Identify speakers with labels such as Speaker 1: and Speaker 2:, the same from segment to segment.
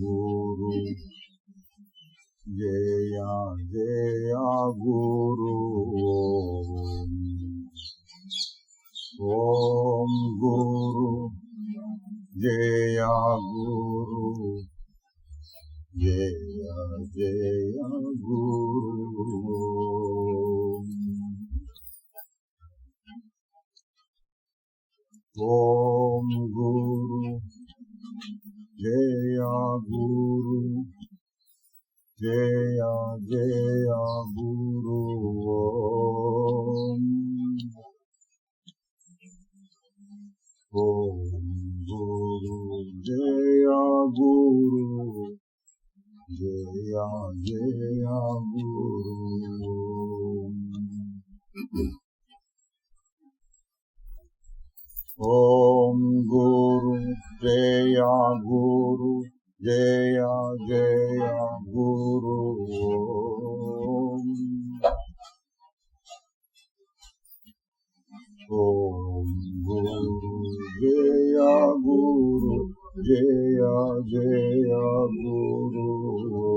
Speaker 1: Guru, Jaya Jaya Guru. Om Guru, Jaya Guru, Jaya Jaya Guru. Om Guru, Jaya Guru, Jaya Jaya Guru. Om Guru, Jaya Guru, Jaya Jaya Guru. Om Guru, Jaya Guru, Jaya Jaya Guru. Om Guru, Jaya Guru, Jaya Jaya Guru.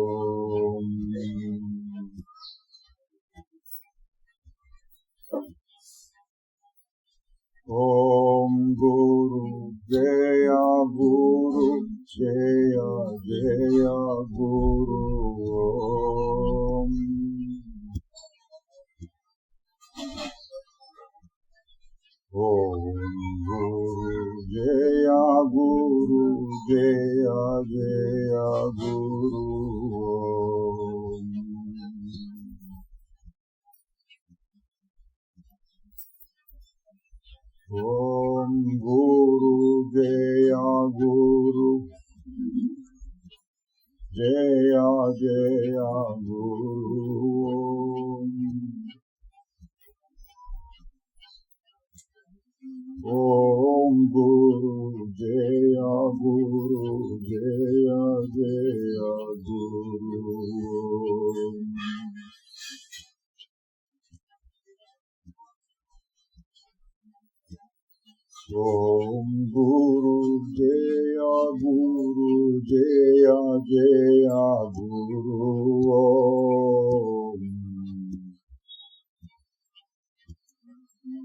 Speaker 1: Om Guru, Jaya Guru, Jaya Jaya Guru. Om Guru, Jaya Guru, Jaya Jaya Guru. Om Guru, Jaya Guru, Jaya Jaya Guru. Om Guru, Jaya Guru, Jaya Jaya Guru. Om Guru, Jaya Guru, Jaya Jaya Guru.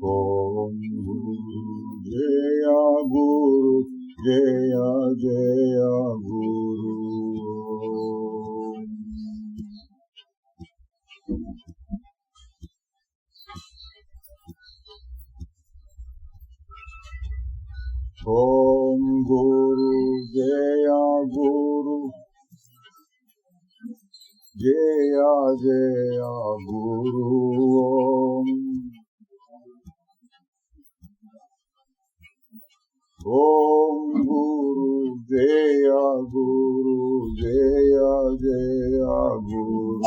Speaker 1: Om Guru, Jaya Guru, Jaya Jaya Guru. Om Guru, Jaya Guru, Jaya Jaya Guru. Om Guru, Jaya Guru, Jaya Jaya Guru.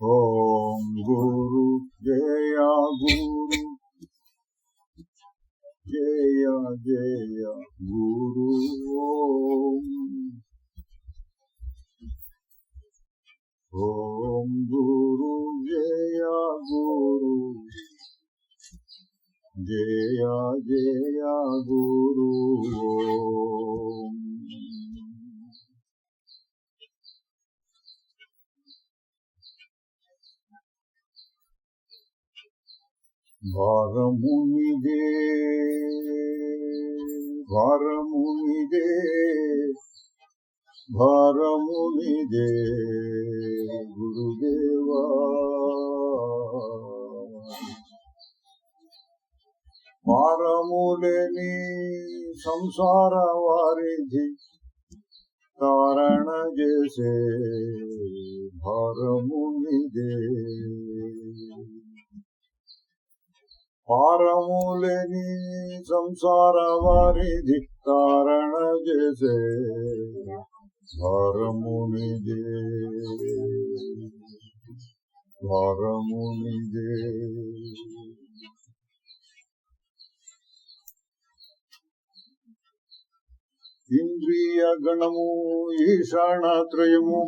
Speaker 1: Om Guru, Jaya Guru, Jaya Jaya Guru. Om Guru, Jaya Guru, Jaya Jaya Guru. Varamuni Varamuni Varamuni Gurudeva. Varamuleni samsara varidhi karana jaise Varamuni Varamuleni samsara varidhi karana jaise Varamuni Varamuni. Indriya ganamu ishanatrayemu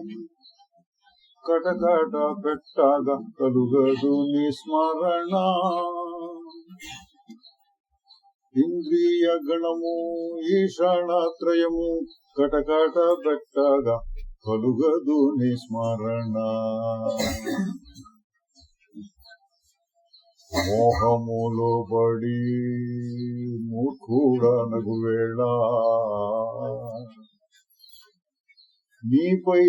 Speaker 1: కటకట పెట్టగా కలుగదు నిస్మరణ ఇంద్రియ గణము ఈషణత్రయము కటకట పెట్టగా కలుగదు నిస్మరణ మోహములో పడి మూర్ఖుడనగు వేళ నీపై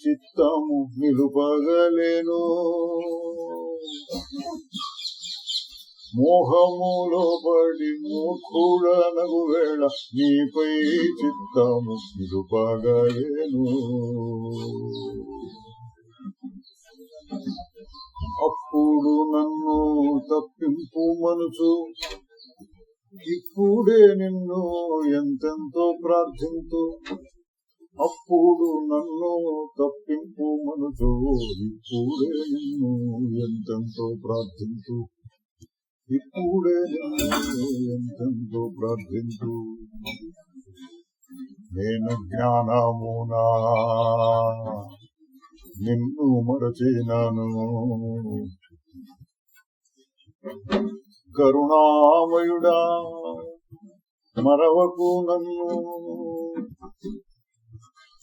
Speaker 1: చిత్తము నిలుపగలేను మోహములో పడి మూర్ఖుడనగు వేళ నీపై చిత్తము నిలుపగలేను అప్పుడు నన్ను తప్పింపు మనసు ఇప్పుడే నిన్ను ఎంతెంతో ప్రార్థింతు అప్పుడు నన్ను తప్పింపు మనసు ఇప్పుడే నిన్ను ఎంతెంతో ప్రార్థింతు ఇప్పుడే నిన్ను ఎంతెంతో ప్రార్థింతు నేను జ్ఞానమునా నిన్ను మరచినాను కరుణామయుడా మరవకు నన్ను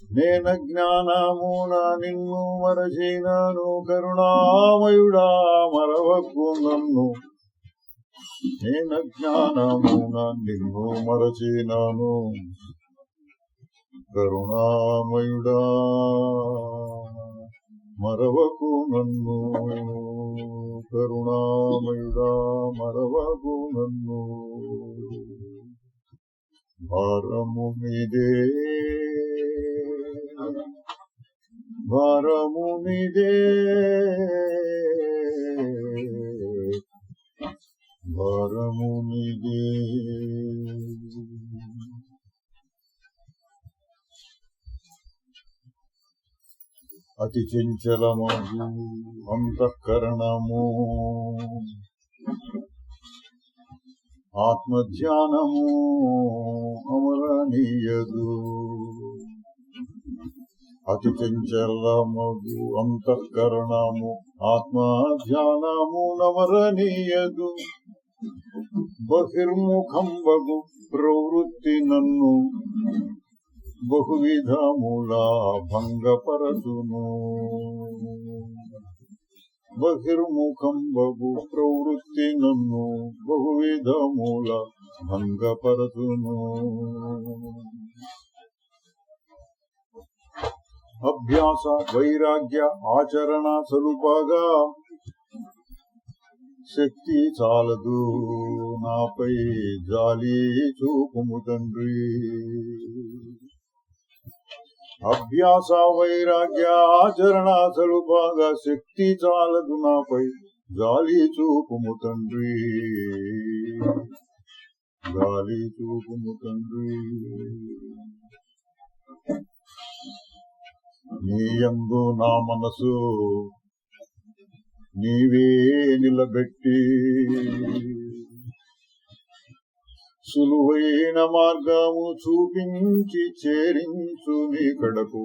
Speaker 1: నేను జ్ఞానమున నిన్ను మరచినాను కరుణామయుడా మరవకు నన్ను నేను జ్ఞానమున నిన్ను మరచినాను కరుణామయుడా మరవకు నన్ను కరుణామయుడా మరవకు నన్ను భారము మీదే భారము మీదే భారము మీదే అతి చంచలమగు అంతఃకరణము ఆత్మధ్యానము అమరనీయదు అతి చంచలమగు అంతఃకరణము ఆత్మధ్యానము నమరనీయదు బహిర్ముఖంబగు ప్రవృత్తి నన్ను బహువిధములా భంగపరచును బహిర్ముఖంబగు ప్రవృత్తి నన్ను బహువిధముల భంగపరచును అభ్యాస వైరాగ్య ఆచరణ సలుపగా శక్తి చాలదు నాపై జాలి చూపుము తండ్రి అభ్యాస వైరాగ్య ఆచరణ సలుపగా శక్తి చాలదు నాపై జాలి చూపుము తండ్రి జాలి చూపుము తండ్రి నీయందు నా మనసు నీవే నిలబెట్టి సులువైన మార్గము చూపించి చేరించు నీ కడకు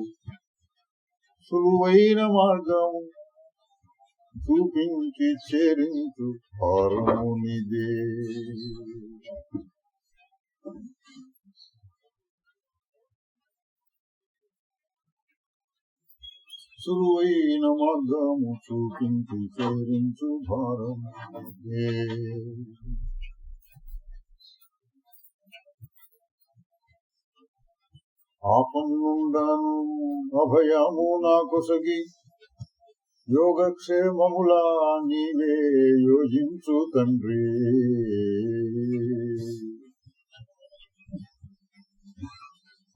Speaker 1: సులువైన మార్గము చూపించి చేరించు భారము నీదే సులువైన మార్గము చూపించి చేరించు భారము నీదే ఆపన్నుండను అభయము నాకొసగి యోగక్షేమములా నీవే యోజించు తండ్రి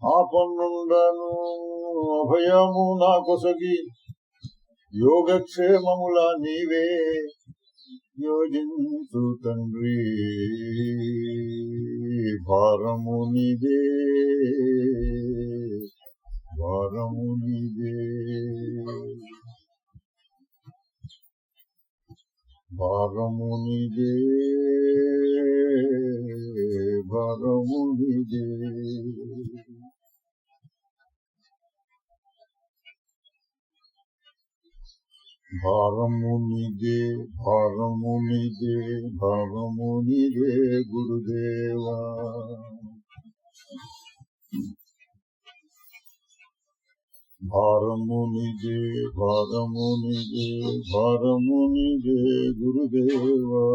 Speaker 1: ఆపన్నుండను అభయము నాకొసగి యోగక్షేమములా నీవే యోజించు తండ్రి భారము నీదే భారము నీదే భారము నీదే భారము నీదే భారమునిదే భారమునిదే భారమునిదే గురుదేవా. భారమునిదే భారమునిదే భారమునిదే గురుదేవా.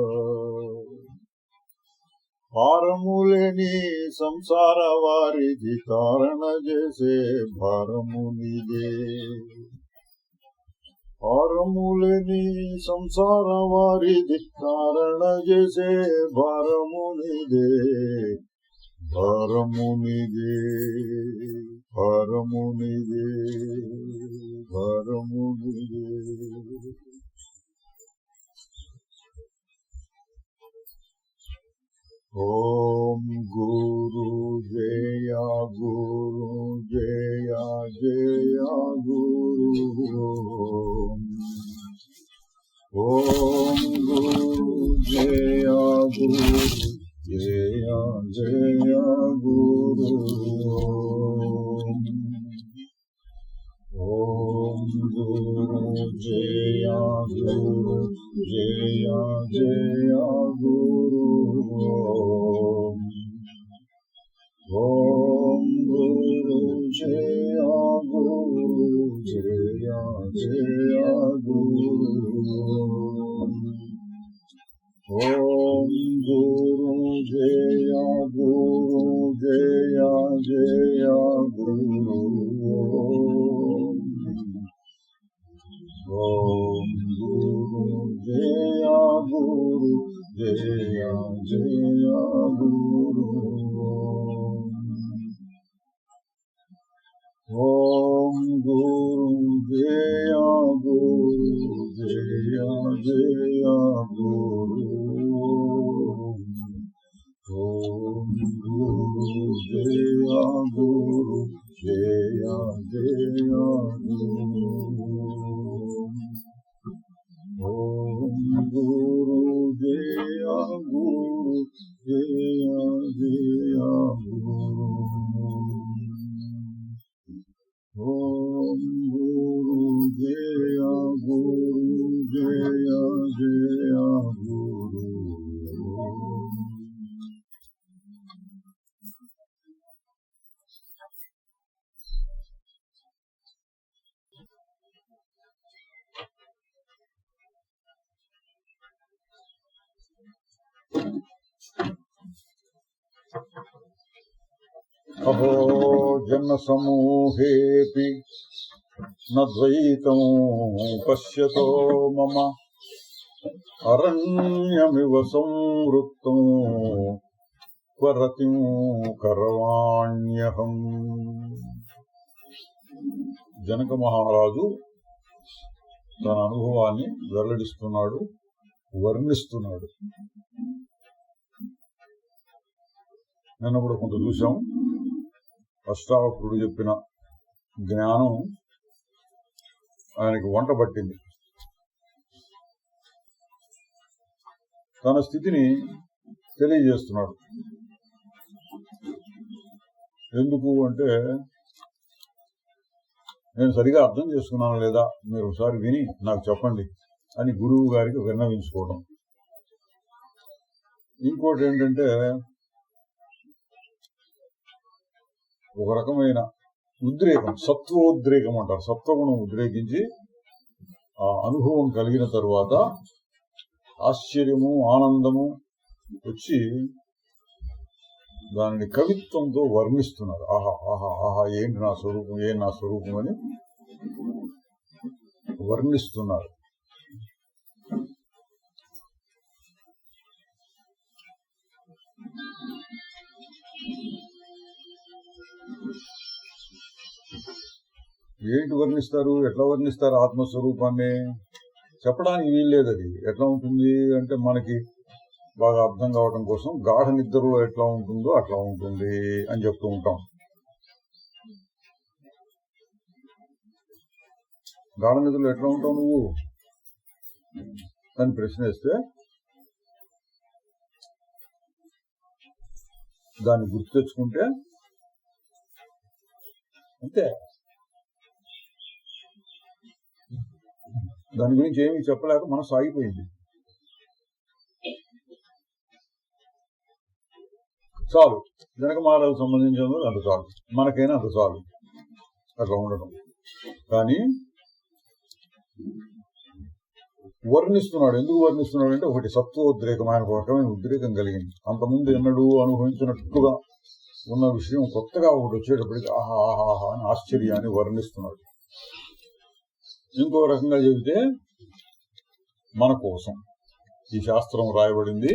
Speaker 1: భారములేని సంసార వారిది కారణ చేసే భారమునిదే. భారములేని సంసార వారిది కారణ చేసే భారమునిదే. భారమునిదే భారమునిదే భారమునిదే. ఓం గురు జయ గురు జయ జయ గురు. ఓం గురు జయ గురు జయ జయ గురు. ఓం గురు జయ గురు జయ జయ గురు. ఓం గురు జయ గురు జయ జయ గురు. ఓం గురు జయ గురు జయ జయ గురు. ఓం గురు జయ గురు జయ జయ గురు. ఓం గురు జయ గురు జయ జయ గురు. ఓం గురు జయ గురు జయ జయ గురు. ఓం గురు జయ గురు జయ జయ గురు. ఓం గురు జయ గురు జయ జయ గురు. అహో జన్మ సమూహేపి నద్వైతం పశ్యతో మమ అరణ్యమివ సంవృత్తం క్వరతిం కరవాణ్యహం. జనక మహారాజు తన అనుభవాన్ని వెల్లడిస్తున్నాడు, వర్ణిస్తున్నాడు. నిన్న కూడా కొంత చూశాం. అష్టావక్రుడు చెప్పిన జ్ఞానం ఆయనకి వంట పట్టింది. తన స్థితిని తెలియజేస్తున్నాడు. ఎందుకు అంటే, నేను సరిగా అర్థం చేసుకున్నాను లేదా మీరు ఒకసారి విని నాకు చెప్పండి అని గురువు గారికి విన్నవించుకోవడం. ఇంకోటి ఏంటంటే, ఒక రకమైన ఉద్రేకం, సత్వోద్రేకం అంటారు. సత్వగుణం ఉద్రేకించి ఆ అనుభవం కలిగిన తరువాత ఆశ్చర్యము, ఆనందము వచ్చి దానిని కవిత్వంతో వర్ణిస్తున్నారు. ఆహా ఆహా ఆహా, ఏంటి నా స్వరూపం, ఏం నా స్వరూపం అని వర్ణిస్తున్నారు. ఏంటి వర్ణిస్తారు, ఎట్లా వర్ణిస్తారు ఆత్మస్వరూపాన్ని చెప్పడానికి వీల్లేదు. అది ఎట్లా ఉంటుంది అంటే, మనకి బాగా అర్థం కావడం కోసం గాఢ నిద్రలో ఎట్లా ఉంటుందో అట్లా ఉంటుంది అని చెప్తూ ఉంటాం. గాఢ నిద్రలో ఎట్లా ఉంటావు నువ్వు అని ప్రశ్న వేస్తే దాన్ని గుర్తు తెచ్చుకుంటే అంతే. దాని గురించి ఏమీ చెప్పలేక మనసు ఆగిపోయింది. చాలు, జనక మహారాజుకు సంబంధించిన అంత చాలు, మనకైనా అంత చాలు అట్లా ఉండటం. కానీ వర్ణిస్తున్నాడు. ఎందుకు వర్ణిస్తున్నాడు అంటే ఒకటి సత్వోద్రేకం, ఆయనకు ఒక రకమైన ఉద్రేకం కలిగింది. అంతకుముందు ఎన్నడూ అనుభవించినట్టుగా ఉన్న విషయం కొత్తగా ఒకటి వచ్చేటప్పటికి ఆహా ఆహా అని ఆశ్చర్యాన్ని వర్ణిస్తున్నాడు. ఇంకో రకంగా చెబితే మన కోసం ఈ శాస్త్రం రాయబడింది.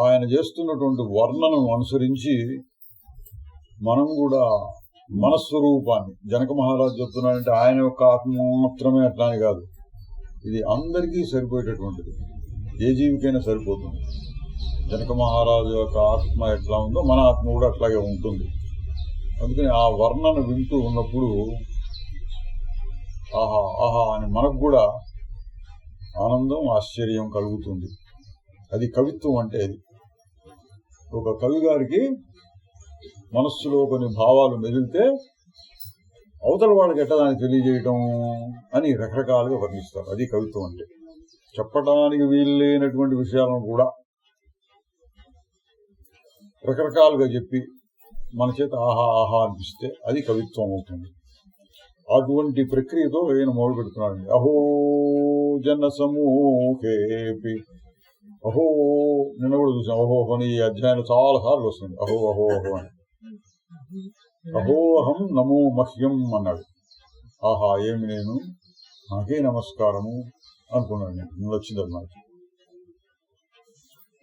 Speaker 1: ఆయన చేస్తున్నటువంటి వర్ణనను అనుసరించి మనం కూడా మనస్వరూపాన్ని, జనక మహారాజు చెప్తున్నాడంటే ఆయన యొక్క ఆత్మ మాత్రమే అట్లా అని కాదు, ఇది అందరికీ సరిపోయేటటువంటిది, ఏ జీవికైనా సరిపోతుంది. జనక మహారాజు యొక్క ఆత్మ ఎట్లా ఉందో మన ఆత్మ కూడా అట్లాగే ఉంటుంది. అందుకని ఆ వర్ణన వింటూ ఉన్నప్పుడు ఆహా ఆహా అని మనకు కూడా ఆనందం, ఆశ్చర్యం కలుగుతుంది. అది కవిత్వం అంటే. అది ఒక కవి గారికి మనస్సులో కొన్ని భావాలు మెదిలితే అవతల వాళ్ళకి ఎట్టదాన్ని తెలియజేయటం అని రకరకాలుగా వర్ణిస్తారు. అది కవిత్వం అంటే. చెప్పడానికి వీల్లేనటువంటి విషయాలను కూడా రకరకాలుగా చెప్పి మన చేత ఆహా ఆహా అనిపిస్తే అది కవిత్వం అవుతుంది. అటువంటి ప్రక్రియతో ఆయన మొదలు పెడుతున్నాడండి. అహో జన సమూహేపి, అహో నిన్న కూడా చూసాం అహోహో అని. ఈ అధ్యాయంలో చాలా సార్లు వస్తుంది అహో అహో అహో అని. అహోహం నమో మహ్యం అన్నాడు. ఆహా ఏమి నేను, నాకే నమస్కారము అనుకున్నాను నేను. నిన్న వచ్చిందన్నమాట.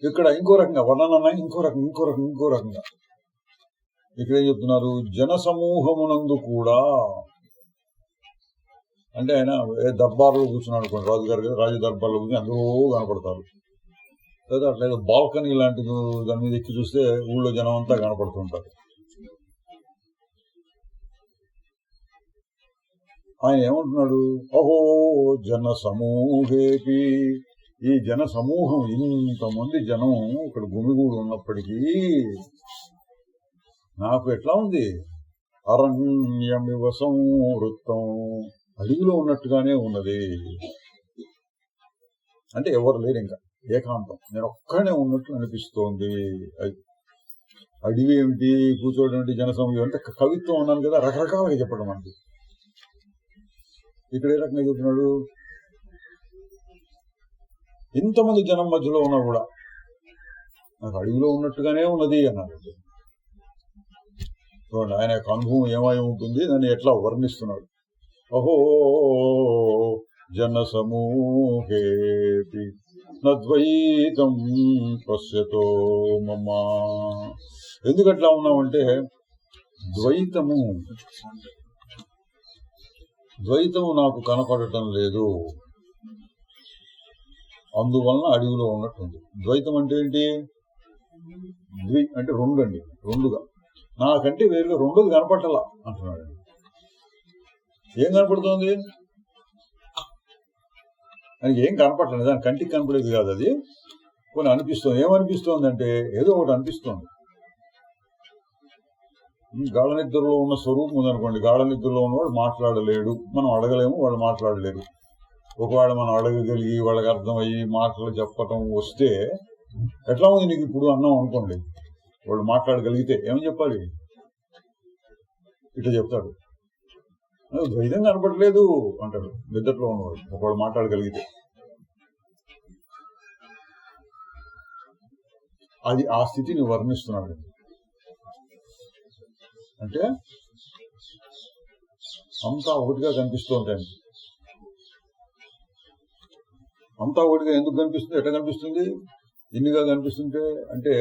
Speaker 1: ఇక్కడ ఇంకో రకంగా వర్ణన, ఇంకో రకంగా ఇక్కడ ఏం చెప్తున్నారు, జన సమూహమునందు కూడా. అంటే ఆయన దర్బార్లో కూర్చున్నాడు అనుకోండి, రాజుగారు రాజు దర్బార్లో కూర్చొని అందరూ కనపడతారు. లేదా అట్లా బాల్కనీ లాంటి దాని మీద ఎక్కి చూస్తే ఊళ్ళో జనం అంతా కనపడుతుంటారు. ఆయన ఏమంటున్నాడు, అహో జన సమూహేపి, ఈ జన సమూహం, ఇంతమంది జనం ఇక్కడ గుమిగూడు ఉన్నప్పటికీ నాకు ఎట్లా ఉంది, అరణ్యమివ సంవృత్తం, అడవిలో ఉన్నట్టుగానే ఉన్నది. అంటే ఎవరు లేరు, ఇంకా ఏకాంతం, నేను ఒక్కనే ఉన్నట్లు అనిపిస్తోంది. అడవి ఏమిటి, కూర్చోవడం ఏమిటి, జనసమూహం అంటే కవిత్వం ఉన్నాను కదా, రకరకాలుగా చెప్పడం అంటే. ఇక్కడ ఏ రకంగా చెప్తున్నాడు, ఇంతమంది జనం మధ్యలో ఉన్నా కూడా నాకు అడవిలో ఉన్నట్టుగానే ఉన్నది అన్నాడు. చూడండి ఆయన యొక్క అనుభవం ఏమై ఉంటుంది, దాన్ని ఎట్లా వర్ణిస్తున్నాడు. అహో జన సమూహేపి నద్వైతం పశ్యతో మమ. ఎందుకట్లా ఉన్నామంటే ద్వైతము నాకు కనపడటం లేదు, అందువలన అడవిలో ఉన్నట్టుంది. ద్వైతం అంటే ఏంటి, అంటే రెండు అండి, రెండుగా, నాకంటే వేరుగా రెండోది కనపడటలా అంటున్నాడు. ఏం కనపడుతోంది, అని ఏం కనపడలేదు, దాని కంటికి కనపడేది కాదు, అది కొన్ని అనిపిస్తుంది. ఏమనిపిస్తోంది అంటే ఏదో ఒకటి అనిపిస్తోంది. గాఢ నిద్రలో ఉన్న స్వరూపం ఉందనుకోండి, గాఢ నిద్రలో ఉన్నవాడు మాట్లాడలేడు, మనం అడగలేము, వాళ్ళు మాట్లాడలేరు. ఒకవేళ మనం అడగగలిగి వాళ్ళకి అర్థమయ్యి మాటలు చెప్పటం వస్తే ఎట్లా ఉంది నీకు ఇప్పుడు అన్నాం అనుకోండి, వాళ్ళు మాట్లాడగలిగితే ఏమని చెప్పాలి, ఇట్లా చెప్తాడు, ద్వైతం కనపడలేదు అంటాడు నిద్రలో ఉన్నవాడు, ఒకవేళ మాట్లాడగలిగితే. అది ఆ స్థితిని వర్ణిస్తున్నాడు. అంటే అంతా ఒకటిగా కనిపిస్తుంది. అంతా ఒకటిగా ఎందుకు కనిపిస్తుంది, ఎట్లా కనిపిస్తుంది, ఎన్నిగా కనిపిస్తుంటే అంటే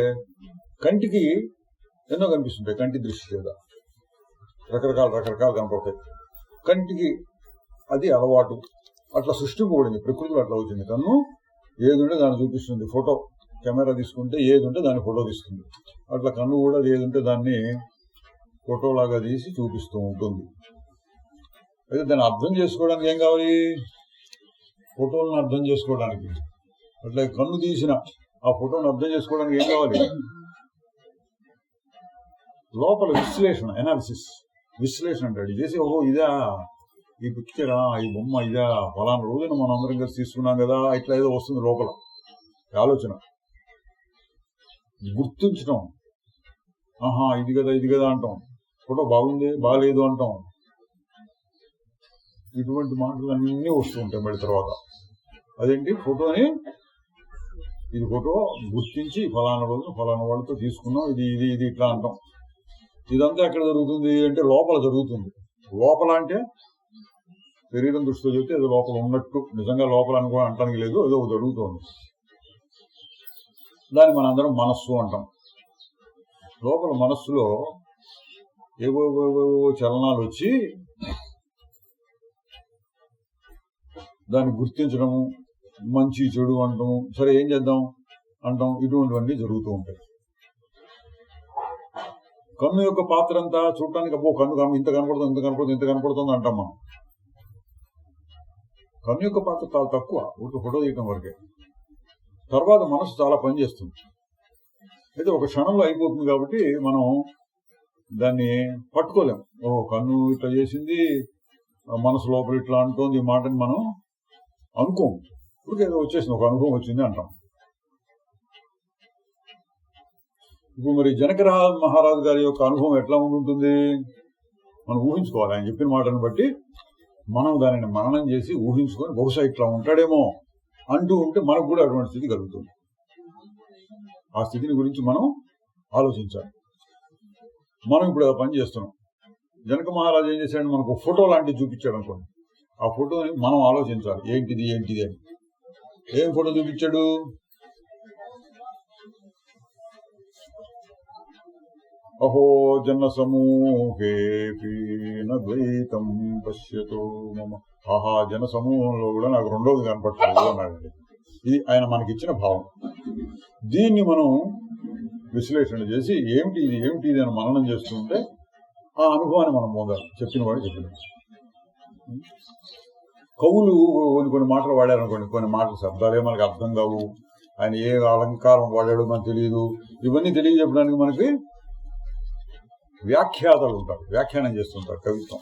Speaker 1: కంటికి ఎన్నో కనిపిస్తుంటాయి, కంటి దృష్టి లేదా రకరకాలు కనపడతాయి కంటికి. అది అలవాటు, అట్లా సృష్టింపబడింది, ప్రకృతిలో అట్లా వచ్చింది. కన్ను ఏది ఉంటే దాన్ని చూపిస్తుంది. ఫోటో కెమెరా తీసుకుంటే ఏది ఉంటే దాన్ని ఫోటో తీస్తుంది. అట్లా కన్ను కూడా ఏది ఉంటే దాన్ని ఫోటోలాగా తీసి చూపిస్తూ ఉంటుంది. అయితే దాన్ని అర్థం చేసుకోవడానికి ఏం కావాలి, ఫోటోలను అర్థం చేసుకోవడానికి. అట్లా కన్ను తీసిన ఆ ఫోటోను అర్థం చేసుకోవడానికి ఏం కావాలి, లోపల విశ్లేషణ, విశ్లేషణ అంటాడు చేసి, ఓహో ఇదా, ఈ పిక్చరా, ఈ బొమ్మ ఇదా, ఫలానా రోజున మనం అందరం కలిసి తీసుకున్నాం కదా, ఇట్లా ఏదో వస్తుంది లోపల ఆలోచన. గుర్తుంచడం, ఆహా ఇది కదా అంటాం. ఫోటో బాగుంది బాగాలేదు అంటాం. ఇటువంటి మాటలు అన్నీ వస్తూ ఉంటాయి. మళ్ళీ తర్వాత అదేంటి ఫోటోని, ఇది ఫోటో గుర్తించి ఫలానా రోజున ఫలానా వాళ్ళతో తీసుకున్నాం, ఇది ఇట్లా అంటాం. ఇదంతా ఎక్కడ జరుగుతుంది అంటే లోపల జరుగుతుంది. లోపల అంటే శరీరం దృష్టితో చెప్తే అది లోపల ఉన్నట్టు, నిజంగా లోపల అని కూడా అంటానికి లేదు, ఏదో జరుగుతోంది. దాన్ని మనందరం మనస్సు అంటాం. లోపల మనస్సులో ఏవో చలనాలు వచ్చి దాన్ని గుర్తించడము, మంచి చెడు అంటాము. సరే ఏం చేద్దాం అంటాం. ఇటువంటివన్నీ జరుగుతూ ఉంటాయి. కన్ను యొక్క పాత్ర అంతా చూడటానికి, అబ్బో కన్ను ఇంత కనపడుతుంది అంటాం మనం. కన్ను యొక్క పాత్ర చాలా తక్కువ, ఫోటో తీయటం వరకే. తర్వాత మనసు చాలా పనిచేస్తుంది. అయితే ఒక క్షణంలో అయిపోతుంది కాబట్టి మనం దాన్ని పట్టుకోలేం. కన్ను ఇట్లా చేసింది, మనసు లోపల ఇట్లా అంటోంది, ఈ మాటని మనం అనుకోం. ఇప్పుడు ఏదో వచ్చేసింది, ఒక అనుభవం వచ్చింది అంటాం. ఇప్పుడు మరి జనక మహారాజు గారి యొక్క అనుభవం ఎట్లా ఉంటుంది మనం ఊహించుకోవాలి. ఆయన చెప్పిన మాటను బట్టి మనం దానిని మననం చేసి ఊహించుకొని బహుశా ఇట్లా ఉంటాడేమో అంటూ ఉంటే మనకు కూడా అటువంటి స్థితి కలుగుతుంది. ఆ స్థితిని గురించి మనం ఆలోచించాలి. మనం ఇప్పుడు ఆ పని చేస్తున్నాం. జనక మహారాజు ఏం చేశాడు, మనకు ఫోటో లాంటివి చూపించాడు అనుకోండి. ఆ ఫోటోని మనం ఆలోచించాలి, ఏంటిది అని. ఏం ఫోటో చూపించాడు? అహో జన సమూహేపి నద్వైతం పశ్యతో మమ. ఆహా, జన సమూహంలో కూడా నాకు రెండోది కనపడలేదు అన్నాడండి. ఇది ఆయన మనకిచ్చిన భావం. దీన్ని మనం విశ్లేషణ చేసి ఏమిటి ఇది అని మననం చేస్తుంటే ఆ అనుభవాన్ని మనం పొందాలి. చెప్పిన వాడు చెప్పిన కవులు కొన్ని మాటలు వాడారనుకోండి, కొన్ని మాటలు శబ్దాలే మనకు అర్థం కావు. ఆయన ఏ అలంకారం వాడాడు మనకు తెలియదు. ఇవన్నీ తెలియజెప్పడానికి మనకి వ్యాఖ్యాతలు ఉంటారు, వ్యాఖ్యానం చేస్తుంటారు కవిత్వం.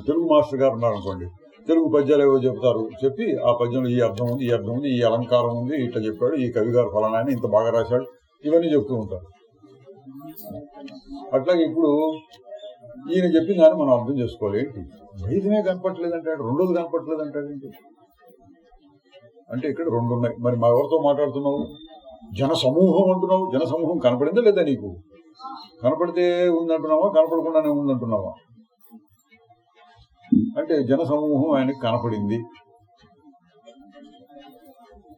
Speaker 1: తెలుగు మాస్టర్ గారు ఉన్నారనుకోండి, తెలుగు పద్యాలు ఏవో చెప్తారు. చెప్పి ఆ పద్యంలో ఈ అర్థం ఉంది, ఈ అలంకారం ఉంది, ఇట్లా చెప్పాడు, ఈ కవి గారు ఫలానా ఆయన ఇంత బాగా రాశాడు, ఇవన్నీ చెప్తూ ఉంటారు. అట్లాగే ఇప్పుడు ఈయన చెప్పిన దాన్ని మనం అర్థం చేసుకోవాలి. ఏంటి ద్వైతమే కనపట్లేదంటాడు, రెండోది కనపట్లేదంటాడు ఏంటి అంటే ఇక్కడ రెండు ఉన్నాయి. మరి మా ఎవరితో మాట్లాడుతున్నావు? జన సమూహం అంటున్నావు. జన సమూహం కనపడిందా లేదా నీకు? కనపడితే ఉందంటున్నావా, కనపడకుండానే ఉందంటున్నావా? అంటే జన సమూహం ఆయనకి కనపడింది.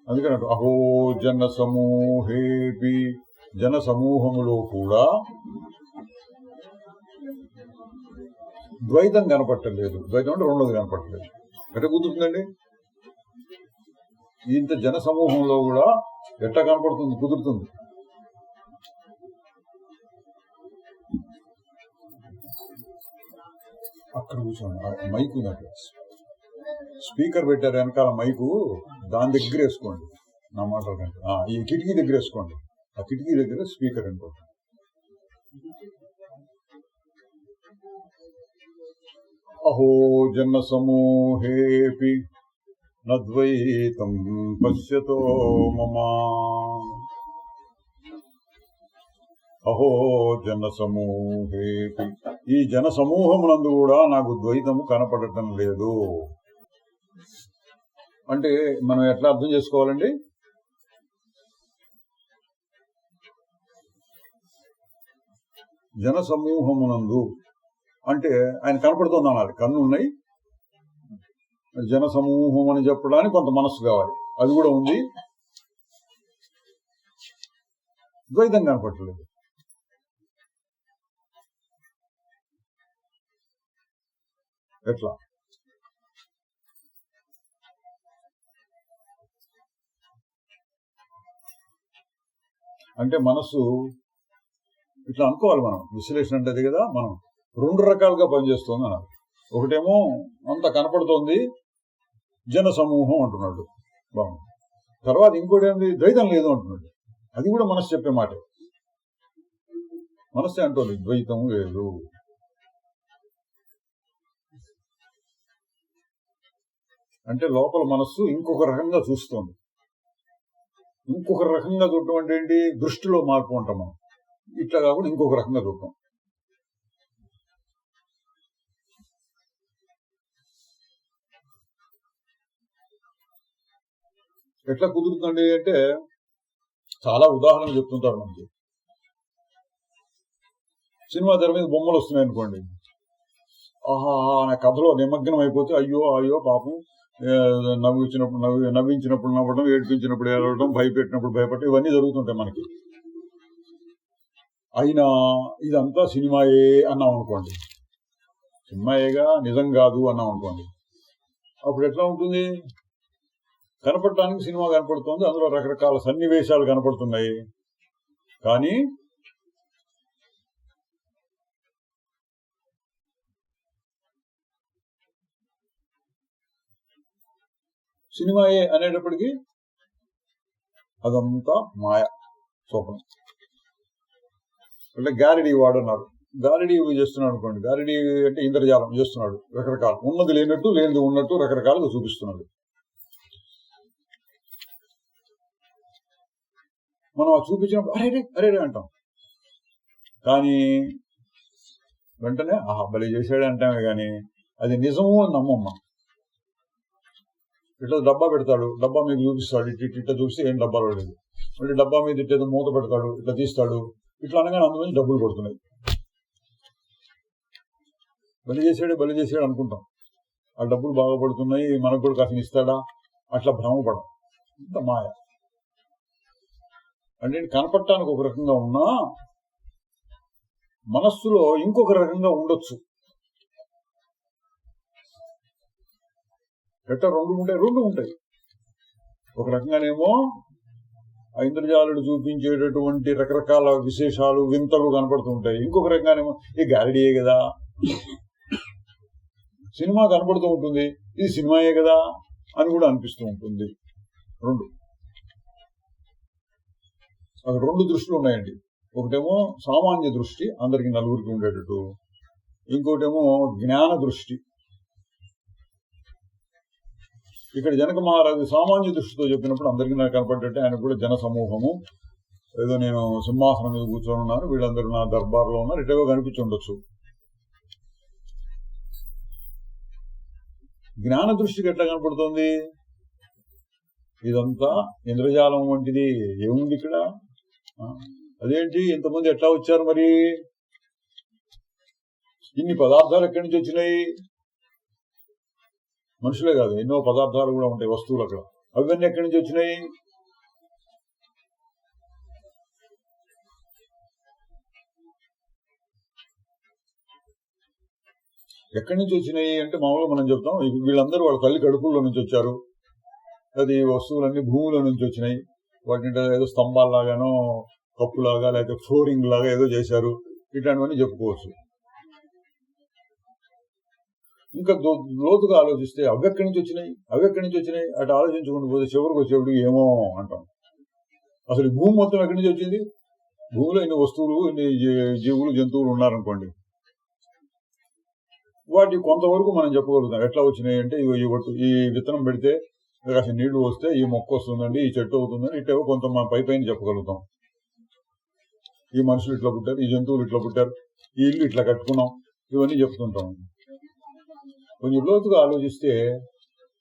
Speaker 1: అందుకని అహో జన సమూహేపి, జన సమూహములో కూడా ద్వైతం కనపట్టలేదు. ద్వైతం అంటే రెండోది కనపట్టలేదు. ఎట్లా కుదురుతుందండి? ఇంత జన సమూహంలో కూడా ఎట్లా కనపడుతుంది, కుదురుతుంది? అక్కడ కూర్చోండి, మైకు స్పీకర్ పెట్టారు వెనకాల మైకు, దాని దగ్గర వేసుకోండి నా మాటల కంటే. ఈ కిటికీ దగ్గర వేసుకోండి, ఆ కిటికీ దగ్గర స్పీకర్ అనుకోండి. అహో జన సమూహేపి నద్వైతం పశ్యతో మమ. అహో జన సమూహేపి, ఈ జన సమూహమునందు కూడా నాకు ద్వైతము కనపడటం లేదు. అంటే మనం ఎట్లా అర్థం చేసుకోవాలండి? జన సమూహమునందు అంటే ఆయన కనపడుతుంది అనాలి. కన్ను ఉన్నాయి, జన సమూహం అని చెప్పడానికి కొంత మనస్సు కావాలి, అది కూడా ఉంది. ద్వైతం కనపడలేదు. ఎట్లా? అంటే మనస్సు ఇట్లా అనుకోవాలి. మనం విశ్లేషణ అంటే కదా, మనం రెండు రకాలుగా పనిచేస్తుంది అన్నారు. ఒకటేమో అంత కనపడుతోంది, జన సమూహం అంటున్నాడు, బాగుంది. తర్వాత ఇంకోటి ఏంటి, ద్వైతం లేదు అంటున్నాడు. అది కూడా మనసు చెప్పే మాట. మనస్సే అంటోంది ద్వైతం లేదు. అంటే లోపల మనస్సు ఇంకొక రకంగా చూస్తోంది. ఇంకొక రకంగా చూడటం అంటే ఏంటి? దృష్టిలో మార్పు ఉంటాం మనం. ఇట్లా కాకుండా ఇంకొక రకంగా చూడటం. ఎట్లా కుదురుతుంది అంటే చాలా ఉదాహరణలు చెప్తుంటారు మనకి. సినిమా తెర మీద బొమ్మలు వస్తున్నాయి అనుకోండి, ఆహా అనే కథలో నిమగ్నం అయిపోతే అయ్యో అయ్యో పాపం, నవ్వించినప్పుడు నవ్వడం, ఏడ్పించినప్పుడు ఏడవడం, భయపెట్టినప్పుడు భయపడటం, ఇవన్నీ జరుగుతుంటాయి మనకి. అయినా ఇదంతా సినిమాయే అన్నాం అనుకోండి, సినిమాయేగా నిజం కాదు అన్నాం అనుకోండి, అప్పుడు ఎట్లా ఉంటుంది? కనపడటానికి సినిమా కనపడుతోంది, అందులో రకరకాల సన్నివేశాలు కనపడుతున్నాయి, కానీ సినిమాయే అనేటప్పటికీ అదంతా మాయ, స్వప్నం. అంటే గారిడీ వాడున్నారు, గారిడీ చేస్తున్నాడు అనుకోండి. గారిడీ అంటే ఇంద్రజాలం చేస్తున్నాడు, రకరకాలు, ఉన్నది లేనట్టు లేనిది ఉన్నట్టు రకరకాలుగా చూపిస్తున్నాడు. మనం చూపించినప్పుడు అరే అరే అంటాం, కానీ వెంటనే ఆహా బలి చేసాడే అంటామే, కానీ అది నిజము అని నమ్మమ్మ. ఇట్లా డబ్బా పెడతాడు, డబ్బా మీద చూపిస్తాడు, ఇట్లా చూస్తే ఏం డబ్బాలో లేదు. మళ్ళీ డబ్బా మీద ఇట్లా మూత పెడతాడు, ఇట్లా తీస్తాడు, ఇట్లా అనగానే అందులో నుంచి డబ్బులు పడుతున్నాయి. బలి చేసాడు అనుకుంటాం, ఆ డబ్బులు బాగా పడుతున్నాయి, మనకు కూడా కాసిన ఇస్తాడా, అట్లా భ్రమపడం. ఇంత మాయ. అంటే కనపడటానికి ఒక రకంగా ఉన్నా మనస్సులో ఇంకొక రకంగా ఉండొచ్చు. ఎట్లా రెండు ఉంటాయి. ఒక రకంగానేమో ఆ ఇంద్రజాలుడు చూపించేటటువంటి రకరకాల విశేషాలు, వింతలు కనపడుతూ ఉంటాయి. ఇంకొక రకంగానేమో ఈ గారిడీయే కదా, సినిమా కనపడుతూ ఉంటుంది, ఇది సినిమాయే కదా అని కూడా అనిపిస్తూ ఉంటుంది. అక్కడ రెండు దృష్టిలు ఉన్నాయండి. ఒకటేమో సామాన్య దృష్టి, అందరికి నలుగురికి ఉండేటట్టు. ఇంకోటేమో జ్ఞాన దృష్టి. ఇక్కడ జనక మహారాజు సామాన్య దృష్టితో చెప్పినప్పుడు అందరికీ నాకు కనపడ్డట్టే, ఆయన కూడా జన సమూహము, ఏదో నేను సింహాసనం మీద కూర్చొని ఉన్నాను, వీళ్ళందరూ నా దర్బార్లో ఉన్నారు, ఇటేవో కనిపించి ఉండొచ్చు. జ్ఞాన దృష్టికి ఎట్లా కనపడుతుంది? ఇదంతా ఇంద్రజాలం వంటిది, ఏముంది ఇక్కడ, అదేంటి ఇంతమంది ఎట్లా వచ్చారు, మరి ఇన్ని పదార్థాలు ఎక్కడి నుంచి వచ్చినాయి? మనుషులే కాదు, ఎన్నో పదార్థాలు కూడా ఉంటాయి, వస్తువులు అక్కడ, అవన్నీ ఎక్కడి నుంచి వచ్చినాయి? ఎక్కడి నుంచి వచ్చినాయి అంటే మామూలుగా మనం చెప్తాం, వీళ్ళందరూ వాళ్ళ తల్లి కడుపుల్లో నుంచి వచ్చారు, అది వస్తువులన్నీ భూమిలో నుంచి వచ్చినాయి, వాటిని ఏదో స్తంభాల్లాగానో కప్పులాగా లేకపోతే ఫ్లోరింగ్ లాగా ఏదో చేశారు, ఇట్లాంటివన్నీ చెప్పుకోవచ్చు. ఇంకా లోతుగా ఆలోచిస్తే అవి ఎక్కడి నుంచి వచ్చినాయి అటు ఆలోచించుకుంటూ పోతే చివరికి వచ్చేప్పుడు ఏమో అంటాం. అసలు భూమి మొత్తం ఎక్కడి నుంచి వచ్చింది? భూమిలో ఇన్ని వస్తువులు, ఇన్ని జీవులు, జంతువులు ఉన్నారనుకోండి, వాటి కొంతవరకు మనం చెప్పగలుగుతాం. ఎట్లా వచ్చినాయి అంటే ఈ విత్తనం పెడితే కాసిన నీళ్లు వస్తే ఈ మొక్క వస్తుందండి, ఈ చెట్టు అవుతుందని ఇట్టేవో కొంత మనం పైన చెప్పగలుగుతాం. ఈ మనుషులు ఇట్లా పుట్టారు, ఈ జంతువులు ఇట్లా పుట్టారు, ఈ ఇల్లు ఇట్లా కట్టుకున్నాం, ఇవన్నీ చెప్తుంటాం. కొంచెం లోతుగా ఆలోచిస్తే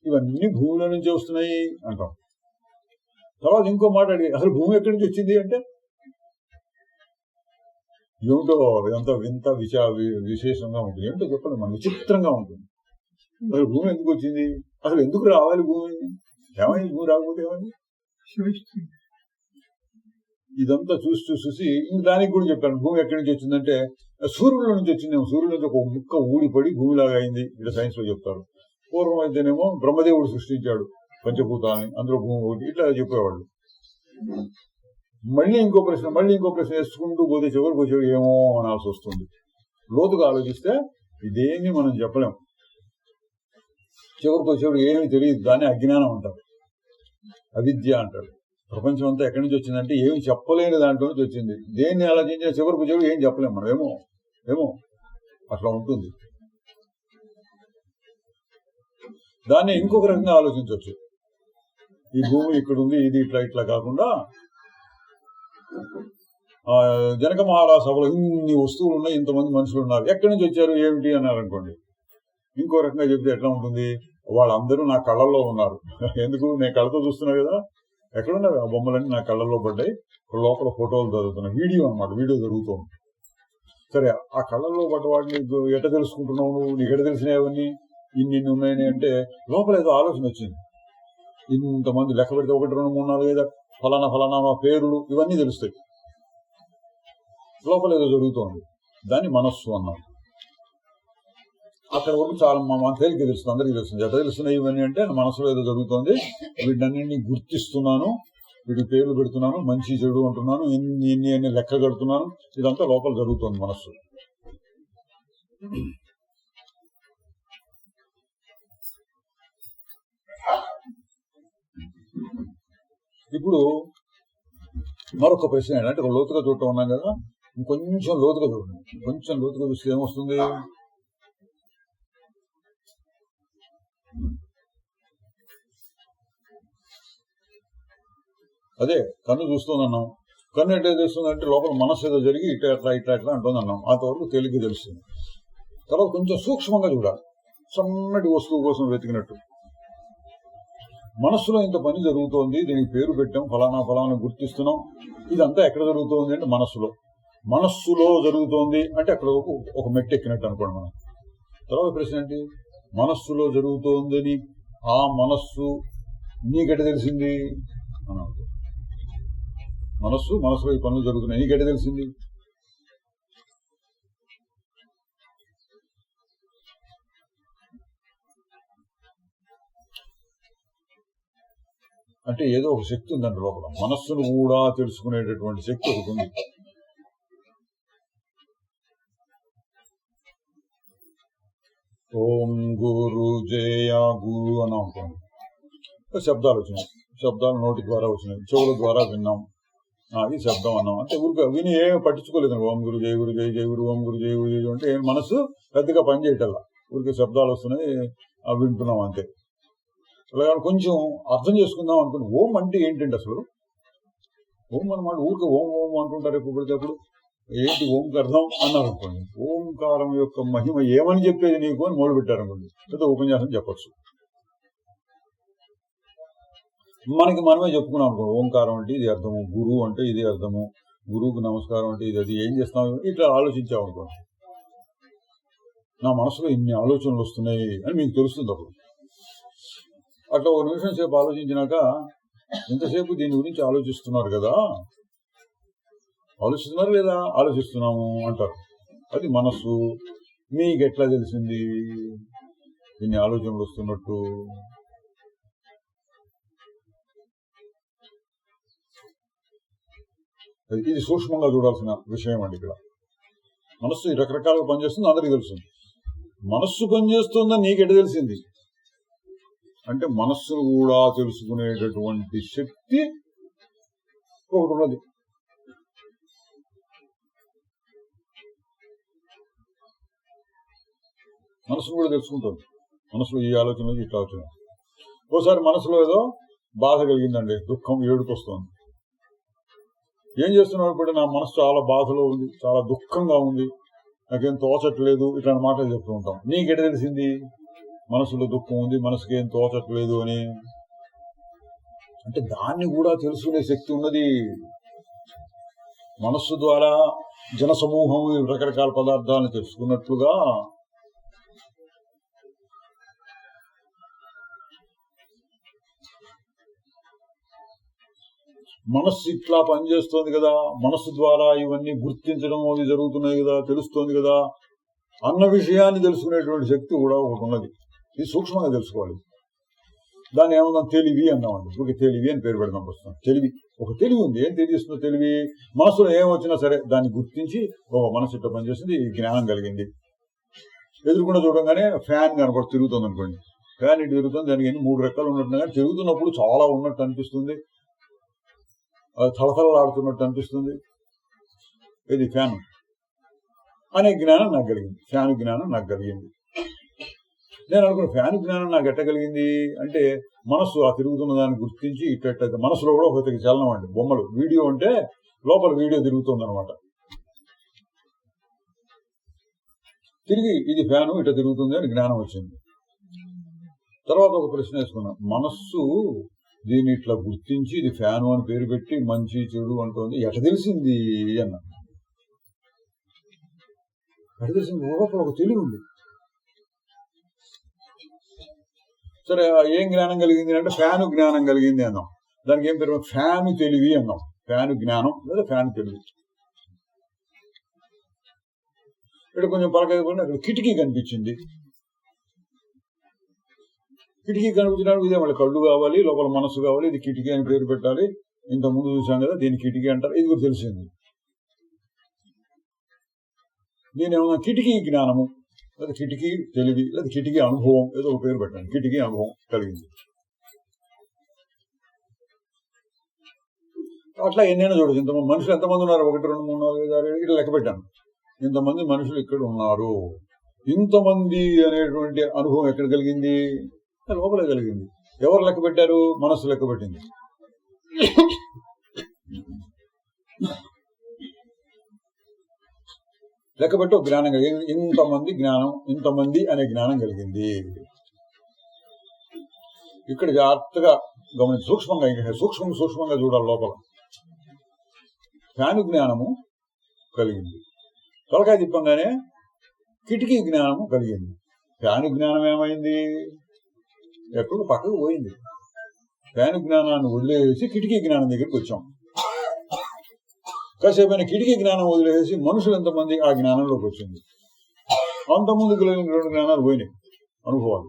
Speaker 1: ఇవన్నీ భూమిలో నుంచి వస్తున్నాయి అంటాం. తర్వాత ఇంకో మాట అడిగి, అసలు భూమి ఎక్కడి నుంచి వచ్చింది అంటే ఏమిటో ఎంత వింత విశేషంగా ఉంటుంది, ఏమిటో చెప్పండి, మన విచిత్రంగా ఉంటుంది. అసలు భూమి ఎందుకు వచ్చింది, అసలు ఎందుకు రావాలి భూమి, ఏమైంది భూమి రాకపోతే ఏమైంది? ఇదంతా చూసి దానికి కూడా చెప్పాను, భూమి ఎక్కడి నుంచి వచ్చిందంటే సూర్యుడి నుంచి వచ్చిందేమో, సూర్యుడి నుంచి ఒక ముక్క ఊడిపడి భూమిలాగా అయింది, ఇక్కడ సైన్స్ లో చెప్తారు. పూర్వం అయితేనేమో బ్రహ్మదేవుడు సృష్టించాడు పంచభూతాలని, అందులో భూమి ఒకటి, ఇట్లా చెప్పేవాళ్ళు. మళ్ళీ ఇంకో ప్రశ్న వేసుకుంటూ పోతే చివరికి వచ్చేవాడు ఏమో అనాల్సి వస్తుంది. లోతుగా ఆలోచిస్తే ఇదేమీ మనం చెప్పలేం. చివరికి వచ్చేవాడు ఏమీ తెలియదు, దాన్ని అజ్ఞానం అంటారు, అవిద్య అంటారు. ప్రపంచం అంతా ఎక్కడి నుంచి వచ్చిందంటే ఏమి చెప్పలేని దాంట్లో నుంచి వచ్చింది. దేన్ని ఆలోచించిన చివరికి వచ్చేవాడు ఏం చెప్పలేం మనం, ఏమో అట్లా ఉంటుంది. దాన్ని ఇంకొక రకంగా ఆలోచించవచ్చు. ఈ భూమి ఇక్కడ ఉంది, ఇది ఇట్లా ఇట్లా కాకుండా జనక మహారాజ సభలో ఇన్ని వస్తువులు ఉన్నాయి, ఇంతమంది మనుషులు ఉన్నారు, ఎక్కడి నుంచి వచ్చారు ఏమిటి అన్నారు అనుకోండి. ఇంకో రకంగా చెప్తే ఎట్లా ఉంటుంది, వాళ్ళందరూ నా కళ్ళల్లో ఉన్నారు. ఎందుకు, నేను కళ్ళతో చూస్తున్నా కదా, ఎక్కడున్నారు ఆ బొమ్మలన్నీ నా కళ్ళల్లో పడ్డాయి, లోపల ఫోటోలు జరుగుతున్నాయి, వీడియో అనమాట, వీడియో జరుగుతుంది. సరే, ఆ కళ్ళల్లో పడ్డ వాటిని ఎట్ట తెలుసుకుంటున్నావు నువ్వు, నీకు ఎట్ట తెలిసినవన్నీ ఇన్ని ఉన్నాయని అంటే లోపల ఏదో ఆలోచన వచ్చింది. ఇంతమంది లెక్క పెడితే 1, 2, 3, 4, 5 ఫలానా ఫలానా పేర్లు ఇవన్నీ తెలుస్తాయి. లోపల ఏదో జరుగుతోంది, దాన్ని మనస్సు అన్నారు. అక్కడ వరకు చాలా మన తేలిక తెలుస్తుంది, అందరికీ తెలుస్తుంది. ఎట్లా తెలుస్తున్నాయి ఇవన్నీ అంటే మనసులో ఏదో జరుగుతోంది, వీటన్నింటినీ గుర్తిస్తున్నాను, వీటికి పేర్లు పెడుతున్నాను, మంచి చెడు అంటున్నాను, ఇన్ని లెక్క కడుతున్నాను, ఇదంతా లోపల జరుగుతోంది మనస్సు. ఇప్పుడు మరొక ప్రశ్న ఏంటంటే, ఒక లోతుగా చూడటం ఉన్నాం కదా, ఇంకొంచెం లోతుగా చూడండి. కొంచెం లోతుగా చూస్తే ఏమొస్తుంది, అదే కన్ను చూస్తుందన్నాం. కన్ను ఎట్లా తెలుస్తుంది అంటే లోపల మనస్సు ఏదో జరిగి ఇట్లా ఎట్లా ఇట్లా ఎట్లా అంటుంది అన్నాం. అంతవరకు తేలిగ్గా తెలుస్తుంది. తర్వాత కొంచెం సూక్ష్మంగా చూడాలి, సన్నటి వస్తువు కోసం వెతికినట్టు. మనస్సులో ఇంత పని జరుగుతోంది, దీనికి పేరు పెట్టాం, ఫలానా ఫలానా గుర్తిస్తున్నాం, ఇదంతా ఎక్కడ జరుగుతోంది అంటే మనస్సులో. మనస్సులో జరుగుతోంది అంటే అక్కడ ఒక మెట్టు ఎక్కినట్టు అనుకోండి మనం. తర్వాత ప్రశ్న ఏంటి, మనస్సులో జరుగుతోందని ఆ మనస్సు నీకెట తెలిసింది అని అనుకో. మనస్సులో ఈ పనులు జరుగుతున్నాయి, నీకెట తెలిసింది? అంటే ఏదో ఒక శక్తి ఉందండి లోపల, మనస్సును కూడా తెలుసుకునేటటువంటి శక్తి ఒకటి ఉంది. ఓం గురు జయ గురు అని అనుకోండి. శబ్దాలు వచ్చినాయి, శబ్దాలు నోటి ద్వారా వచ్చినాయి, చెవుల ద్వారా విన్నాం, అది శబ్దం అన్నాం. అంటే ఊరికి విని ఏమి పట్టించుకోలేదు. ఓం గురు జయ గురు జయ జయ గురు, ఓం గురు జయ గురు జయ అంటే మనసు పెద్దగా పనిచేయటల్లా, ఊరికి శబ్దాలు వస్తున్నాయి, అవి వింటున్నాం అంతే. అలాగే కొంచెం అర్థం చేసుకుందాం అనుకుని, ఓం అంటే ఏంటంటే అసలు ఓం అన్నమాట, ఊరికి ఓం ఓం అంటుంటారు ఎప్పుడు పడితే అప్పుడు. ఏంటి ఓంకి అర్థం అన్నారు అనుకోండి, ఓంకారం యొక్క మహిమ ఏమని చెప్పేది నీకు అని మొదలు పెట్టారు అనుకోండి, లేదా ఉపన్యాసం చెప్పచ్చు. మనకి మనమే చెప్పుకున్నాం అనుకో, ఓంకారం అంటే ఇది అర్థము, గురువు అంటే ఇది అర్థము, గురువుకు నమస్కారం అంటే ఇది, అది ఏం చేస్తాం ఇట్లా ఆలోచించాం అనుకోండి. నా మనసులో ఇన్ని ఆలోచనలు వస్తున్నాయి అని మీకు తెలుస్తుంది అప్పుడు. అట్లా 1 నిమిషం సేపు ఆలోచించినాక, ఇంతసేపు దీని గురించి ఆలోచిస్తున్నారు కదా, ఆలోచిస్తున్నారు లేదా, ఆలోచిస్తున్నాము అంటారు. అది మనస్సు. మీకు ఎట్లా తెలిసింది ఇన్ని ఆలోచనలు వస్తున్నట్టు? ఇది సూక్ష్మంగా చూడాల్సిన విషయం అండి. ఇక్కడ మనస్సు రకరకాలుగా పనిచేస్తుంది, అందరికీ తెలుస్తుంది. మనస్సు పనిచేస్తుందని నీకెట తెలిసింది అంటే మనస్సును కూడా తెలుసుకునేటటువంటి శక్తి ఒకటి ఉన్నది. మనసును కూడా తెలుసుకుంటుంది. మనసులో ఈ ఆలోచన ఇట్లా ఆలోచన. ఓసారి మనసులో ఏదో బాధ కలిగిందండి, దుఃఖం, ఏడుపు వస్తుంది. ఏం చేస్తున్నావు ఇప్పుడు, నా మనసు చాలా బాధలో ఉంది, చాలా దుఃఖంగా ఉంది, నాకేం తోచట్లేదు, ఇట్లాంటి మాటలు చెప్తూ ఉంటాం. నీకెట తెలిసింది మనసులో దుఃఖం ఉంది, మనసుకి ఏం తోచట్లేదు అని? అంటే దాన్ని కూడా తెలుసుకునే శక్తి ఉన్నది. మనస్సు ద్వారా జనసమూహం రకరకాల పదార్థాలను తెలుసుకున్నట్లుగా మనస్సు ఇట్లా పనిచేస్తోంది కదా, మనస్సు ద్వారా ఇవన్నీ గుర్తించడం అవి జరుగుతున్నాయి కదా, తెలుస్తోంది కదా అన్న విషయాన్ని తెలుసుకునేటువంటి శక్తి కూడా ఒకటి ఉన్నది. ఇది సూక్ష్మంగా తెలుసుకోవాలి. దాన్ని ఏమన్నా తెలివి అన్నామండి. ఇప్పుడు తెలివి అని పేరు పెడదాం వస్తాం. తెలివి, ఒక తెలివి ఉంది. ఏం తెలియజేస్తుందో తెలివి, మనసులో ఏమొచ్చినా సరే దాన్ని గుర్తించి మనసు ఇట్లా పనిచేస్తుంది, ఈ జ్ఞానం కలిగింది. ఎదురుకుండా చూడంగానే ఫ్యాన్ కనపడి తిరుగుతుంది అనుకోండి, ఫ్యాన్ ఇటు తిరుగుతుంది, దానికి ఎన్ని 3 రెక్కలు ఉన్నట్టుగా తిరుగుతున్నప్పుడు చాలా ఉన్నట్టు అనిపిస్తుంది, తలతలలాడుతున్నట్టు అనిపిస్తుంది. ఇది ఫ్యాన్ అనే జ్ఞానం నాకు కలిగింది, ఫ్యాన్ జ్ఞానం నాకు కలిగింది. నేను అనుకున్న ఫ్యాన్ జ్ఞానం నాకు ఎట్టగలిగింది అంటే మనస్సు ఆ తిరుగుతున్న దాన్ని గుర్తించి ఇట్ట మనసులో కూడా ఒక చలనం అండి. బొమ్మలు వీడియో అంటే లోపల వీడియో తిరుగుతుంది అనమాట. తిరిగి ఇది ఫ్యాను ఇట్లా తిరుగుతుంది అని జ్ఞానం వచ్చింది. తర్వాత ఒక ప్రశ్న వేసుకున్నాం, మనస్సు దీన్ని ఇట్లా గుర్తించి ఇది ఫ్యాను అని పేరు పెట్టి మంచి చెడు అంటుంది ఎట్లా తెలిసింది అన్న. ఎట్లా తెలిసింది? లోపల ఒక తెలివి ఉంది. సరే ఏం జ్ఞానం కలిగింది అంటే ఫ్యాను జ్ఞానం కలిగింది అన్నాం. దానికి ఏం పేరు? ఫ్యాను తెలివి అన్నాం. ఫ్యాను జ్ఞానం లేదా ఫ్యాను తెలివి. ఇక్కడ కొంచెం పలకైపోయినా అక్కడ కిటికీ కనిపించింది. కిటికీ కనిపించడానికి ఇదే మళ్ళీ కళ్ళు కావాలి, లోపల మనస్సు కావాలి, ఇది కిటికీ అని పేరు పెట్టాలి. ఇంత ముందు చూసాం కదా, దీన్ని కిటికీ అంటారు. ఇది కూడా తెలిసింది. దీని ఏమన్నా కిటికీ జ్ఞానము లేదా కిటికీ తెలివి లేదా కిటికీ అనుభవం ఏదో ఒక పేరు పెట్టండి. కిటికీ అనుభవం కలిగింది. అట్లా ఎన్నైనా చూడదు. ఇంతమంది మనుషులు ఎంతమంది ఉన్నారు? 1, 2, 3, 4, 5, 6, 7 ఇట్లా లెక్క పెట్టాను. ఇంతమంది మనుషులు ఇక్కడ ఉన్నారు. ఇంతమంది అనేటువంటి అనుభవం ఎక్కడ కలిగింది? లోపలే కలిగింది. ఎవరు లెక్క పెట్టారు? మనస్సు లెక్క పెట్టింది. లెక్క పెట్టి ఒక జ్ఞానం కలిగింది. ఇంతమంది జ్ఞానం, ఇంతమంది అనే జ్ఞానం కలిగింది. ఇక్కడ జాగ్రత్తగా గమనించి సూక్ష్మంగా చూడాలి. లోపల ఫ్యాను జ్ఞానము కలిగింది. తలకాయ తిప్పంగానే కిటికీ జ్ఞానము కలిగింది. ఫ్యాను జ్ఞానం ఏమైంది? ఎక్కడికి పక్కకు పోయింది. ఫ్యాను జ్ఞానాన్ని వదిలేసి కిటికీ జ్ఞానం దగ్గరికి వచ్చాం. కాసేపైన కిటికీ జ్ఞానం వదిలేసి మనుషులు ఎంతమంది ఆ జ్ఞానంలోకి వచ్చింది. అంతకుముందు కలిగిన 2 జ్ఞానాలు పోయినాయి, అనుభవాలు.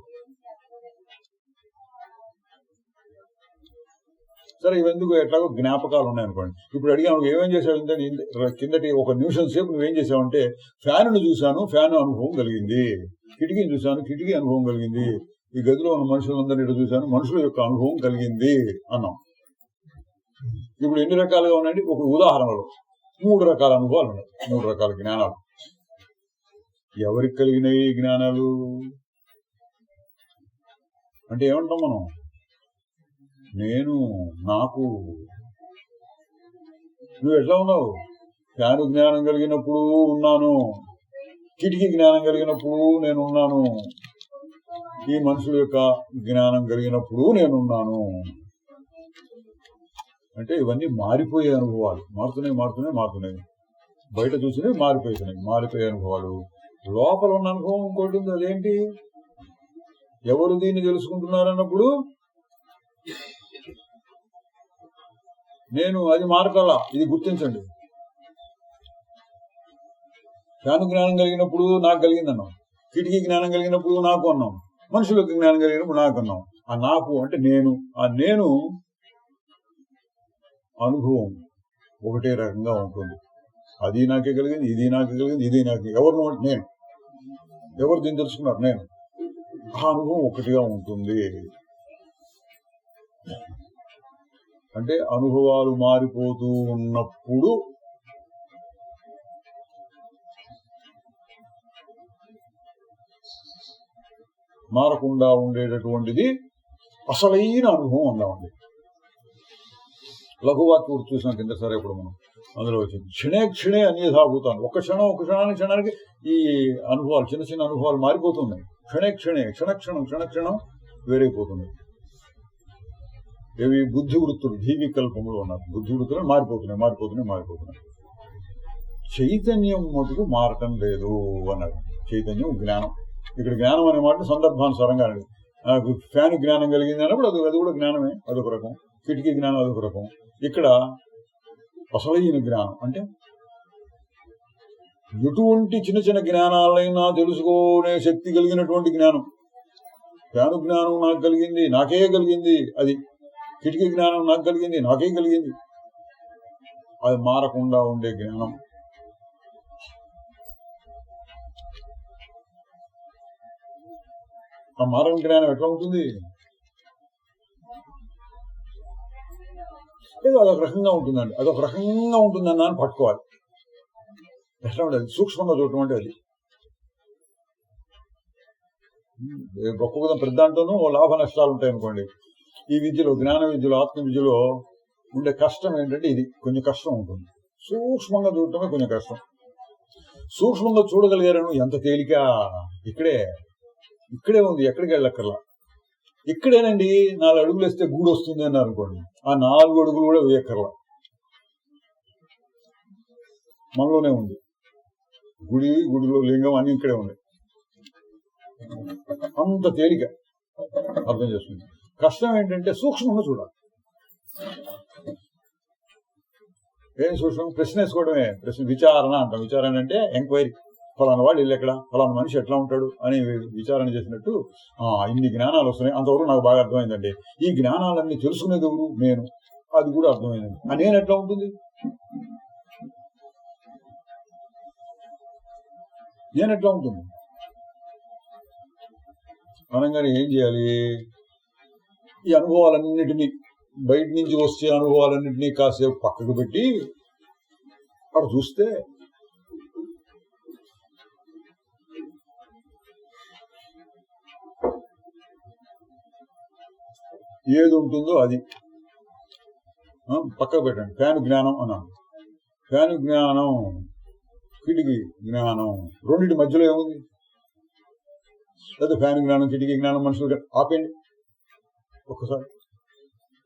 Speaker 1: సరే ఇవెందుకు? ఎట్లాగో జ్ఞాపకాలు ఉన్నాయనుకోండి. ఇప్పుడు అడిగాను ఏమేం చేశావంటే, కిందటి 1 నిమిషం సేపు నువ్వేం చేసావంటే ఫ్యానును చూశాను, ఫ్యాను అనుభవం కలిగింది. కిటికీని చూశాను, కిటికీ అనుభవం కలిగింది. ఈ గదిలో ఉన్న మనుషులందరినీ ఇటు చూశాను, మనుషుల యొక్క అనుభవం కలిగింది అన్నాం. ఇప్పుడు ఎన్ని రకాలుగా ఉన్నాయండి? ఒక ఉదాహరణలో 3 రకాల అనుభవాలు ఉన్నాయి, 3 రకాల జ్ఞానాలు. ఎవరికి కలిగినాయి ఈ జ్ఞానాలు అంటే ఏమంటాం మనం? నేను, నాకు. నువ్వు ఎట్లా ఉన్నావు? ఫ్యాను జ్ఞానం కలిగినప్పుడు ఉన్నాను, కిటికీ జ్ఞానం కలిగినప్పుడు నేనున్నాను, ఈ మనుషుల యొక్క జ్ఞానం కలిగినప్పుడు నేనున్నాను. అంటే ఇవన్నీ మారిపోయే అనుభవాలు. మారుతున్నాయి. బయట చూసినవి మారిపోయే అనుభవాలు. లోపల ఉన్న అనుభవం ఇంకోటి ఉంది. అదేంటి? ఎవరు దీన్ని తెలుసుకుంటున్నారన్నప్పుడు నేను, అది మారకల్లా. ఇది గుర్తించండి. ఫ్యాను జ్ఞానం కలిగినప్పుడు నాకు కలిగిందన్నాం, కిటికీ జ్ఞానం కలిగినప్పుడు నాకు అన్నాం, మనుషులకు జ్ఞానం కలిగినప్పుడు నాకు అన్నాం. ఆ నాకు అంటే నేను. ఆ నేను అనుభవం ఒకటే రకంగా ఉంటుంది. అది నాకే కలిగింది, ఇది నాకే కలిగింది, ఇది నాకే. ఎవరు? నేను. ఎవరు దీన్ని తెలుసుకున్నారు? నేను. ఆ అనుభవం ఒకటిగా ఉంటుంది. అంటే అనుభవాలు మారిపోతూ ఉన్నప్పుడు మారకుండా ఉండేటటువంటిది అసలైన అనుభవం ఉందామండి. లఘువాక్యం చూసిన కింద సరే ఇప్పుడు మనం అందులో వచ్చింది క్షణే అన్యథాభూతాన్ని. ఒక క్షణానికి ఈ అనుభవాలు, చిన్న అనుభవాలు మారిపోతున్నాయి. క్షణక్షణం వేరైపోతున్నాయి. ఇవి బుద్ధి వృత్తులు, ధీవికల్పములు ఉన్నారు. బుద్ధి వృత్తులు మారిపోతున్నాయి. చైతన్యం మటుకు మారటం లేదు అన్నారు. చైతన్యం జ్ఞానం. ఇక్కడ జ్ఞానం అనే మాట సందర్భానుసారంగా అండి. నాకు ఫ్యాన్ జ్ఞానం కలిగింది అన్నప్పుడు అది కూడా జ్ఞానమే, అదొక రకం. కిటికీ జ్ఞానం అదొక రకం. ఇక్కడ అసలైన జ్ఞానం అంటే ఎటువంటి చిన్న జ్ఞానాలైనా తెలుసుకునే శక్తి కలిగినటువంటి జ్ఞానం. ఫ్యాను జ్ఞానం నాకు కలిగింది, నాకే కలిగింది. అది కిటికీ జ్ఞానం నాకు కలిగింది, నాకే కలిగింది. అది మారకుండా ఉండే జ్ఞానం. ఆ మారని జ్ఞానం ఎట్లా ఉంటుంది? ఏదో అదొక రకంగా ఉంటుందండి. అదొక రకంగా ఉంటుందన్న అని పట్టుకోవాలి. ఎట్లా ఉండదు? సూక్ష్మంగా చూడటం అంటే అది. గొప్ప ప్రతి దాంట్లోనూ లాభ నష్టాలు ఉంటాయి అనుకోండి. ఈ విద్యలో, జ్ఞాన విద్యలో, ఆత్మ విద్యలో ఉండే కష్టం ఏంటంటే ఇది కొంచెం కష్టం ఉంటుంది. సూక్ష్మంగా చూడటమే కొంచెం కష్టం. సూక్ష్మంగా చూడగలిగారను ఎంత తేలిక. ఇక్కడే ఉంది, ఎక్కడికి వెళ్ళక్కర్లా. ఇక్కడేనండి 4 అడుగులు వేస్తే గూడు వస్తుంది అన్నారు అనుకోండి, ఆ 4 అడుగులు కూడా వేయక్కర్లా, మనలోనే ఉంది. గుడిలో లింగం అన్ని ఇక్కడే ఉన్నాయి. అంత తేలిక అర్థం చేసుకుంది. కష్టం ఏంటంటే సూక్ష్మంగా చూడాలి. ఏం సూక్ష్మం? ప్రశ్న వేసుకోవడమే. విచారణ అంటాం. విచారణ అంటే ఎంక్వైరీ. ఫలానా వాడు ఇల్లు ఎక్కడ, ఫలానా మనిషి ఎట్లా ఉంటాడు అని విచారణ చేసినట్టు ఇన్ని జ్ఞానాలు వస్తున్నాయి. అంతవరకు నాకు బాగా అర్థమైందండి. ఈ జ్ఞానాలన్నీ తెలుసుకునేది ఎవరు? నేను. అది కూడా అర్థమైందండి. ఆ నేను ఎట్లా ఉంటుంది? నేను ఎట్లా ఉంటుంది అనగానే ఏం చేయాలి? ఈ అనుభవాలన్నిటినీ, బయట నుంచి వచ్చే అనుభవాలన్నింటినీ కాసేపు పక్కకు పెట్టి అక్కడ చూస్తే ఏది ఉంటుందో అది పక్కకు పెట్టండి. ఫ్యాన్ జ్ఞానం అన్నాను. ఫ్యాన్ జ్ఞానం, కిటికీ జ్ఞానం, రెండింటి మధ్యలో ఏముంది? లేదా ఫ్యాన్ జ్ఞానం, కిటికీ జ్ఞానం మనుషులు ఆపండి ఒక్కసారి.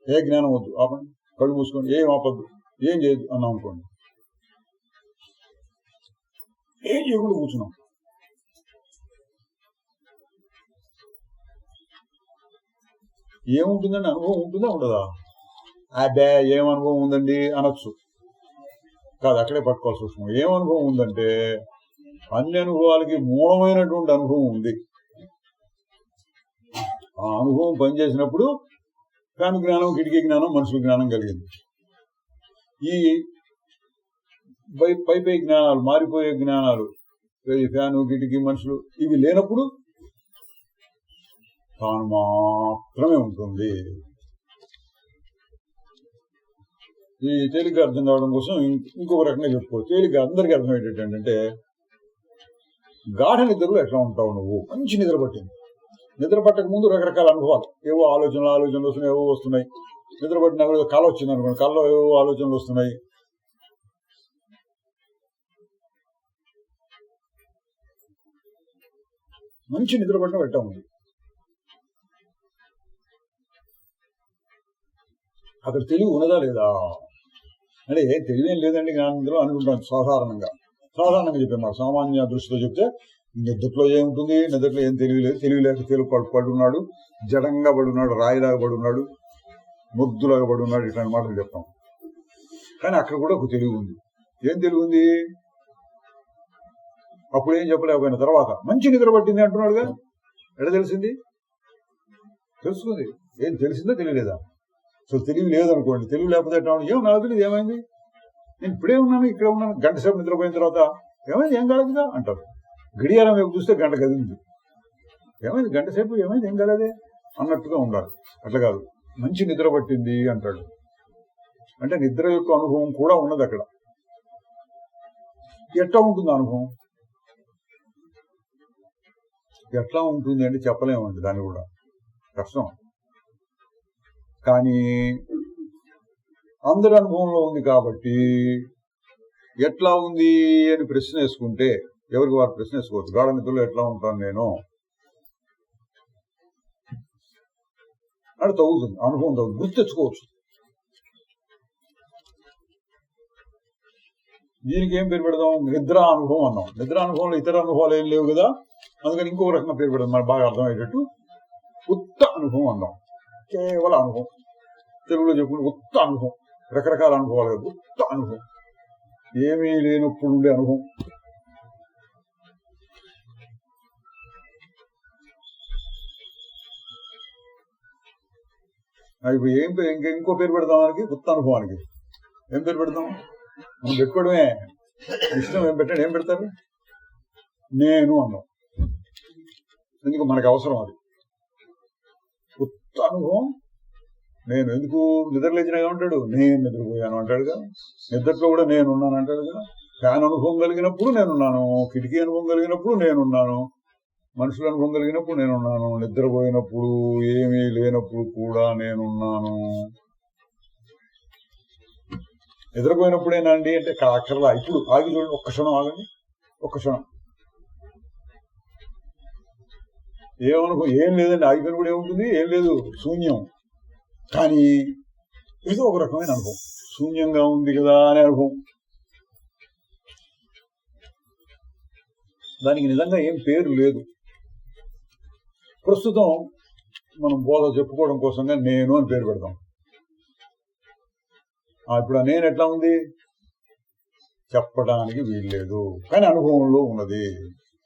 Speaker 1: ఏ జ్ఞానం వద్దు, ఆపండి, కళ్ళు మూసుకోండి, ఏం ఆపద్దు, ఏం చేయదు అన్నాం అనుకోండి. ఏం చేయకుండా కూర్చున్నాం. ఏముంటుందండి? అనుభవం ఉంటుందా ఉండదా? అబ్బే ఏం అనుభవం ఉందండి అనొచ్చు. కాదు, అక్కడే పట్టుకోవాల్సి వస్తుంది. ఏం అనుభవం ఉందంటే అన్ని అనుభవాలకి మూలమైనటువంటి అనుభవం ఉంది. ఆ అనుభవం పనిచేసినప్పుడు ఫ్యాన్ జ్ఞానం, కిటికీ జ్ఞానం, మనుషుల జ్ఞానం కలిగింది. ఈ పై జ్ఞానాలు, మారిపోయే జ్ఞానాలు, ఫ్యాను, కిటికీ, మనుషులు, ఇవి లేనప్పుడు తాను మాత్రమే ఉంటుంది. ఈ తేలిక అర్థం కావడం కోసం ఇంకొక రకంగా చెప్పుకోవచ్చు. తేలిక అందరికీ అర్థమయ్యేటట్టు ఏంటంటే, గాఢ నిద్రలో ఎట్లా ఉంటావు నువ్వు? మంచి నిద్ర పట్టింది. నిద్ర పట్టక ముందు రకరకాల అనుభవాలు, ఏవో ఆలోచనలు వస్తున్నాయి, ఏవో వస్తున్నాయి. నిద్ర పట్టినా కూడా కళ వచ్చింది అనుకోండి, కళలో ఏవో ఆలోచనలు వస్తున్నాయి. మంచి నిద్ర పట్టిన పెట్టా ఉంది. అక్కడ తెలివి ఉన్నదా లేదా అంటే, తెలివేం లేదండి జ్ఞానంలో అనుకుంటాం. సాధారణంగా చెప్పాను. మాకు సామాన్య దృష్టితో చెప్తే నిద్రలో ఏముంటుంది? నిద్రలో ఏం తెలివి లేదు. తెలివి లేక పడున్నాడు, జడంగా పడున్నాడు, రాయిలాగా పడున్నాడు, ముద్దులాగా పడున్నాడు, ఇట్లాంటి మాటలు చెప్తాం. కానీ అక్కడ కూడా ఒక తెలివి ఉంది. ఏం తెలివి ఉంది? అప్పుడు ఏం చెప్పలేకపోయిన తర్వాత మంచి నిద్ర పట్టింది అంటున్నాడుగా. ఎడ తెలిసింది? తెలుసుకుంది. ఏం తెలిసిందో తెలియలేదా? సో తెలివి లేదనుకోండి, తెలివి లేకపోతే ఏం నాకు తెలియదు, ఏమైంది, నేను ఇప్పుడే ఉన్నాను, ఇక్కడే ఉన్నాను, గంట సేపు నిద్రపోయిన తర్వాత ఏమైంది, ఏం కాలేదుగా అంటారు. గడియారం వైపు చూస్తే గంట కదిలింది, ఏమైంది, గంట సేపు ఏమైంది, ఏం కాలేదే అన్నట్టుగా ఉండాలి. అట్లా కాదు, మంచి నిద్ర పట్టింది అంటాడు. అంటే నిద్ర యొక్క అనుభవం కూడా ఉన్నది అక్కడ. ఎట్లా ఉంటుంది అనుభవం? ఎట్లా ఉంటుంది అంటే చెప్పలేమండి, దాన్ని కూడా కష్టం. కానీ అందరి అనుభవంలో ఉంది కాబట్టి ఎట్లా ఉంది అని ప్రశ్న వేసుకుంటే, ఎవరికి వారు ప్రశ్న వేసుకోవచ్చు. గాఢ నిద్రలో ఎట్లా ఉంటాను నేను అంటే తగ్గుతుంది, అనుభవం తగ్గుతుంది, గుర్తు తెచ్చుకోవచ్చు. దీనికి ఏం పేరు పెడదాం? నిద్ర అనుభవం అన్నాం. నిద్ర అనుభవంలో ఇతర అనుభవాలు ఏం లేవు కదా, అందుకని ఇంకొక రకంగా పేరు పెడదాం, మనకు బాగా అర్థమయ్యేటట్టు. ఉత్త అనుభవం అన్నాం. కేవల అనుభవం, తెలుగులో చెప్పుకుంటే ఉత్త అనుభవం. రకరకాల అనుభవాలు కదా, ఉత్త అనుభవం, ఏమీ లేనప్పుడు ఉండే అనుభవం. ఇప్పుడు ఇంకో పేరు పెడదాం మనకి, ఉత్త అనుభవానికి. ఏం పేరు పెడదాం? మనం పెట్టుకోవడమే ఇష్టం. ఏం పెట్టండి, ఏం పెడతారు? నేను అన్నాం. ఎందుకు మనకు అవసరం అది. ఉత్త అనుభవం నేను. ఎందుకు? నిద్రలేచిన ఏమంటాడు? నేను నిద్రపోయాను అంటాడుగా. నిద్రలో కూడా నేనున్నాను అంటాడుగా. ఫ్యాన్ అనుభవం కలిగినప్పుడు నేనున్నాను, కిటికీ అనుభవం కలిగినప్పుడు నేనున్నాను, మనుషులు అనుభవం కలిగినప్పుడు నేనున్నాను, నిద్రపోయినప్పుడు ఏమీ లేనప్పుడు కూడా నేనున్నాను. నిద్రపోయినప్పుడేనండి అంటే అక్కర్లా. ఇప్పుడు ఆగి చూడండి, ఒక్క క్షణం ఆగండి, ఒక్క క్షణం. ఏం లేదండి, ఆగిపోయినప్పుడు ఏముంటుంది? ఏం లేదు, శూన్యం. కానీ ఏదో ఒక రకమైన అనుభవం, శూన్యంగా ఉంది కదా అనే అనుభవం. దానికి నిజంగా ఏం పేరు లేదు. ప్రస్తుతం మనం బోధ చెప్పుకోవడం కోసంగా నేను అని పేరు పెడతాం. ఇప్పుడు ఆ నేను ఎట్లా ఉంది చెప్పడానికి వీల్లేదు, కానీ అనుభవంలో ఉన్నది.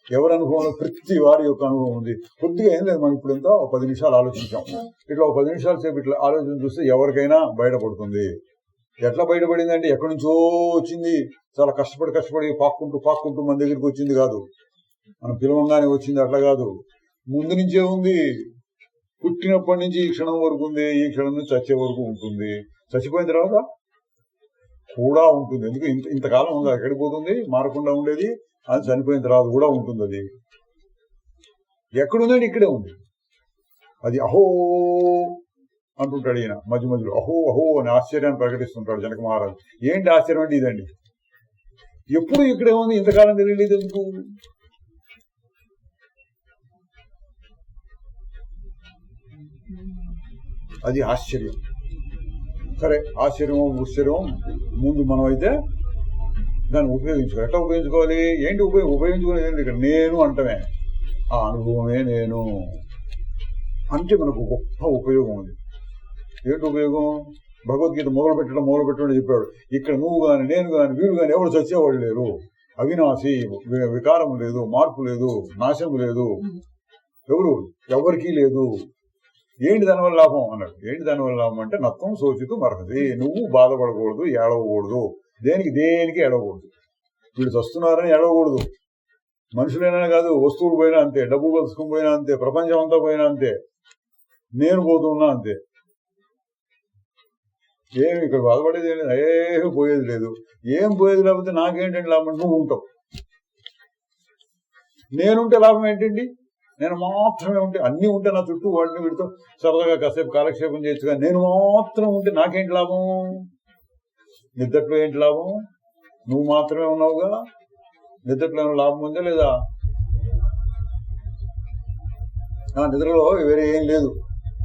Speaker 1: ఎవరి అనుభవంలో? ప్రతి వారి యొక్క అనుభవం ఉంది. కొద్దిగా ఏం లేదు, మనం ఇప్పుడు ఎంత 10 నిమిషాలు ఆలోచించాం. ఇట్లా 10 నిమిషాల సేపు ఇట్లా ఆలోచన చూస్తే ఎవరికైనా బయటపడుతుంది. ఎట్లా బయటపడిందంటే ఎక్కడి నుంచో వచ్చింది, చాలా కష్టపడి పాక్కుంటూ మన దగ్గరికి వచ్చింది కాదు, మనం పిలవంగానే వచ్చింది, అట్లా కాదు. ముందు నుంచే ఉంది, పుట్టినప్పటి నుంచి ఈ క్షణం వరకు ఉంది, ఈ క్షణం నుంచి చచ్చే వరకు ఉంటుంది, చచ్చిపోయిన తర్వాత కూడా ఉంటుంది. ఎందుకు ఇంతకాలం ఉందా? ఎక్కడికి పోతుంది? మారకుండా ఉండేది అది, చనిపోయిన తర్వాత కూడా ఉంటుంది. అది ఎక్కడుందండి? ఇక్కడే ఉంది. అది అహో అంటుంటాడు ఈయన మధ్య మధ్యలో, అహో అని ఆశ్చర్యాన్ని ప్రకటిస్తుంటాడు జనక మహారాజు. ఏంటి ఆశ్చర్యం అంటే ఇదండి, ఎప్పుడు ఇక్కడే ఉంది, ఇంతకాలం తెలియలేదు ఎందుకు? అది ఆశ్చర్యం. సరే, ఆశ్చర్యం ముందు మనం అయితే దాన్ని ఉపయోగించుకోవాలి. ఎట్లా ఉపయోగించుకోవాలి? ఏంటి ఉపయోగించుకునేది? ఇక్కడ నేను అంటమే, ఆ అనుభవమే నేను అంటే మనకు గొప్ప ఉపయోగం ఉంది. ఏంటి ఉపయోగం? భగవద్గీత మొదలు పెట్టడం చెప్పాడు. ఇక్కడ నువ్వు గాని, నేను గాని, వీడు గాని ఎవరు చచ్చేవాళ్ళు లేరు, అవినాశి, వికారం లేదు, మార్పు లేదు, నాశనం లేదు, ఎవరికీ లేదు. ఏంటి దానివల్ల లాభం అన్నాడు. ఏంటి దానివల్ల లాభం అంటే నత్వం శోచితు మరహది, నువ్వు బాధపడకూడదు, ఏడవకూడదు. దేనికి ఏడవకూడదు. వీడు చస్తున్నారని ఏడవకూడదు. మనుషులైనా కాదు, వస్తువులు పోయినా అంతే, డబ్బు కలుసుకుని పోయినా అంతే, ప్రపంచం అంతా పోయినా అంతే, నేను పోతున్నా అంతే. ఏమి ఇక్కడ బాధపడేది ఏం లేదు, ఏమి పోయేది లేదు. ఏం పోయేది లేకపోతే నాకేంటండి లాభం? నువ్వు ఉంటావు. నేనుంటే లాభం ఏంటండి? నేను మాత్రమే ఉంటే, అన్ని ఉంటే నా చుట్టూ వాటిని వీడితో సరదాగా కాసేపు కాలక్షేపం చేయొచ్చు. కానీ నేను మాత్రం ఉంటే నాకేంటి లాభం? నిద్రలో ఏంటి లాభం? నువ్వు మాత్రమే ఉన్నావుగా, నిద్రలో ఏమైనా లాభం ఉందా లేదా? నిద్రలో వేరే ఏం లేదు,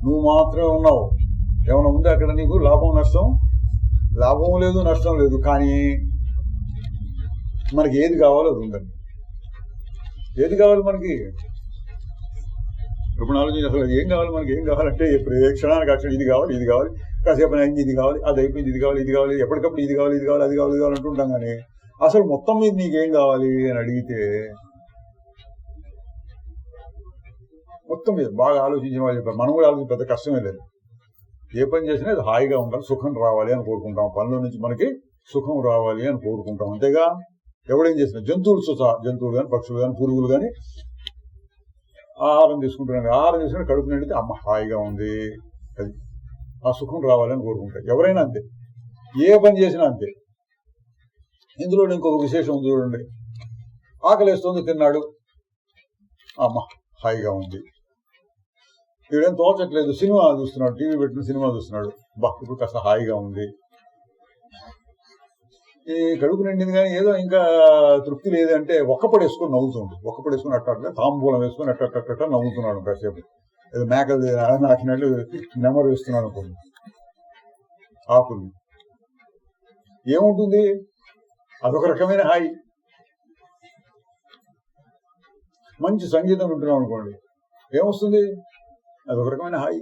Speaker 1: నువ్వు మాత్రమే ఉన్నావు. ఏమైనా ఉందా అక్కడ నీకు లాభం నష్టం? లాభం లేదు, నష్టం లేదు. కానీ మనకి ఏది కావాలో అది ఉందండి. ఏది కావాలి మనకి? ఇప్పుడు ఆలోచన అసలు ఏం కావాలి మనకి? ఏం కావాలంటే ఇప్పుడు ఏ క్షణానికి అక్షరం ఇది కావాలి, కాసేపు అయింది ఇది కావాలి, అది అయిపోయింది ఇది కావాలి, ఎప్పటికప్పుడు ఇది కావాలి, అది కావాలి అంటుంటాం. కానీ అసలు మొత్తం మీద నీకేం కావాలి అని అడిగితే, మొత్తం మీద బాగా ఆలోచించిన వాళ్ళు చెప్పారు. మనం కూడా ఆలోచించి పెద్ద కష్టమే లేదు. ఏ పని చేసినా అది హాయిగా ఉండాలి, సుఖం రావాలి అని కోరుకుంటాం. పనిలో నుంచి మనకి సుఖం రావాలి అని కోరుకుంటాం. అంతేగా ఎవడేం చేసినా, జంతువులు కానీ, పక్షులు కానీ, పురుగులు కానీ ఆహారం తీసుకుంటున్నాను. ఆహారం తీసుకుని కడుపు నిండితే అమ్మ హాయిగా ఉంది, అది ఆ సుఖం రావాలని కోరుకుంటారు. ఎవరైనా అంతే, ఏ పని చేసినా అంతే. ఇందులో ఇంకొక విశేషం ఉంది చూడండి. ఆకలిస్తుంది, తిన్నాడు, అమ్మ హాయిగా ఉంది. వీడేం తోచట్లేదు, సినిమా చూస్తున్నాడు, టీవీ పెట్టిన సినిమా చూస్తున్నాడు, ఇప్పుడు కాస్త హాయిగా ఉంది. ఈ కడుపు నిండింది కానీ ఏదో ఇంకా తృప్తి లేదంటే ఒక్కపడేసుకొని నవ్వుతుంది. ఒక్కపడేసుకుని అట్ట తాంబూలం వేసుకుని అట్ట నవ్వుతున్నాడు కాసేపు. ఏదో మేకలు నాకినట్లు నెమరు వేస్తున్నాడు అనుకోండి. ఆకులు ఏముంటుంది? అదొక రకమైన హాయి. మంచి సంగీతం వింటున్నాం అనుకోండి, ఏమొస్తుంది? అదొక రకమైన హాయి.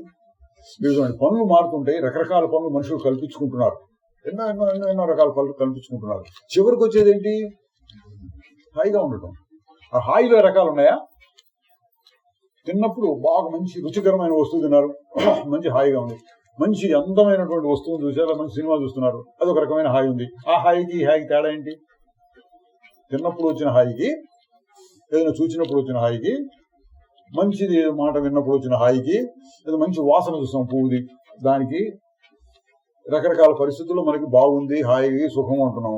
Speaker 1: పనులు మారుతుంటాయి, రకరకాల పనులు మనుషులు కల్పించుకుంటున్నారు, ఎన్నో రకాల పనులు కల్పించుకుంటున్నారు. చివరికి వచ్చేదేంటి? హాయిగా ఉండటం. ఆ హాయిలో రకాలు ఉన్నాయా? తిన్నప్పుడు బాగా మంచి రుచికరమైన వస్తువు తిన్నారు, మంచి హాయిగా ఉంది. మంచి అందమైనటువంటి వస్తువును చూసారు, మంచి సినిమా చూస్తున్నారు, అదొక రకమైన హాయి ఉంది. ఆ హాయికి ఈ హాయికి తేడా ఏంటి? తిన్నప్పుడు వచ్చిన హాయికి, ఏదైనా చూసినప్పుడు వచ్చిన హాయికి, మంచిది మాట విన్నప్పుడు వచ్చిన హాయికి, ఏదో మంచి వాసన చూస్తాం పువ్వుది, దానికి రకరకాల పరిస్థితుల్లో మనకి బాగుంది, హాయి, సుఖం అంటున్నాం.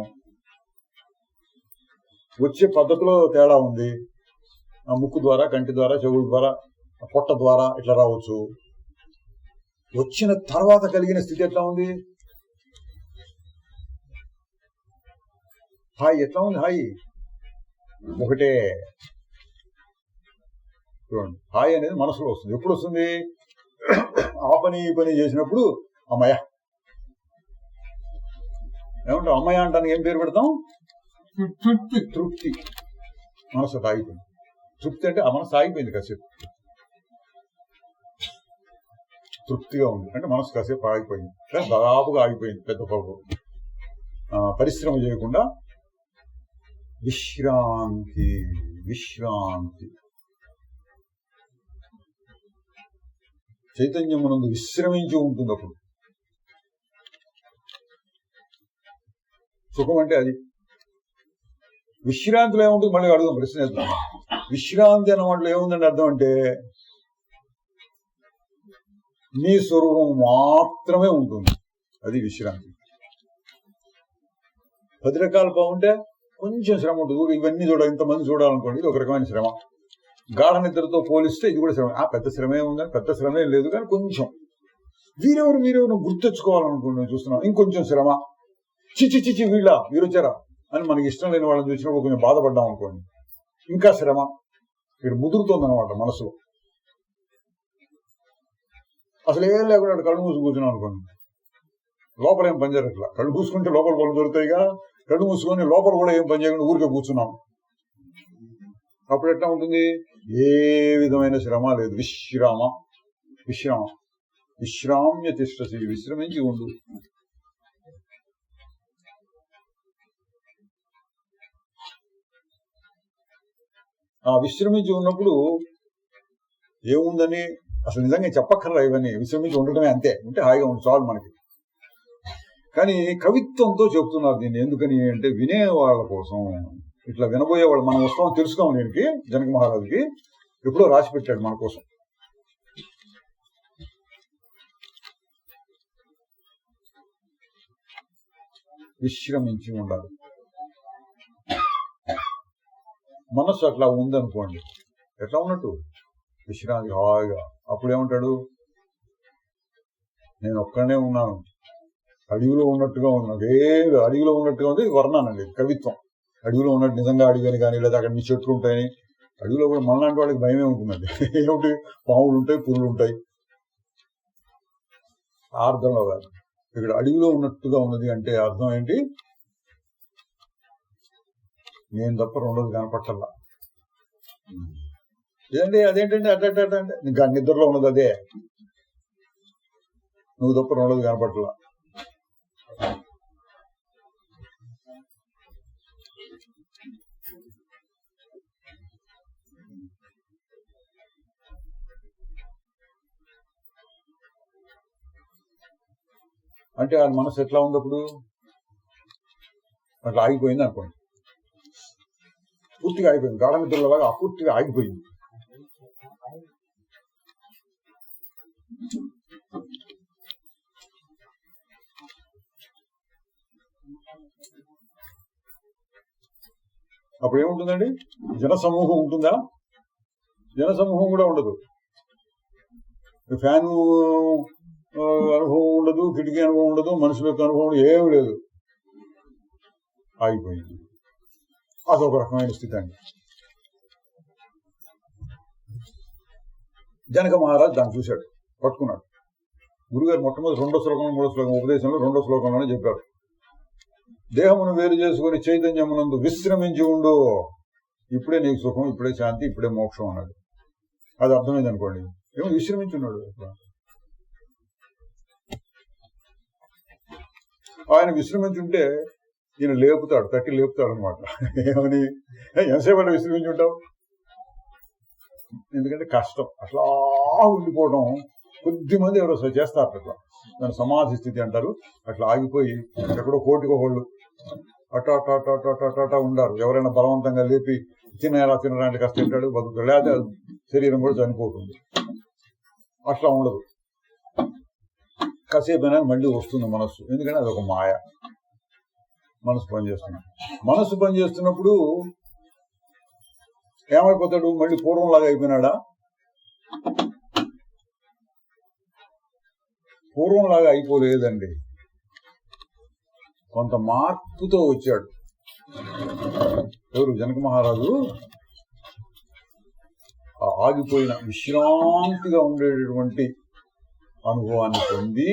Speaker 1: వచ్చే పద్ధతిలో తేడా ఉంది. ముక్కు ద్వారా, కంటి ద్వారా, చెవుల ద్వారా, పొట్ట ద్వారా ఇట్లా రావచ్చు. వచ్చిన తర్వాత కలిగిన స్థితి ఎట్లా ఉంది? హాయి ఎట్లా ఉంది? హాయి ఒకటే. చూడండి, హాయి అనేది మనసులో వస్తుంది. ఎప్పుడు వస్తుంది? ఆ పని ఈ పని చేసినప్పుడు అమ్మయ్య. ఏమంటాం? అమ్మయ్య అంటానికి ఏం పేరు పెడతాం? తృప్తి. మనసు ఆగిపోయింది. తృప్తి అంటే ఆ మనసు ఆగిపోయింది, కాసేపు తృప్తిగా ఉంది అంటే మనసు కాసేపు ఆగిపోయింది, దాదాపుగా ఆగిపోయింది. పెద్ద పొరపు పరిశ్రమ చేయకుండా విశ్రాంతి. విశ్రాంతి చైతన్యమునందు విశ్రమించి ఉంటుంది. అప్పుడు సుఖం అంటే అది. విశ్రాంతిలో ఏముంటుంది? మళ్ళీ అడుగుదాం, ప్రశ్న వేద్దాం. విశ్రాంతి అన్న వాటిలో ఏముందండి అర్థం? అంటే నీ స్వరూపం మాత్రమే ఉంటుంది, అది విశ్రాంతి. 10 రకాలు బాగుంటే కొంచెం శ్రమ ఉంటుంది. ఇవన్నీ ఇంతమంది చూడాలనుకోండి, ఇది ఒక రకమైన శ్రమ. గాఢ నిద్రతో పోలిస్తే ఇది కూడా శ్రమ. పెద్ద శ్రమే ఉందని, పెద్ద శ్రమే లేదు, కానీ కొంచెం వీరెవరు గుర్తెచ్చుకోవాలనుకుంటున్నాం, చూస్తున్నాం, ఇంకొంచెం శ్రమ. చిచి వీరొచ్చారా అని మనకి ఇష్టం లేని వాళ్ళని చూసినప్పుడు కొంచెం బాధపడ్డాం అనుకోండి, ఇంకా శ్రమ. ఇక్కడ ముదురుతోంది అనమాట మనసులో. అసలు ఏం లేకుండా కళ్ళు మూసి కూర్చున్నాం అనుకోండి, లోపల ఏం పని జరగట్లా. కళ్ళు మూసుకుంటే లోపల పనులు దొరుకుతాయిగా, కళ్ళు మూసుకొని లోపల కూడా ఏం పని చేయకుండా ఊరికే కూర్చున్నాం. అప్పుడు ఎట్లా ఉంటుంది? ఏ విధమైన శ్రమ లేదు. విశ్రామ్య తిష్టసి, విశ్రమించి ఉండు. ఆ విశ్రమించి ఉన్నప్పుడు ఏముందని అసలు నిజంగా చెప్పక్కర్లా. ఇవన్నీ విశ్రమించి ఉండటమే, అంతే. ఉంటే హాయిగా ఉండు చాలు మనకి. కానీ కవిత్వంతో చెప్తున్నారు దీన్ని. ఎందుకని అంటే వినేవాళ్ళ కోసం, ఇట్లా వినబోయేవాళ్ళు. మనం వస్తామని తెలుసుకున్నాం. దీనికి జనక మహారాజుకి ఎప్పుడో రాసి పెట్టాడు మన కోసం. విశ్రమించి ఉండాలి. మనస్సు అట్లా ఉందనుకోండి, ఎట్లా ఉన్నట్టు? విశ్రాంతి, హాయిగా. అప్పుడు ఏమంటాడు? నేను ఒక్కడనే ఉన్నాను, అడవిలో ఉన్నట్టుగా ఉన్నాను. అడవిలో ఉన్నట్టుగా ఉంది. వర్ణానండి, కవిత్వం. అడవిలో ఉన్నట్టు నిజంగా అడవిని కానీ, లేదా అక్కడ మీ చెట్లు ఉంటాయని. అడవిలో కూడా మనలాంటి వాళ్ళకి భయమే ఉంటుందండి. ఏమిటి? పాములు ఉంటాయి, పురులు ఉంటాయి. అర్థంలో కాదు. ఇక్కడ అడవిలో ఉన్నట్టుగా ఉన్నది అంటే అర్థం ఏంటి? నేను తప్ప రెండోది కనపట్టల్లా. ఇదండి అదేంటండి అంటే ఇంకా నిద్రలో ఉన్నది అదే. నువ్వు తప్ప రెండోది కనపట్టల్లా. అంటే ఆ మనసు ఎట్లా ఉంది? అప్పుడు అట్లా ఆగిపోయింది అనుకోండి, పూర్తిగా ఆగిపోయింది. గాఢ నిద్రలాగా పూర్తిగా ఆగిపోయింది. అప్పుడు ఏముంటుందండి? జనసమూహం ఉంటుందా? జనసమూహం కూడా ఉండదు. ఫ్యాను అనుభవం ఉండదు, కిటికీ అనుభవం ఉండదు, మనుషుల యొక్క అనుభవం ఏమీ లేదు. ఆగిపోయింది. అదొక రకమైన స్థితి అండి. జనక మహారాజ్ దాన్ని చూశాడు, పట్టుకున్నాడు. గురుగారు మొట్టమొదటి 2వ శ్లోకం 3వ శ్లోకం ఉపదేశంలో 2వ శ్లోకంలోనే చెప్పారు. దేహమును వేరు చేసుకుని చైతన్యమునందు విశ్రమించి ఉండు. ఇప్పుడే నీకు సుఖం, ఇప్పుడే శాంతి, ఇప్పుడే మోక్షం అన్నాడు. అది అర్థమైంది అనుకోండి. ఏమో విశ్రమించున్నాడు. ఆయన విశ్రమించుంటే ఈయన లేపుతాడు, తట్టి లేపుతాడు అనమాట. ఏమని? ఎంతసేపు అంటే విశ్రమించి ఉంటావు? ఎందుకంటే కష్టం. అట్లా ఉండిపోవడం కొద్ది మంది ఎవరో చేస్తారు. అట్లా దాని సమాధి స్థితి అంటారు. అట్లా ఆగిపోయి ఎక్కడో కోటికోళ్ళు అట్టా ఉండారు. ఎవరైనా బలవంతంగా లేపి తినరా అంటే కాస్త తింటాడు, బతుకుతాడు. లేదా శరీరం కూడా చనిపోతుంది. అట్లా ఉండదు. కాసేపు అయినా మళ్ళీ వస్తుంది మనస్సు. ఎందుకంటే అదొక మాయ. మనసు పనిచేస్తున్నప్పుడు ఏమైపోతాడు? మళ్ళీ పూర్వంలాగా అయిపోయినాడా? పూర్వంలాగా అయిపోలేదండి, కొంత మార్పుతో వచ్చాడు. ఎవరు? జనక మహారాజు ఆగిపోయిన విశ్రాంతిగా ఉండేటటువంటి అనుభవాన్ని పొంది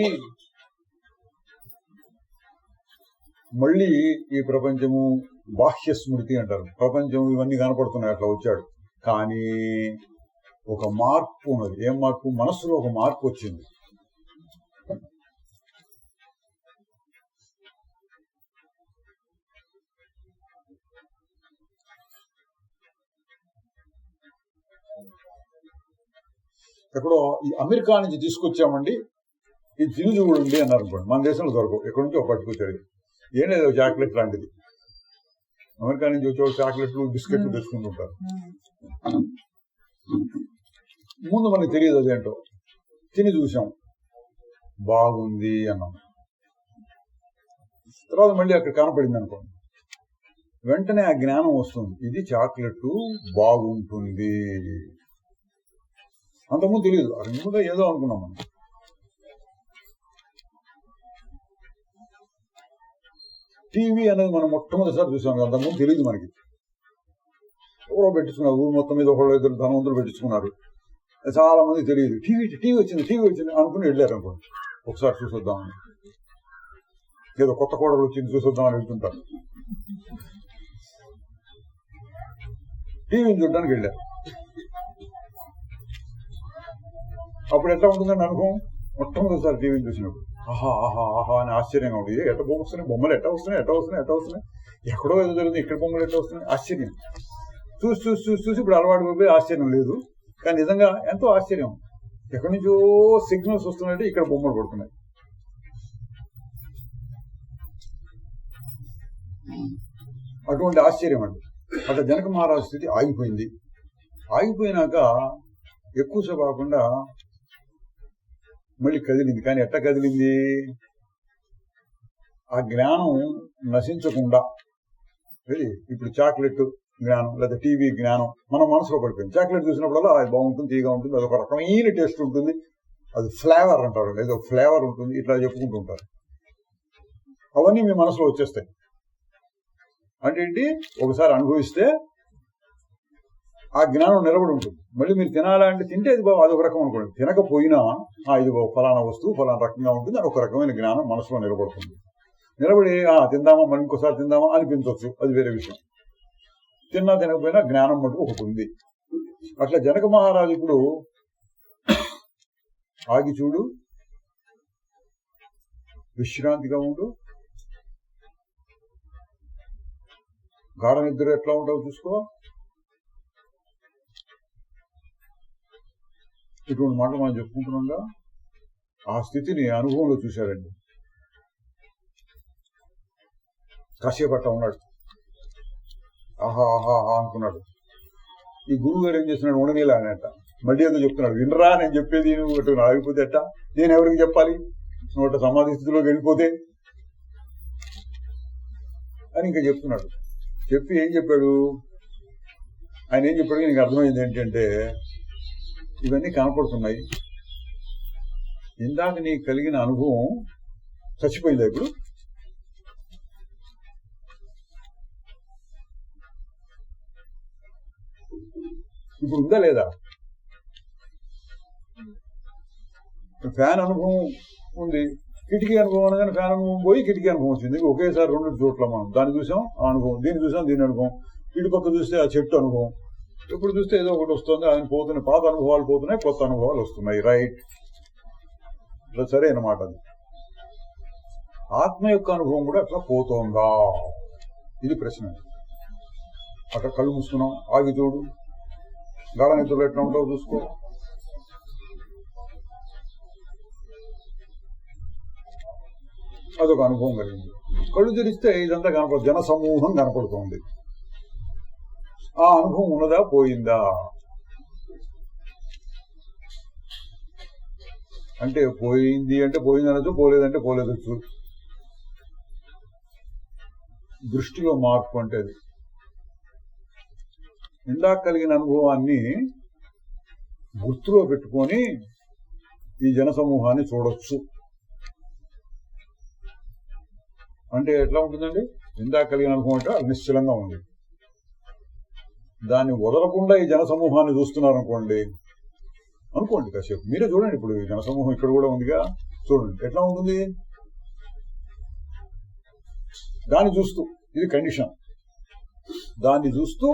Speaker 1: మళ్ళీ ఈ ప్రపంచము బాహ్య స్మృతి అంటారు, ప్రపంచం ఇవన్నీ కనపడుతున్నాయి, అట్లా వచ్చాడు. కానీ ఒక మార్పు ఉన్నది. ఏం మార్పు? మనస్సులో ఒక మార్పు వచ్చింది. ఎక్కడో ఈ అమెరికా నుంచి తీసుకొచ్చామండి, ఇది తిని చూడండి అన్నారు అనుకోండి. మన దేశంలో దొరకవు, ఎక్కడి నుంచో పట్టుకొచ్చాడు. ఏం లేదు, చాక్లెట్ లాంటిది. అమెరికా నుంచి వచ్చే చాక్లెట్లు బిస్కెట్లు తెచ్చుకుంటుంటారు. ముందు మనకి తెలియదు అదేంటో, తిని చూసాం, బాగుంది అన్నాం. తర్వాత మళ్ళీ అక్కడ కనపడింది అనుకోండి, వెంటనే ఆ జ్ఞానం వస్తుంది, ఇది చాక్లెట్ బాగుంటుంది. అంతకుముందు తెలియదు, ముందు ఏదో అనుకున్నాం మనం. టీవీ అనేది మనం మొట్టమొదటిసారి చూసాం, అంతకుముందు తెలియదు మనకి. ఎవరో పెట్టించుకున్నారు, ఊరు మొత్తం మీద ఒకళ్ళు ఇద్దరు ధనవంతులు పెట్టించుకున్నారు, చాలా మంది తెలియదు. టీవీ వచ్చింది అనుకుని వెళ్ళారు అనుకోండి, ఒకసారి చూసొద్దామని. ఏదో కొత్త కోడలు వచ్చింది చూసొద్దామని వెళ్తుంటారు, టీవీని చూడడానికి వెళ్ళారు. అప్పుడు ఎట్లా ఉంటుందని అనుభవం? మొట్టమొదటిసారి టీవీని చూసినప్పుడు ఆహా ఆహా ఆహా అని ఆశ్చర్యంగా ఉంటుంది. ఎట్ట వస్తున్నాయి బొమ్మలు, ఎట్ట వస్తున్నాయి, ఎక్కడో ఏదో జరుగుతుంది, ఇక్కడ బొమ్మలు ఎట్లా వస్తున్నాయి, ఆశ్చర్యం. చూసి ఇప్పుడు అలవాటు పోయి ఆశ్చర్యం లేదు, కానీ నిజంగా ఎంతో ఆశ్చర్యం. ఎక్కడి నుంచో సిగ్నల్స్ వస్తున్నాయంటే ఇక్కడ బొమ్మలు పడుతున్నాయి. అటువంటి ఆశ్చర్యం అండి. అట్లా జనక మహారాజు స్థితి ఆగిపోయింది. ఆగిపోయినాక ఎక్కువసేపు కాకుండా మళ్ళీ కదిలింది. కానీ ఎట్లా కదిలింది? ఆ జ్ఞానం నశించకుండా. ఇప్పుడు చాక్లెట్ జ్ఞానం లేదా టీవీ జ్ఞానం మన మనసులో పడిపోయింది. చాక్లెట్ చూసినప్పుడల్లా అది బాగుంటుంది, తీగా ఉంటుంది, అదొక రకమైన టేస్ట్ ఉంటుంది, అది ఫ్లేవర్ అంటారు, ఏదో ఫ్లేవర్ ఉంటుంది, ఇట్లా చెప్పుకుంటుంటారు. అవన్నీ మీ మనసులో వచ్చేస్తాయి. అంటే ఏంటి? ఒకసారి అనుభవిస్తే ఆ జ్ఞానం నిలబడి ఉంటుంది. మళ్ళీ మీరు తినాలంటే తింటే అది అదొక రకం అనుకోండి, తినకపోయినా ఇది ఫలానా వస్తువు ఫలానా రకంగా ఉంటుంది అని ఒక రకమైన జ్ఞానం మనసులో నిలబడుతుంది. నిలబడి తిందామా, మరి ఇంకోసారి తిందామా అనిపించవచ్చు, అది వేరే విషయం. తిన్నా తినకపోయినా జ్ఞానం మటుకు ఒకటి ఉంది. అట్లా జనక మహారాజు ఇప్పుడు ఆగి చూడు, విశ్రాంతిగా ఉండు, గాఢ నిద్ర ఎట్లా ఉంటావు చూసుకో. ఇటువంటి మాటలు మనం చెప్పుకుంటున్నాగా ఆ స్థితిని అనుభవంలో చూశారండి. కాసేపు అట్లా ఉన్నాడు, ఆహా ఆహా ఆహా అనుకున్నాడు. ఈ గురువు గారు ఏం చేస్తున్నాడు? ఉండనీలా అనేట మళ్ళీ ఏదో చెప్తున్నాడు, వినరా నేను చెప్పేది, నువ్వు ఆగిపోతే ఎట్టా, నేను ఎవరికి చెప్పాలి, నువ్వు సమాధి స్థితిలోకి వెళ్ళిపోతే అని ఇంకా చెప్తున్నాడు. చెప్పి ఏం చెప్పాడు ఆయన? ఏం చెప్పాడు? నీకు అర్థమైంది ఏంటంటే ఇవన్నీ కనపడుతున్నాయి, ఇందాక నీకు కలిగిన అనుభవం చచ్చిపోయిందా? ఇప్పుడు ఉందా లేదా? ఫ్యాన్ అనుభవం ఉంది, కిటికీ అనుభవం అనగానే ఫ్యాన్ అనుభవం పోయి కిటికీ అనుభవం వచ్చింది. ఒకేసారి రెండు చోట్ల మనం దాన్ని చూసాం, ఆ అనుభవం, దీన్ని చూసాం, దీని అనుభవం. ఇటు పక్క చూస్తే ఆ చెట్టు అనుభవం, ఇప్పుడు చూస్తే ఏదో ఒకటి వస్తుంది, ఆయన పోతున్నాయి, పాత అనుభవాలు పోతున్నాయి, కొత్త అనుభవాలు వస్తున్నాయి. రైట్, ఇట్లా సరే అన్నమాట. అది ఆత్మ యొక్క అనుభవం కూడా అట్లా పోతోందా? ఇది ప్రశ్న. అక్కడ కళ్ళు మూసుకున్నాం, ఆగి చూడు, గాఢ నిద్రలో ఎట్లా ఉంటావు చూసుకో. అదొక అనుభవం కలిగింది. కళ్ళు తెరిస్తే ఇదంతా కనపడు, జన సమూహం కనపడుతోంది. ఆ అనుభవం ఉన్నదా, పోయిందా? అంటే పోయింది అంటే పోయింది అనొచ్చు, పోలేదంటే పోలేదొచ్చు. దృష్టిలో మార్పు అంటే అది. ఇందాక కలిగిన అనుభవాన్ని గుర్తులో పెట్టుకొని ఈ జనసమూహాన్ని చూడొచ్చు. అంటే ఎట్లా ఉంటుందండి? ఇందాక కలిగిన అనుభవం అంటే అది నిశ్చలంగా ఉంది. దాన్ని వదలకుండా ఈ జనసమూహాన్ని చూస్తున్నారనుకోండి, కాసేపు మీరే చూడండి. ఇప్పుడు ఈ జనసమూహం ఇక్కడ కూడా ఉందిగా, చూడండి ఎట్లా ఉంటుంది. దాన్ని చూస్తూ, ఇది కండిషన్, దాన్ని చూస్తూ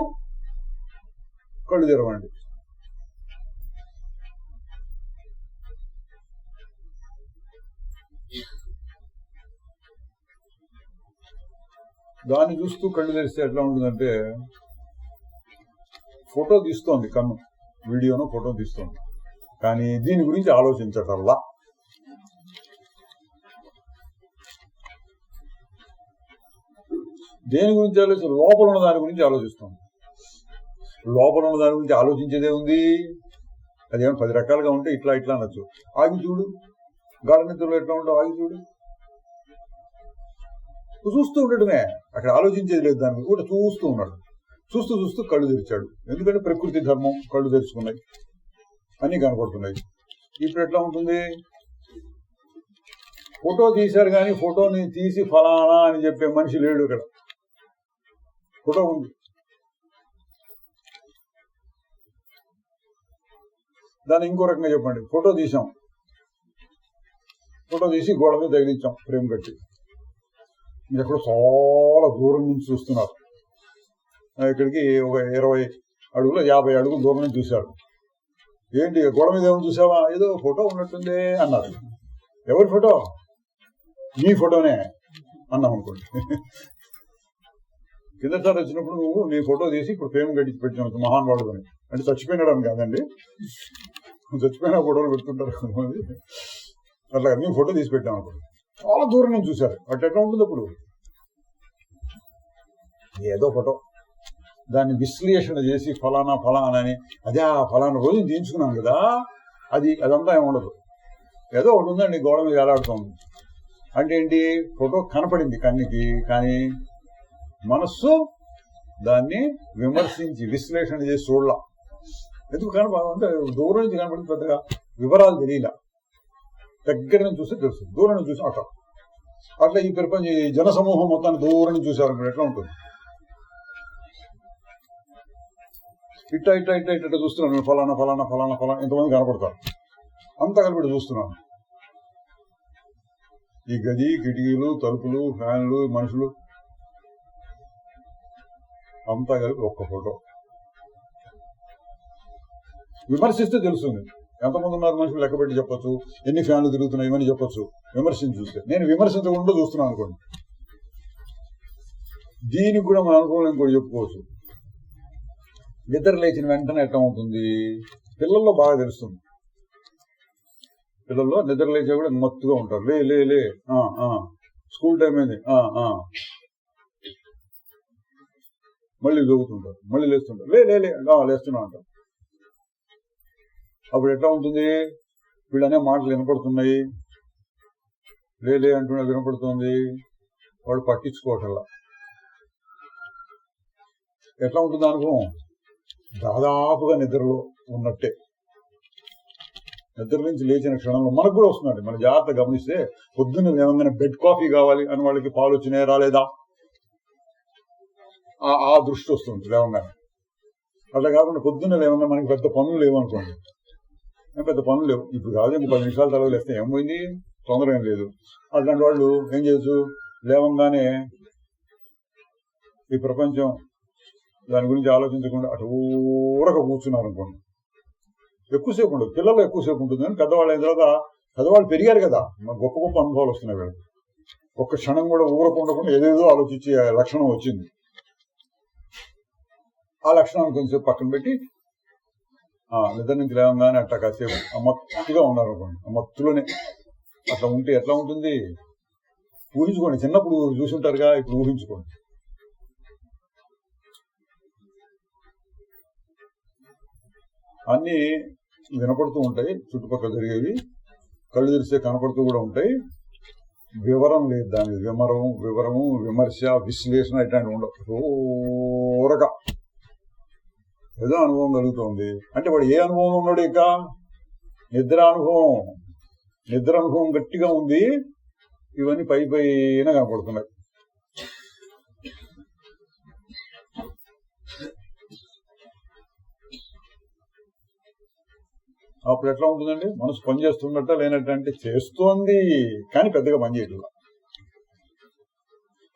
Speaker 1: కళ్ళు తెరవండి. దాన్ని చూస్తూ కళ్ళు తెరిస్తే ఎట్లా ఉంటుందంటే, ఫోటో తీస్తోంది కన్ను, వీడియోను ఫోటో తీస్తోంది, కానీ దీని గురించి ఆలోచించటల్లా. దేని గురించి లోపల ఉన్న దాని గురించి ఆలోచిస్తుంది. లోపల ఉన్న దాని గురించి ఆలోచించేదే ఉంది. అదేమో 10 రకాలుగా ఉంటే ఇట్లా అనొచ్చు. ఆగి చూడు, గాఢ నిద్రలో ఎట్లా ఉంటావు, ఆగి చూడు. చూస్తూ ఉండటమే, అక్కడ ఆలోచించేది లేదు. దాని కూడా చూస్తూ ఉన్నాడు. చూస్తూ కళ్ళు తెరిచాడు. ఎందుకంటే ప్రకృతి ధర్మం, కళ్ళు తెరుచుకున్నాయి, అన్ని కనపడుతున్నాయి. ఇప్పుడు ఎట్లా ఉంటుంది? ఫోటో తీశారు కానీ ఫోటోని తీసి ఫలానా అని చెప్పే మనిషి లేడు. ఇక్కడ ఫోటో ఉంది. దాన్ని ఇంకో రకంగా చెప్పండి. ఫోటో తీసాం, ఫోటో తీసి గోడ మీద తగిలించాం ఫ్రేమ్ కట్టి. మీరు ఎక్కడో చాలా దూరం నుంచి చూస్తున్నారు. ఇక్కడికి ఒక 20 అడుగులు 50 అడుగులు దూరం నుంచి చూశారు. ఏంటి గోడ మీద ఏమో చూసావా? ఏదో ఫోటో ఉన్నట్టుందే అన్నారు. ఎవరి ఫోటో? నీ ఫోటోనే అన్నాం అనుకోండి. కిందసారి వచ్చినప్పుడు నువ్వు నీ ఫోటో తీసి ఇప్పుడు ఫ్రేమ్ కట్టించి పెట్టినావు మహానుభావుడు అని. అంటే చచ్చిపోయినాడు అని కాదండి, చచ్చిపోయిన ఫోటోలు పెట్టుకుంటారు కొంతమంది. అట్లా మేము ఫోటో తీసి పెట్టాం అనుకోండి. చాలా దూరం నుంచి చూశారు. అట్లా ఎట్లా ఉంటుంది? అప్పుడు ఏదో ఫోటో, దాన్ని విశ్లేషణ చేసి ఫలానా అని, అదే ఆ ఫలానా రోజు తీయించుకున్నాం కదా, అదంతా ఏమి ఉండదు. ఏదో ఒకటి ఉందండి గోడ మీద ఎలాడుతోంది అంటే ఏంటి? ఫోటో కనపడింది కన్నికి, కానీ మనస్సు దాన్ని విమర్శించి విశ్లేషణ చేసి చూడలా. ఎందుకు అంటే దూరం నుంచి కనపడింది, పెద్దగా వివరాలు తెలియలా. దగ్గర నుంచి చూస్తే తెలుస్తుంది, దూరం నుంచి చూసి అట్లా ఈ ప్రపంచ జనసమూహం మొత్తాన్ని దూరం నుంచి చూసారు. ఎట్లా ఉంటుంది? ఇట్లా చూస్తున్నాను. ఫలానా ఎంతమంది కనపడతారు, అంతా కలిపి చూస్తున్నాను. ఈ గది, కిటికీలు, తలుపులు, ఫ్యాన్లు, మనుషులు అంతా కలిపి ఒక్క ఫోటో. విమర్శిస్తే తెలుస్తుంది ఎంతమంది ఉన్నారు మనుషులు, లెక్క పెట్టి చెప్పొచ్చు. ఎన్ని ఫ్యాన్లు తిరుగుతున్నాయి ఇవన్నీ చెప్పొచ్చు విమర్శించి చూస్తే. నేను విమర్శించకుండా చూస్తున్నాను అనుకోండి. దీనికి కూడా మన అనుభవం ఇంకోటి చెప్పుకోవచ్చు. నిద్ర లేచిన వెంటనే ఎట్లా ఉంటుంది? పిల్లల్లో బాగా తెలుస్తుంది. పిల్లల్లో నిద్ర లేచే కూడా మత్తుగా ఉంటారు. లే స్కూల్ టైం అయింది, మళ్ళీ దొరుకుతుంటారు, మళ్ళీ లేస్తుంటారు. లేస్తున్నా అంటారు. అప్పుడు ఎట్లా ఉంటుంది? వీళ్ళనే మాటలు వినపడుతున్నాయి, అంటున్నా వినపడుతుంది, వాడు పట్టించుకోవటల్లా. ఎట్లా ఉంటుంది అనుభవం? దాదాపుగా నిద్రలో ఉన్నట్టే. నిద్ర నుంచి లేచిన క్షణంలో మనకు కూడా వస్తుందండి. మన జాగ్రత్త గమనిస్తే పొద్దున్న ఏమన్నా బెడ్ కాఫీ కావాలి అని వాళ్ళకి పాలు వచ్చినాయా రాలేదా, ఆ దృష్టి వస్తుంది లేవగానే. అట్లా కాకుండా పొద్దున్న లేవగా మనకి పెద్ద పనులు లేవనుకోండి, పెద్ద పనులు లేవు, ఇప్పుడు కాదు 10 నిమిషాల తర్వాత లేస్తే ఏమైంది, తొందర ఏం లేదు. అట్లాంటి వాళ్ళు ఏం చేయొచ్చు? లేవంగానే ఈ ప్రపంచం దాని గురించి ఆలోచించకుండా అటు ఊరక కూర్చున్నారు అనుకోండి. ఎక్కువసేపు ఉండదు. పిల్లలు ఎక్కువసేపు ఉంటుంది, కానీ పెద్దవాళ్ళు అయిన తర్వాత పెద్దవాళ్ళు పెరిగారు కదా, గొప్ప అనుభవాలు వస్తున్నాయి వీళ్ళకి. ఒక్క క్షణం కూడా ఊరకుండకుండా ఏదేదో ఆలోచించే లక్షణం వచ్చింది. ఆ లక్షణాన్ని కొంచెం పక్కన పెట్టి నిద్ర నుంచి లేవగానే అట్లా కాసేపు మత్తుగా ఉన్నారు అనుకోండి. మత్తులోనే అట్లా ఉంటే ఎట్లా ఉంటుంది? ఊహించుకోండి. చిన్నప్పుడు చూసుంటారుగా, ఇప్పుడు ఊహించుకోండి. అన్ని వినపడుతూ ఉంటాయి, చుట్టుపక్కల జరిగేవి కళ్ళు తెరిస్తే కనపడుతూ కూడా ఉంటాయి. వివరం లేదు దాని. వివరము, విమర్శ, విశ్లేషణ ఇట్లాంటివి ఉండవు. ఊరగా ఏదో అనుభవం కలుగుతోంది అంటే వాడు ఏ అనుభవం ఉన్నాడు? ఇక నిద్ర అనుభవం గట్టిగా ఉంది. ఇవన్నీ పైన కనపడుతున్నాయి. అప్పుడు ఎట్లా ఉంటుందండి? మనసు పనిచేస్తున్నట్ట లేనట్టంటే చేస్తోంది కానీ పెద్దగా పనిచేయట్లా.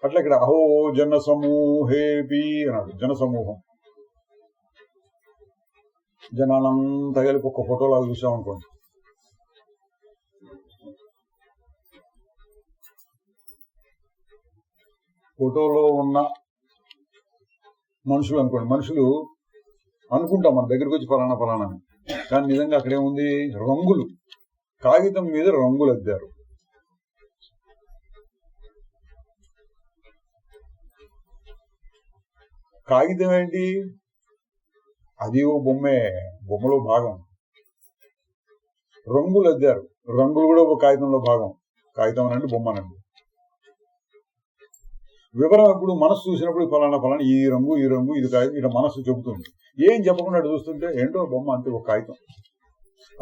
Speaker 1: అట్లా ఇక్కడ అహో జన సమూహేపి అన్నాడు. జన సమూహం, జనాలంతా కలిపి ఒక్క ఫోటోలాగా చూసామనుకోండి. ఫోటోలో ఉన్న మనుషులు అనుకోండి, మనుషులు అనుకుంటాం మన దగ్గరికి వచ్చి ఫలానా అని, కానీ నిజంగా అక్కడేముంది? రంగులు, కాగితం మీద రంగులు అద్దారు. కాగితం ఏంటి? అది ఓ బొమ్మలో భాగం. రంగులు అద్దారు, రంగులు కూడా ఒక కాగితంలో భాగం. కాగితం అనండి, బొమ్మ అనండి. వివరం ఎప్పుడు? మనసు చూసినప్పుడు ఫలానా ఈ రంగు ఇది కాగితం, ఇట్లా మనసు చెబుతుంది. ఏం చెప్పకుండా చూస్తుంటే ఏంటో బొమ్మ, అంతే ఒక కాగితం.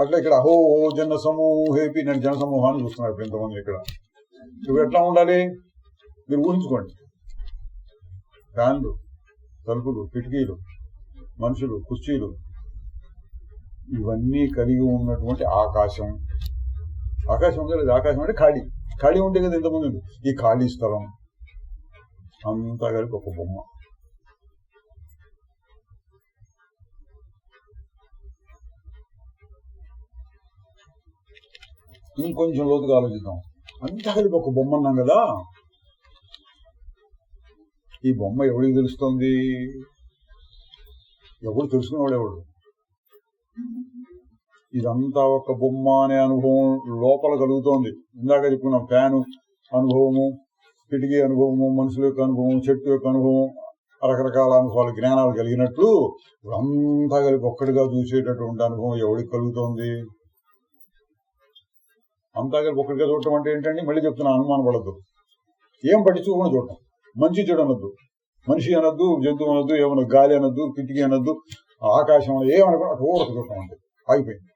Speaker 1: అట్లా ఇక్కడ అహో జన సమూహేపి, నేను జన సమూహాన్ని చూస్తున్నాను ఇప్పుడు ఇంతమంది. ఇక్కడ ఇవి ఎట్లా ఉండాలి మీరు ఊహించుకోండి. ఫ్యాన్లు, తలుపులు, కిటికీలు, మనుషులు, కుర్చీలు, ఇవన్నీ కలిగి ఉన్నటువంటి ఆకాశం ఉందా లేదు? ఆకాశం అంటే ఖాళీ ఉంటే కదా ఇంతమంది ఉంది. ఈ ఖాళీ స్థలం అంతా కలిపి ఒక బొమ్మ. ఇంకొంచెం లోతుగా ఆలోచిద్దాం. అంతా కలిపి ఒక బొమ్మ అన్నాం కదా. ఈ బొమ్మ ఎవరికి తెలుస్తోంది? ఎవడు తెలుసుకునేవాడెవడు? ఇదంతా ఒక బొమ్మ అనే అనుభవం లోపల కలుగుతోంది. ఇందాక చెప్పుకున్నాం, ఫ్యాను అనుభవము, కిటికీ అనుభవము, మనుషుల యొక్క అనుభవం, చెట్టు యొక్క అనుభవం, రకరకాల అనుభవాలు, జ్ఞానాలు కలిగినట్లు అంతా కలిపి ఒక్కడిగా చూసేటటువంటి అనుభవం ఎవరికి కలుగుతోంది? అంతా కలిపి ఒక్కడిగా చూడటం అంటే ఏంటండి? మళ్ళీ చెప్తున్నా, అనుమానం పడద్దు. ఏం పట్టించుకోకుండా చూడటం. మంచి చెడు అనొద్దు, మనిషి అనొద్దు, జంతువు అనొద్దు, ఏమన్నా గాలి అనొద్దు, కిటికీ అనొద్దు, ఆకాశం ఏమనుకున్నా చూడక చూడటం అంటే ఆగిపోయింది.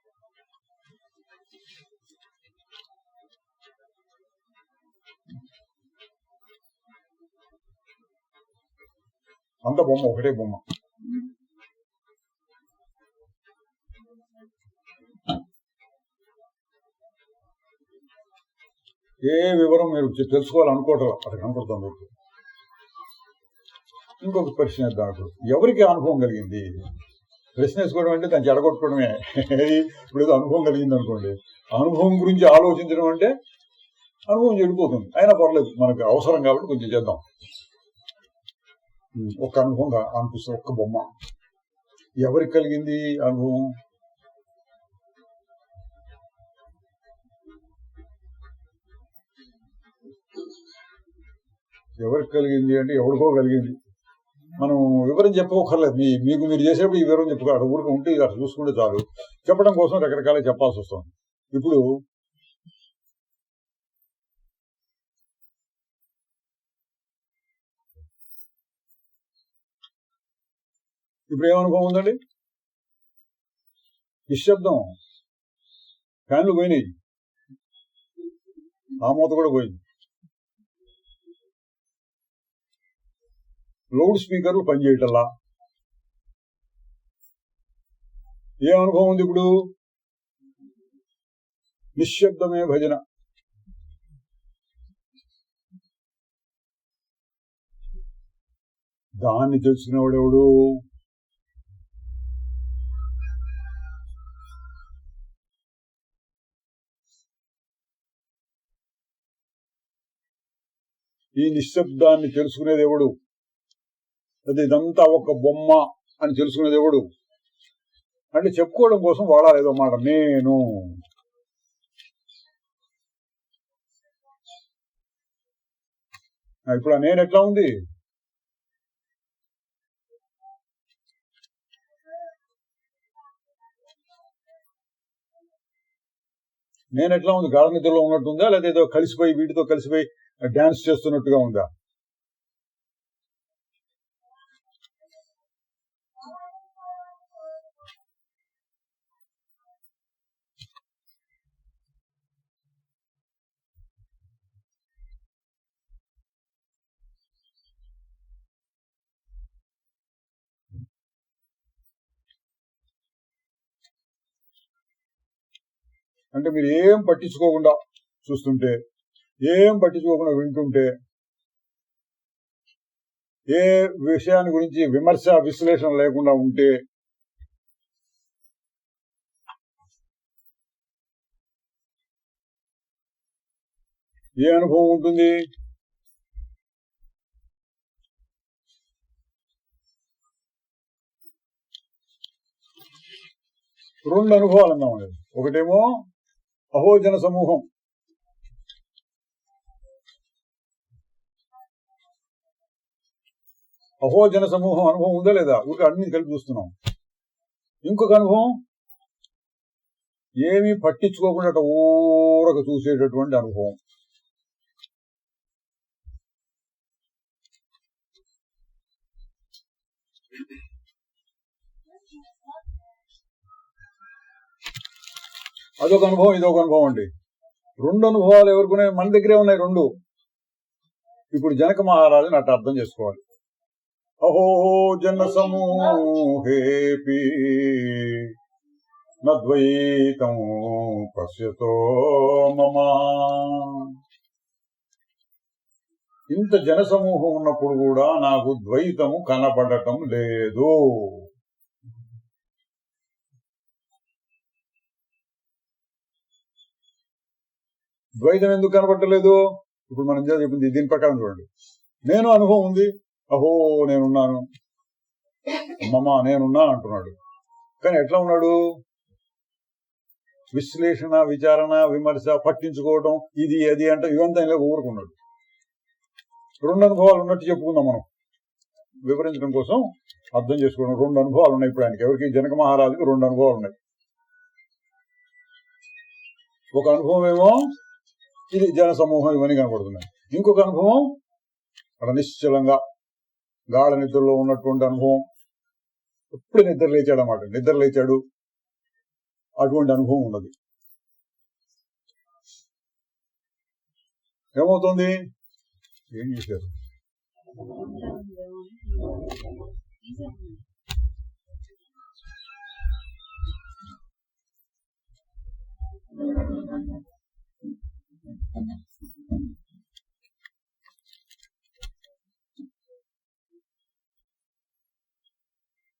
Speaker 1: అంత బొమ్మ, ఒకటే బొమ్మ. ఏ వివరం మీరు తెలుసుకోవాలనుకోవటం అక్కడ కనపడుతుంది. ఇంకొక ప్రశ్న వేద్దాం. ఇప్పుడు ఎవరికి అనుభవం కలిగింది? ప్రశ్న వేసుకోవడం అంటే దాన్ని చెడగొట్టుకోవడమే. ఇప్పుడు ఏదో అనుభవం కలిగింది అనుకోండి, అనుభవం గురించి ఆలోచించడం అంటే అనుభవం చెడిపోతుంది. అయినా పర్లేదు, మనకు అవసరం కాబట్టి కొంచెం చేద్దాం. ఒక్క అనుభవం అనిపిస్తుంది, ఒక్క బొమ్మ. ఎవరికి కలిగింది అనుభవం? ఎవరికి కలిగింది అంటే ఎవరికో కలిగింది. మనం వివరం చెప్పక్కర్లేదు. మీకు మీరు చేసేప్పుడు ఈ వివరం చెప్పుకోవాలి. ఊరికి ఉంటే అట్లా చూసుకుంటే చాలు. చెప్పడం కోసం రకరకాలుగా చెప్పాల్సి వస్తుంది. ఇప్పుడు ఏమనుభవం ఉందండి? నిశ్శబ్దం. ఫ్యాన్లు పోయినాయి, ఆ మూత కూడా పోయింది. లౌడ్ స్పీకర్లు పనిచేయటల్లా. ఏ అనుభవం ఉంది ఇప్పుడు? నిశ్శబ్దమే భజన. దాన్ని తెలుసుకునేవాడెవడు? ఈ నిశ్శబ్దాన్ని తెలుసుకునేది ఎవడు? అది ఇదంతా ఒక బొమ్మ అని తెలుసుకునేది ఎవడు? అంటే చెప్పుకోవడం కోసం వాడాలి ఏదో మాట. నేను ఇప్పుడు నేను ఎట్లా ఉంది? నేను ఎట్లా ఉంది? గాఢ నిద్రలో ఉన్నట్టుందా, లేదా ఏదో కలిసిపోయి వీటితో కలిసిపోయి డాన్స్ చేస్తున్నట్టుగా ఉందా? అంటే మీరు ఏం పట్టించుకోకుండా చూస్తుంటే, ఏం పట్టించుకోకుండా వింటుంటే, ఏ విషయాన్ని గురించి విమర్శ విశ్లేషణ లేకుండా ఉంటే ఏ అనుభవం ఉంటుంది? రెండు అనుభవాలు అన్నాం. ఒకటేమో అహోజన సమూహం, అహోజన సమూహం అనుభవం ఉందా లేదా? ఊరికి అన్ని కలిపి చూస్తున్నాం. ఇంకొక అనుభవం ఏమీ పట్టించుకోకుండా ఊరక చూసేటటువంటి అనుభవం. అదొక అనుభవం, ఇదొక అనుభవం అండి. రెండు అనుభవాలు ఎవరికునే మన దగ్గరే ఉన్నాయి రెండు. ఇప్పుడు జనక మహారాజుని అట్లా అర్థం చేసుకోవాలి. అహో జన సమూహేపి నద్వైతం పశ్యతో మమా. ఇంత జన సమూహం ఉన్నప్పుడు కూడా నాకు ద్వైతము కనపడటం లేదు. ద్వైతం ఎందుకు కనపడలేదు? ఇప్పుడు మనం చెప్పింది దీని ప్రకారం చూడండి. నేను అనుభవం ఉంది, అహో నేనున్నాను, మమ నేనున్నాను అంటున్నాడు. కానీ ఎట్లా ఉన్నాడు? విశ్లేషణ, విచారణ, విమర్శ, పట్టించుకోవడం, ఇది అది అంటే ఇవంతా ఇలా ఊరుకున్నాడు. రెండు అనుభవాలు ఉన్నట్టు చెప్పుకుందాం మనం, వివరించడం కోసం అర్థం చేసుకోవడం. రెండు అనుభవాలు ఉన్నాయి ఇప్పుడు ఆయనకి. ఎవరికి? జనక మహారాజుకి రెండు అనుభవాలు ఉన్నాయి. ఒక అనుభవం ఏమో ఇది జన సమూహం ఇవన్నీ కనపడుతున్నాయి. ఇంకొక అనుభవం అక్కడ నిశ్చలంగా గాఢ నిద్రలో ఉన్నటువంటి అనుభవం. ఎప్పుడు నిద్ర లేచాడు అన్నమాట, నిద్ర లేచాడు, అటువంటి అనుభవం ఉన్నది. ఏమవుతుంది? ఏం చేశారు?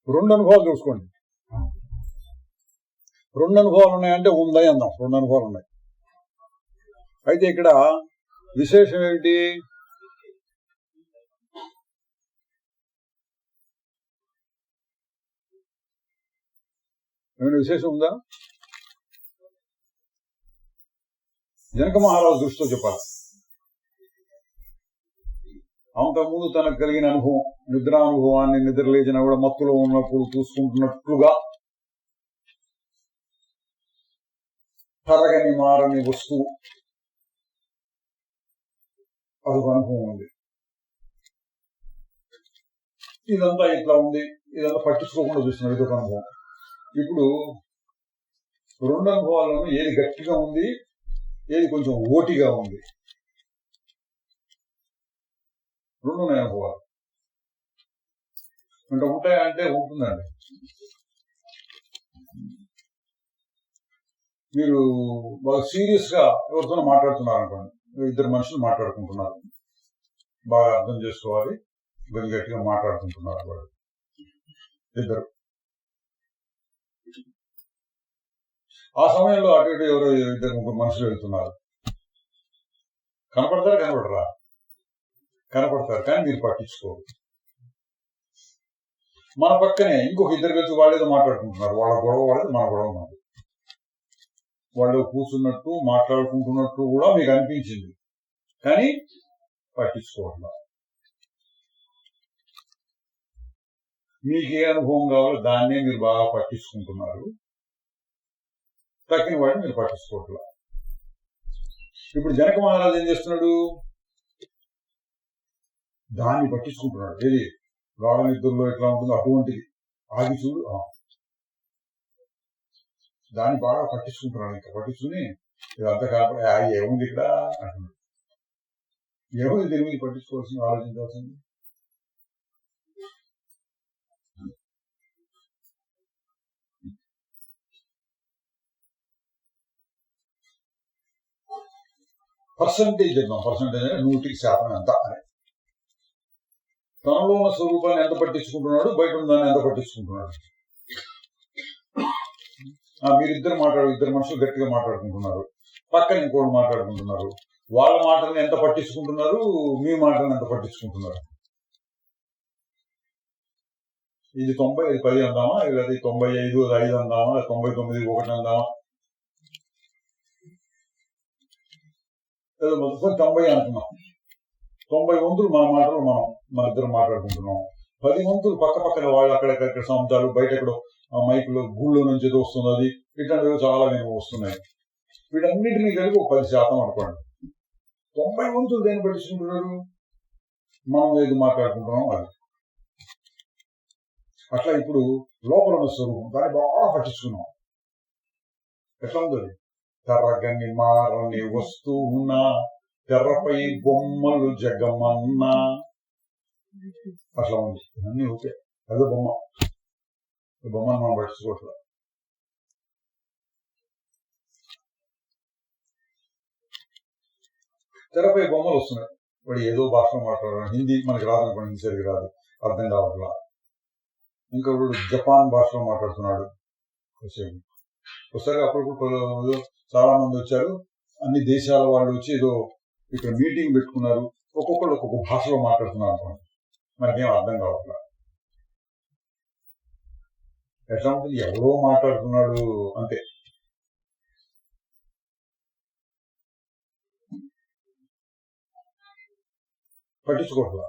Speaker 1: రెండు అనుభవాలు చూసుకోండి. రెండు అనుభవాలు ఉన్నాయంటే ఉందని అందాం. రెండు అనుభవాలు ఉన్నాయి. అయితే ఇక్కడ విశేషం ఏమిటి? ఏమైనా విశేషం ఉందా? జనక మహారాజు దృష్టితో చెప్పాలి. అంతకుముందు తనకు కలిగిన అనుభవం, నిద్రానుభవాన్ని, నిద్ర లేచిన కూడా మత్తులో ఉన్నప్పుడు చూసుకుంటున్నట్లుగా తరగని మారని వస్తువు, అదొక అనుభవం ఉంది. ఇదంతా ఇట్లా ఉంది, ఇదంతా పట్టించుకోకుండా చూస్తున్నాడు, ఇదొక అనుభవం. ఇప్పుడు రెండు అనుభవాలను ఏది గట్టిగా ఉంది, ఏది కొంచెం ఓటిగా ఉంది, రెండు ఉన్నాయి అనుభవాలు. అంటే ఉంటాయంటే ఉంటుందండి. మీరు బాగా సీరియస్ గా ఎవరితోనో మాట్లాడుతున్నారు అనుకోండి, ఇద్దరు మనుషులు మాట్లాడుకుంటున్నారు, బాగా అర్థం చేసుకోవాలి, గట్టిగా మాట్లాడుకుంటున్నారు వాళ్ళు ఇద్దరు. ఆ సమయంలో అటు ఇటు ఎవరో ఇద్దరు ముగ్గురు మనుషులు వెళ్తున్నారు. కనపడతారా? కనపడరా? కనపడతారు, కానీ మీరు పట్టించుకోరు. మన పక్కనే ఇంకొక ఇద్దరు కలిసి వాళ్ళేదో మాట్లాడుకుంటున్నారు. వాళ్ళ గొడవ వాళ్ళది, మన గొడవ ఉన్నది. వాళ్ళు కూర్చున్నట్టు మాట్లాడుకుంటున్నట్టు కూడా మీకు అనిపించింది, కానీ పట్టించుకోవట్లా. మీకు ఏ అనుభవం కావాలో దాన్నే మీరు బాగా పట్టించుకుంటున్నారు, తక్కిన వాడిని మీరు పట్టించుకోవట్లా. ఇప్పుడు జనక మహారాజు ఏం చేస్తున్నాడు? దాన్ని పట్టించుకుంటున్నాడు. ఏది గాఢ నిద్రలో ఎట్లా ఉంటుందో అటువంటిది ఆగి చూడు, దాన్ని బాగా పట్టించుకుంటున్నాడు. ఇంకా పట్టించుకుని ఇదంతా కాబట్టి ఏముంది ఇక్కడ అంటున్నాడు. ఏముంది దీని మీద పట్టించుకోవాల్సింది, ఆలోచించాల్సింది? పర్సంటేజ్ చెప్తాం. పర్సంటేజ్ అంటే 100% ఎంత అని. తనలో ఉన్న స్వరూపాన్ని ఎంత పట్టించుకుంటున్నాడు, బయట ఉన్న దాన్ని ఎంత పట్టించుకుంటున్నాడు. మీరిద్దరు ఇద్దరు మనుషులు గట్టిగా మాట్లాడుకుంటున్నారు, పక్కన ఇంకోటి మాట్లాడుకుంటున్నారు. వాళ్ళ మాటలను ఎంత పట్టించుకుంటున్నారు, మీ మాటలను ఎంత పట్టించుకుంటున్నారు. ఇది 90 అది 10 అందామా, లేదా 95 అది 5 అందామా, 99 1 అందామా, లేదా మొత్తం 90 అంటున్నాం. 90 వంతులు మన మాటలు మన ఇద్దరు మాట్లాడుకుంటున్నాం. 10 వంతులు పక్క పక్కన వాళ్ళు అక్కడెక్కడ సముద్రాలు, బయట ఎక్కడో మైకులో గుళ్ళో నుంచి ఏదో వస్తుంది, అది ఇట్లాంటివి చాలా నేను వస్తున్నాయి. వీటన్నిటినీ కలిపి 10% అనుకోండి. 90 వంతులు దేన్ని పట్టించుకుంటున్నారు, మనం ఏది మాట్లాడుకుంటున్నాం అది. అట్లా ఇప్పుడు లోపల ఉన్న స్వరూపం దాన్ని బాగా పట్టించుకున్నాం. ఎట్లా ఉంది అది? తెరగని మారని వస్తువున్నా, తెరపై బొమ్మలు జగమన్నా, అట్లా ఉంది. ఇవన్నీ ఓకే, అదే బొమ్మను మనం పట్టించుకోవట్లేదు. తెరపై బొమ్మలు వస్తున్నాయి. వాడు ఏదో భాషలో మాట్లాడాలి, హిందీ మనకి రాదనుకోండి, హిందీ సరిగ్గా రాదు, అర్థం కావట్లా. ఇంకొకడు జపాన్ భాషలో మాట్లాడుతున్నాడు. ఒకసారి అప్పుడు చాలా మంది వచ్చారు, అన్ని దేశాల వాళ్ళు వచ్చి ఏదో ఇక్కడ మీటింగ్ పెట్టుకున్నారు. ఒక్కొక్కరు ఒక్కొక్క భాషలో మాట్లాడుతున్నారు అనుకోండి, మనకేం అర్థం కావట్లా. ఎట్లా ఉంటుంది, ఎవరో మాట్లాడుతున్నాడు అంతే. పట్టించుకోవట్లా.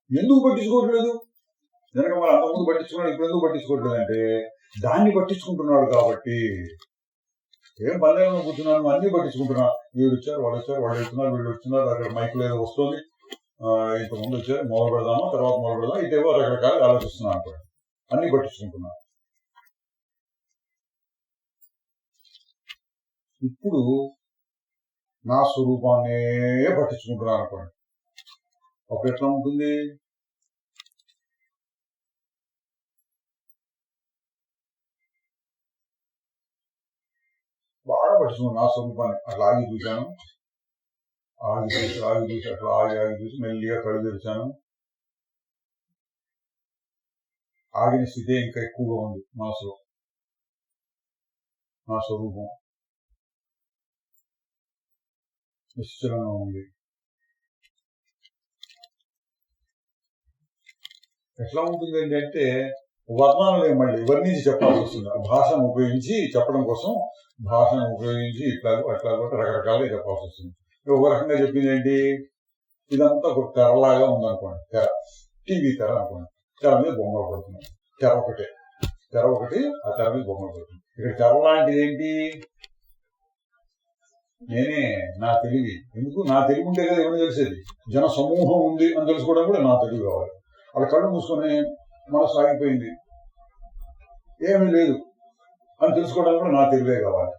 Speaker 1: ఎందుకు పట్టించుకోవట్లేదు? జనక మరి అంతకుముందు పట్టించుకున్నాడు, ఇప్పుడు ఎందుకు పట్టించుకోవట్లేదు అంటే దాన్ని పట్టించుకుంటున్నాడు కాబట్టి. ఏం పల్లెల్లో కూర్చున్నాను, అన్ని పట్టించుకుంటున్నా. వీళ్ళు వచ్చారు, వాళ్ళు వచ్చారు, వాళ్ళు వెళ్తున్నారు, వీళ్ళు వచ్చినారు, అక్కడ మైకులు ఏదో వస్తుంది, ఇంతకుముందు వచ్చారు, మొదలు పెడదామా, తర్వాత మొదలు పెడదాం, ఇదేవో రకరకాలు ఆలోచిస్తున్నాను అనుకోండి, అన్ని పట్టించుకుంటున్నా. ఇప్పుడు నా స్వరూపాన్నే పట్టించుకుంటున్నాను అనుకోండి, అప్పుడు ఎట్లా ఉంటుంది? బాగా పట్టించుకున్నాను నా స్వరూపాన్ని. అట్లా ఆగి చూశాను, ఆగి చూసి అట్లా ఆగి చూసి మెల్లిగా కళ్ళు తెరిచాను. ఆగిన స్థితే ఇంకా ఎక్కువగా ఉంది మనసులో. నా స్వరూపం నిశ్చలంగా ఉంది. ఎట్లా ఉంటుంది అంటే వర్ణాలు మళ్ళీ వర్ణించి చెప్పాల్సి వస్తుంది. భాషను ఉపయోగించి చెప్పడం కోసం భాషను ఉపయోగించి ఇట్లాగో అట్లాగో రకరకాలుగా చెప్పాల్సి వస్తుంది. ఒక రకంగా చెప్పింది ఏంటి, ఇదంతా ఒక తెరలాగా ఉందనుకోండి, తెర, టీవీ తెర అనుకోండి, తెర మీద బొమ్మలు పడుతున్నాయి. తెర ఒకటి, ఆ తెర మీద బొమ్మలు పడుతుంది. ఇక్కడ తెర లాంటిది ఏంటి? నేనే, నా తెలివి. ఎందుకు? నా తెలివి ఉంటే కదా ఏమని తెలిసేది. జన సమూహం ఉంది అని తెలుసుకోవడం కూడా నా తెలివి కావాలి. అలా కళ్ళు మూసుకొని మనసు ఆగిపోయింది, ఏమీ లేదు అని తెలుసుకోవడానికి కూడా నా తెలివే కావాలి.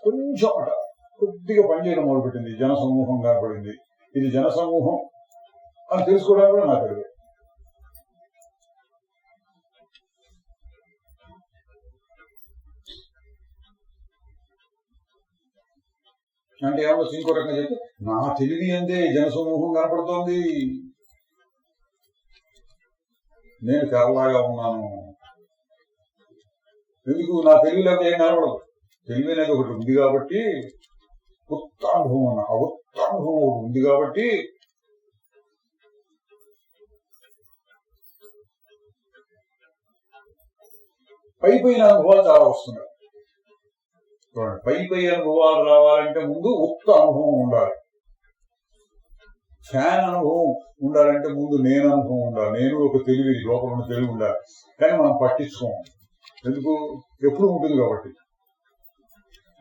Speaker 1: కొంచెం అట కొద్దిగా పనిచేయడం మొదలుపెట్టింది, జన సమూహం కనపడింది, ఇది జన సమూహం అని తెలుసుకోవడానికి కూడా నా తెలివే. అంటే ఏమన్నా ఇంకో రకంగా చెప్తే నా తెలివి అంతే జన సమూహం కనపడుతోంది, నేను తెరలాగా ఉన్నాను. ఎందుకు? నా తెలివి లేకపోతే ఏం కనపడదు. తెలివి అనేది ఒకటి ఉంది కాబట్టి, ఉత్తానుభవం అవత్తానుభవం ఒకటి ఉంది కాబట్టి పైపైన అనుభవాలు చాలా వస్తున్నాయి. పై అనుభవాలు రావాలంటే ముందు ఉక్త అనుభవం ఉండాలి. ఫ్యాన్ అనుభవం ఉండాలంటే ముందు నేను అనుభవం ఉండాలి. నేను ఒక తెలివి, లోపల ఉన్న తెలివి ఉండాలి. కానీ మనం పట్టించుకోము. ఎందుకు? ఎప్పుడు ఉంటుంది కాబట్టి.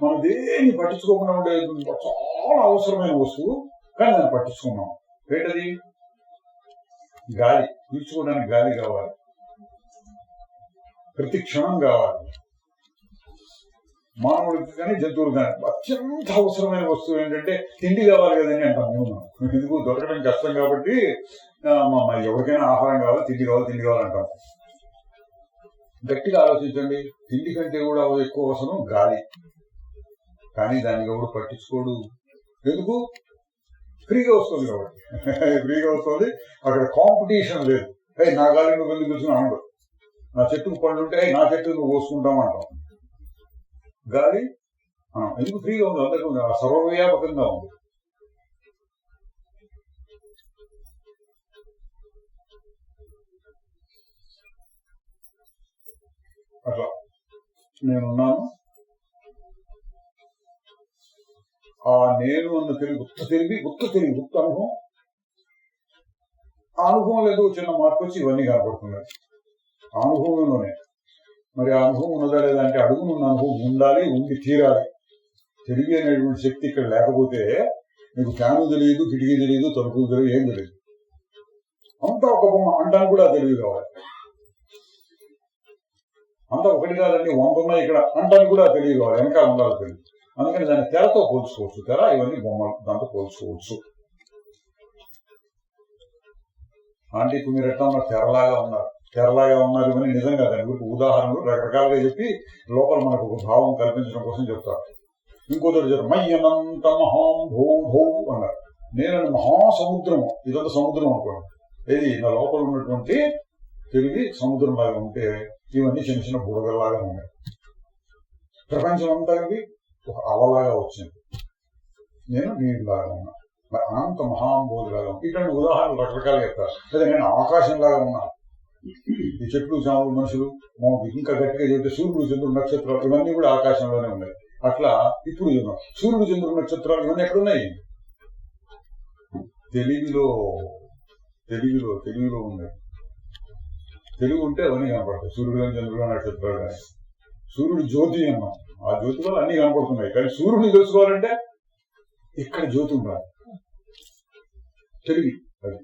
Speaker 1: మనం దేన్ని పట్టించుకోకుండా ఉండే చాలా అవసరమైన వస్తువు, కానీ దాన్ని పట్టించుకున్నాం. ఏంటది? గాలి. పీల్చుకోవడానికి గాలి కావాలి, ప్రతి క్షణం కావాలి. మానవుడికి కానీ జంతువులు కానీ అత్యంత అవసరమైన వస్తువు ఏంటంటే తిండి కావాలి కదండి అంటాం మేము. ఎందుకు? దొరకడం కష్టం కాబట్టి ఎవరికైనా ఆహారం కావాలి, తిండి కావాలి అంటాం. గట్టిగా ఆలోచించండి, తిండి కంటే కూడా ఎక్కువ అవసరం గాలి. కానీ దానికి ఎవడు పట్టించుకోడు. ఎందుకు? ఫ్రీగా వస్తుంది కాబట్టి. ఫ్రీగా వస్తుంది, అక్కడ కాంపిటీషన్ లేదు. నా గాలి నువ్వు ఎందుకు కూర్చుని అనడు. నా చెట్టుకు పళ్ళు ఉంటే నా చెట్టు నువ్వు కోసుకుంటామంటాం. గాలి ఎందుకు ఫ్రీగా ఉంది, అందరికీ ఉంది, సర్వవ్యాపకంగా ఉంది. అట్లా నేనున్నాను. ఆ నేను అన్న గుర్తు అనుభవం, ఆ అనుభవం లేదు చిన్న మార్పు వచ్చి ఇవన్నీ కనపడుతున్నాయి ఆ అనుభవంలోనే. మరి ఆ అనుభవం ఉన్నదా లేదా అంటే అడుగునున్న అనుభవం ఉండాలి, ఉండి తీరాలి. తెలివి అనేటువంటి శక్తి ఇక్కడ లేకపోతే నీకు ఫ్యాను తెలియదు, కిటికీ తెలియదు, తలుపు తెలియదు, ఏం తెలియదు. అంతా ఒక బొమ్మ అంటాను కూడా తెలివి కావాలి. అంతా ఒకటి కాదండి 100 ఉన్నాయి ఇక్కడ అంటాను కూడా తెలివి కావాలి, వెనక ఉండాలి తెలియదు. అందుకని దాన్ని తెరతో పోల్చుకోవచ్చు. తెర ఇవన్నీ బొమ్మలు, దాంతో పోల్చుకోవచ్చు. అంటే ఇప్పుడు మీరు ఎట్లా ఉన్నారు? తెరలాగా ఉన్నారు ఇవన్నీ నిజం కాదండి. వీరికి ఉదాహరణలు రకరకాలుగా చెప్పి లోపల మనకు ఒక భావం కల్పించడం కోసం చెప్తారు. ఇంకోటి చెప్పారు, మయ్యనంత మహాం భూ భూ అన్నారు. నేనండి మహాసముద్రము, ఇదంతా సముద్రం అనుకోండి. ఏది నా లోపల ఉన్నటువంటి తెలివి సముద్రం లాగా ఉంటే ఇవన్నీ చిన్న చిన్న బుడగల్లాగా ఉన్నాయి. ప్రపంచం అంతా ఒక అలలాగా వచ్చింది, నేను నీటిలాగా ఉన్నా. మరి అనంత మహాంబోధిలాగా ఉన్నా. ఇట్లాంటి ఉదాహరణలు రకరకాలుగా చెప్తారు. లేదా నేను ఆకాశంలాగా ఉన్నా. ఈ చెట్లు, చాములు, మనుషులు, ఇంకా గట్టిగా చెప్తే సూర్యుడు, చంద్రుడు, నక్షత్రాలు ఇవన్నీ కూడా ఆకాశంలోనే ఉన్నాయి. అట్లా ఇప్పుడు సూర్యుడు, చంద్రుడు, నక్షత్రాలు ఇవన్నీ ఎక్కడున్నాయి? తెలివిలో ఉన్నాయి. తెలివి ఉంటే అవన్నీ కనపడతాయి. సూర్యుడు కానీ, చంద్రుడు, నక్షత్రాలు కానీ. సూర్యుడు జ్యోతి అన్నాం, ఆ జ్యోతి వల్ల అన్ని కనపడుతున్నాయి. కానీ సూర్యుడిని తెలుసుకోవాలంటే ఇక్కడ జ్యోతి ఉండాలి, తెలివి. అది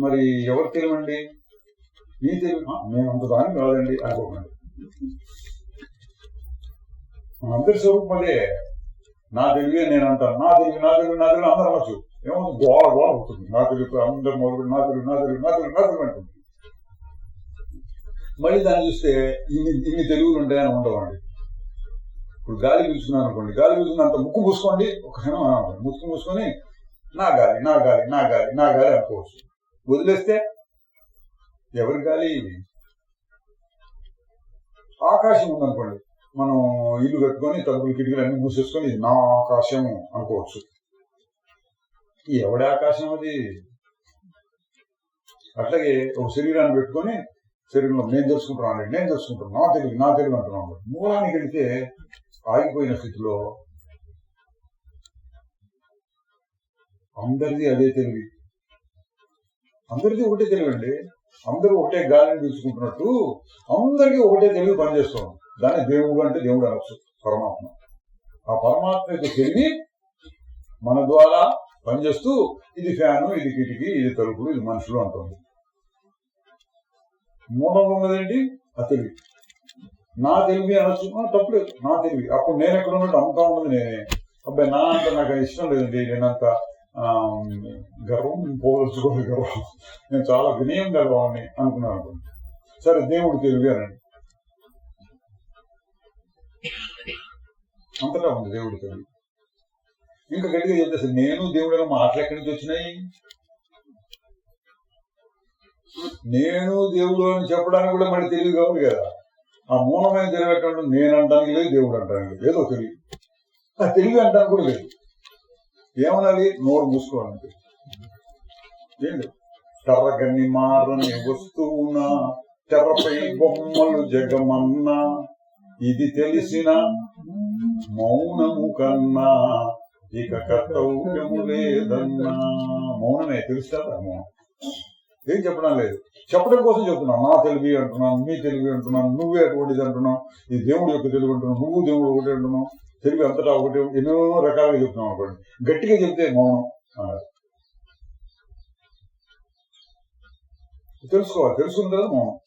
Speaker 1: మరి ఎవరు తెలివండి? నీ తెలివి. నేను అంత దాన్ని కాదండి అనుకోకండి. అందరి స్వరూపం అదే. నా తెలివి నేను అంటాను, నా తెలివి అందరూ అనొచ్చు. ఏమవుతుంది? గోళ అవుతుంది. నా తెలివి అందరు మొదలు నా తెలివి అంటుంది. మళ్ళీ దాన్ని చూస్తే ఇన్ని తెలుగులు ఉంటాయని ఉండవండి. ఇప్పుడు గాలి పీల్చుకున్నాను అనుకోండి, గాలి పీల్చుకున్నంత ముక్కు మూసుకోండి, ఒక క్షణం అనుకోండి, ముక్కు మూసుకొని నా గాలి అనుకోవచ్చు. వదిలేస్తే ఎవరి గాలి? ఆకాశం ఉందనుకోండి, మనం ఇల్లు కట్టుకొని తలుపులు కిటికీలు అన్ని మూసేసుకొని ఇది నా ఆకాశం అనుకోవచ్చు. ఎవడి ఆకాశం అది? అట్లాగే ఒక శరీరాన్ని పెట్టుకొని శరీరంలో నేను తెలుసుకుంటాను నా తెలివి అంటున్నాను. మూలానికి వెళితే ఆగిపోయిన స్థితిలో అందరిది అదే తెలివి. అందరిది ఒకటే తెలివండి. అందరూ ఒకటే గాలిని పీల్చుకుంటున్నట్టు అందరికీ ఒకటే తెలివి పనిచేస్తాం. దాన్ని దేవుడు అంటే దేవుడు అనొచ్చు, పరమాత్మ. ఆ పరమాత్మ యొక్క తెలివి మన ద్వారా పనిచేస్తూ ఇది ఫ్యాను, ఇది కిటికీ, ఇది తలుపులు, ఇది మనుషులు అంటుంది. మూలంలో ఉన్నదేంటి? ఆ తెలివి. నా తెలివి అనొచ్చు, తప్పులేదు, నా తెలివి. అప్పుడు నేను ఎక్కడ ఉన్నట్టు అంతా ఉన్నది నేనే. అబ్బాయి నా అంత నాకు ఇష్టం లేదండి, నేనంత గర్వం పోదలుచుకోవాలి, గర్వం, నేను చాలా వినయం గర్వాన్ని అనుకున్నాను అనుకోండి. సరే దేవుడు తెలివి అనండి, అంతటా ఉంది దేవుడి తెలివి. ఇంకా గట్టిగా చెప్పేసి నేను దేవుడైనా మాటలు ఎక్కడి నుంచి వచ్చినాయి? నేను దేవుడు అని చెప్పడానికి కూడా మళ్ళీ తెలివి కావాలి కదా. ఆ మూలమైన తెలివి ఎక్కడ? నేను అంటానికి లేదు, దేవుడు అంటానికి లేదు. ఏదో తెలివి. ఆ తెలివి అంటానికి కూడా లేదు. ఏమనాలి? నోరు మూసుకోవాలంటే ఏంటి? తెర్రగన్ని మారని వస్తువునా, తెర్రపై బొమ్మలు జగమన్నా, ఇది తెలిసిన మౌనము కన్నా ఇక కర్తవ్యము లేదన్నా. మౌనమే తెలుస్తారా? మౌనం ఏం చెప్పడం లేదు, చెప్పడం కోసం చెప్తున్నాను. నా తెలివి అంటున్నాను, మీ తెలివి అంటున్నాను, నువ్వే అటువంటిది అంటున్నావు, ఈ దేవుడి యొక్క తెలివి అంటున్నావు, నువ్వు దేవుడు ఒకటి అంటున్నావు, తెలివి అంతటా ఒకటి, ఎన్నో రకాలుగా చెప్తున్నాం అనుకోండి. గట్టిగా చెప్తే మౌనం అన్నారు. తెలుసుకోవాలి, తెలుసుకున్న తర్వాత మౌనం.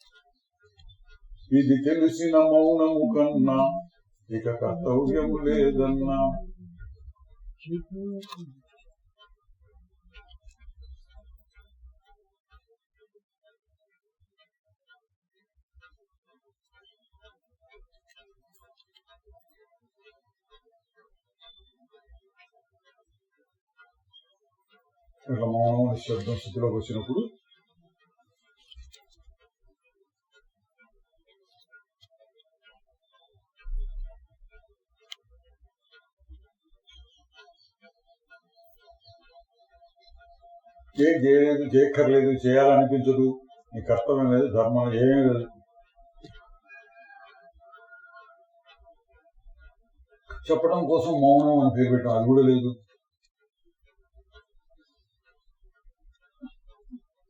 Speaker 1: ఇది తెలిసిన మౌనము కన్నా ఇక కర్తవ్యము లేదన్నా. ఇట్లా మౌనం నిశ్శబ్దం స్థితిలోకి వచ్చినప్పుడు ఏం చేయలేదు, చేయక్కర్లేదు, చేయాలనిపించదు, నీ కర్తవ్యం లేదు, ధర్మం ఏమీ లేదు. చెప్పడం కోసం మౌనం అని పేరు పెట్టడం, అది కూడా లేదు.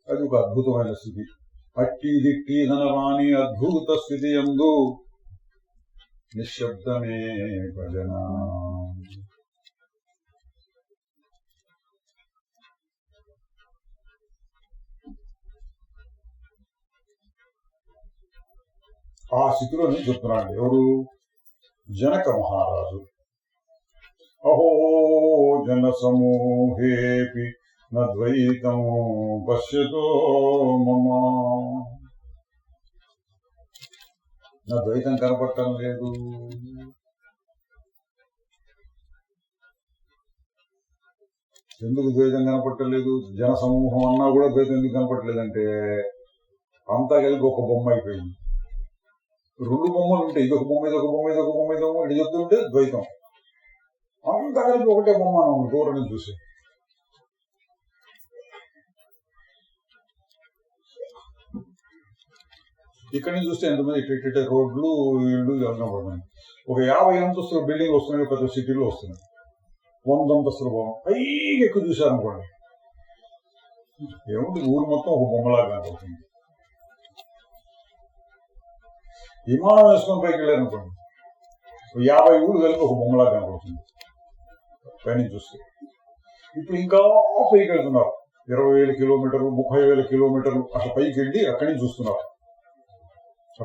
Speaker 1: అది ఒక అద్భుతమైన స్థితి. అట్టి దిట్టి ధనవాణి అద్భుత స్థితి యందు నిశ్శబ్దమే భజన. ఆ స్థితిలోనే చెప్తున్నాడు ఎవరు? జనక మహారాజు. అహో జన సమూహేపి నద్వైతం పశ్యతో మమ. నా ద్వైతం కనపడటం లేదు. ఎందుకు ద్వైతం కనపడలేదు? జన సమూహం అన్నా కూడా ద్వైతం ఎందుకు కనపడలేదంటే అంతా కలిపి ఒక బొమ్మ అయిపోయింది. రెండు బొమ్మలు ఉంటాయి, ఇదొక బొమ్మ, ఇదొక బొమ్మ, ఇదొక బొమ్మ, ఇదొక బొమ్మ, ఇది చెప్తుంటే ద్వైతం. అంతా కలిపి ఒకటే బొమ్మ దూరం నుంచి చూసి. ఇక్కడి నుంచి చూస్తే ఎంతమంది ఇట్టే రోడ్లు ఇళ్ళు కనపడుతున్నాయి. ఒక 50 అంతస్తుల బిల్డింగ్ వస్తున్నాయి, పెద్ద సిటీలో వస్తున్నాయి. 100 అంతస్తుల భవనం పైకి ఎక్కువ చూశారనుకోండి, ఏముంది ఊరు మొత్తం ఒక బొమ్మలాగా కనపడుతుంది. విమానం వేసుకొని పైకి వెళ్ళారనుకోండి, 50 ఊళ్ళు కలిపి ఒక బొమ్మలాగా కనపడుతుంది పైన చూస్తే. ఇప్పుడు ఇంకా పైకి వెళ్తున్నారు, 20,000 కిలోమీటర్లు, 30,000 కిలోమీటర్లు అట్లా పైకి వెళ్ళి అక్కడి నుంచి చూస్తున్నారు.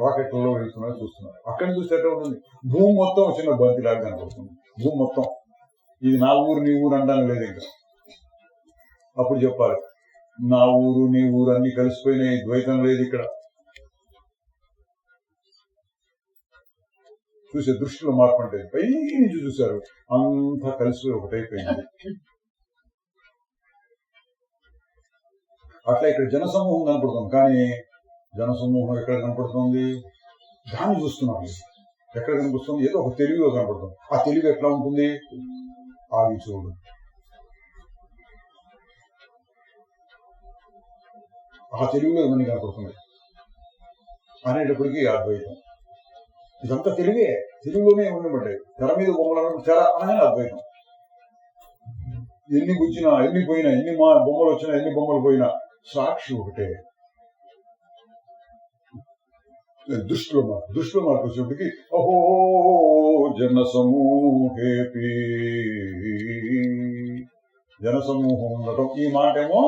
Speaker 1: రాకెట్లలో వెళ్తున్నారు, చూస్తున్నారు. అక్కడి నుంచి చూస్తే ఎట్లా ఉంటుంది? భూమి మొత్తం చిన్న బంతిలాగా కనపడుతుంది. భూమి మొత్తం ఇది నా ఊరు నీ ఊరు అనడానికి లేదు. ఇంకా అప్పుడు చెప్పాలి, నా ఊరు నీ ఊరు అన్ని కలిసిపోయినాయి, ద్వైతం లేదు ఇక్కడ. చూసే దృష్టిలో మార్పు అంటే పై నుంచి చూశారు, అంతా కలిసిపోయి ఒకటైపోయింది. అట్లా ఇక్కడ జనసమూహం కనపడుతుంది, కానీ జనసమూహం ఎక్కడ కనపడుతుంది? దాన్ని చూస్తున్నాం. ఎక్కడ కనిపిస్తుంది? ఏదో ఒక తెలుగులో కనపడుతుంది. ఆ తెలుగు ఎట్లా ఉంటుంది? ఆగి చూడు. ఆ తెలుగులో ఇవన్నీ కనపడుతుంది అనేటప్పటికీ అద్వైతం. ఇదంతా తెలుగే, తెలుగులోనే ఉండబడ్డాయి. తెర మీద బొమ్మలు తెర అనేది అద్వైతం. ఎన్ని కూర్చున్నా, ఎన్ని పోయినా, ఎన్ని బొమ్మలు వచ్చినా, ఎన్ని బొమ్మలు పోయినా సాక్షి ఒకటే. దృష్టిలో మార్పు వచ్చేప్పటికి అహో జన సమూహేపి, జనసమూహం ఉండటం. ఈ మాట ఏమో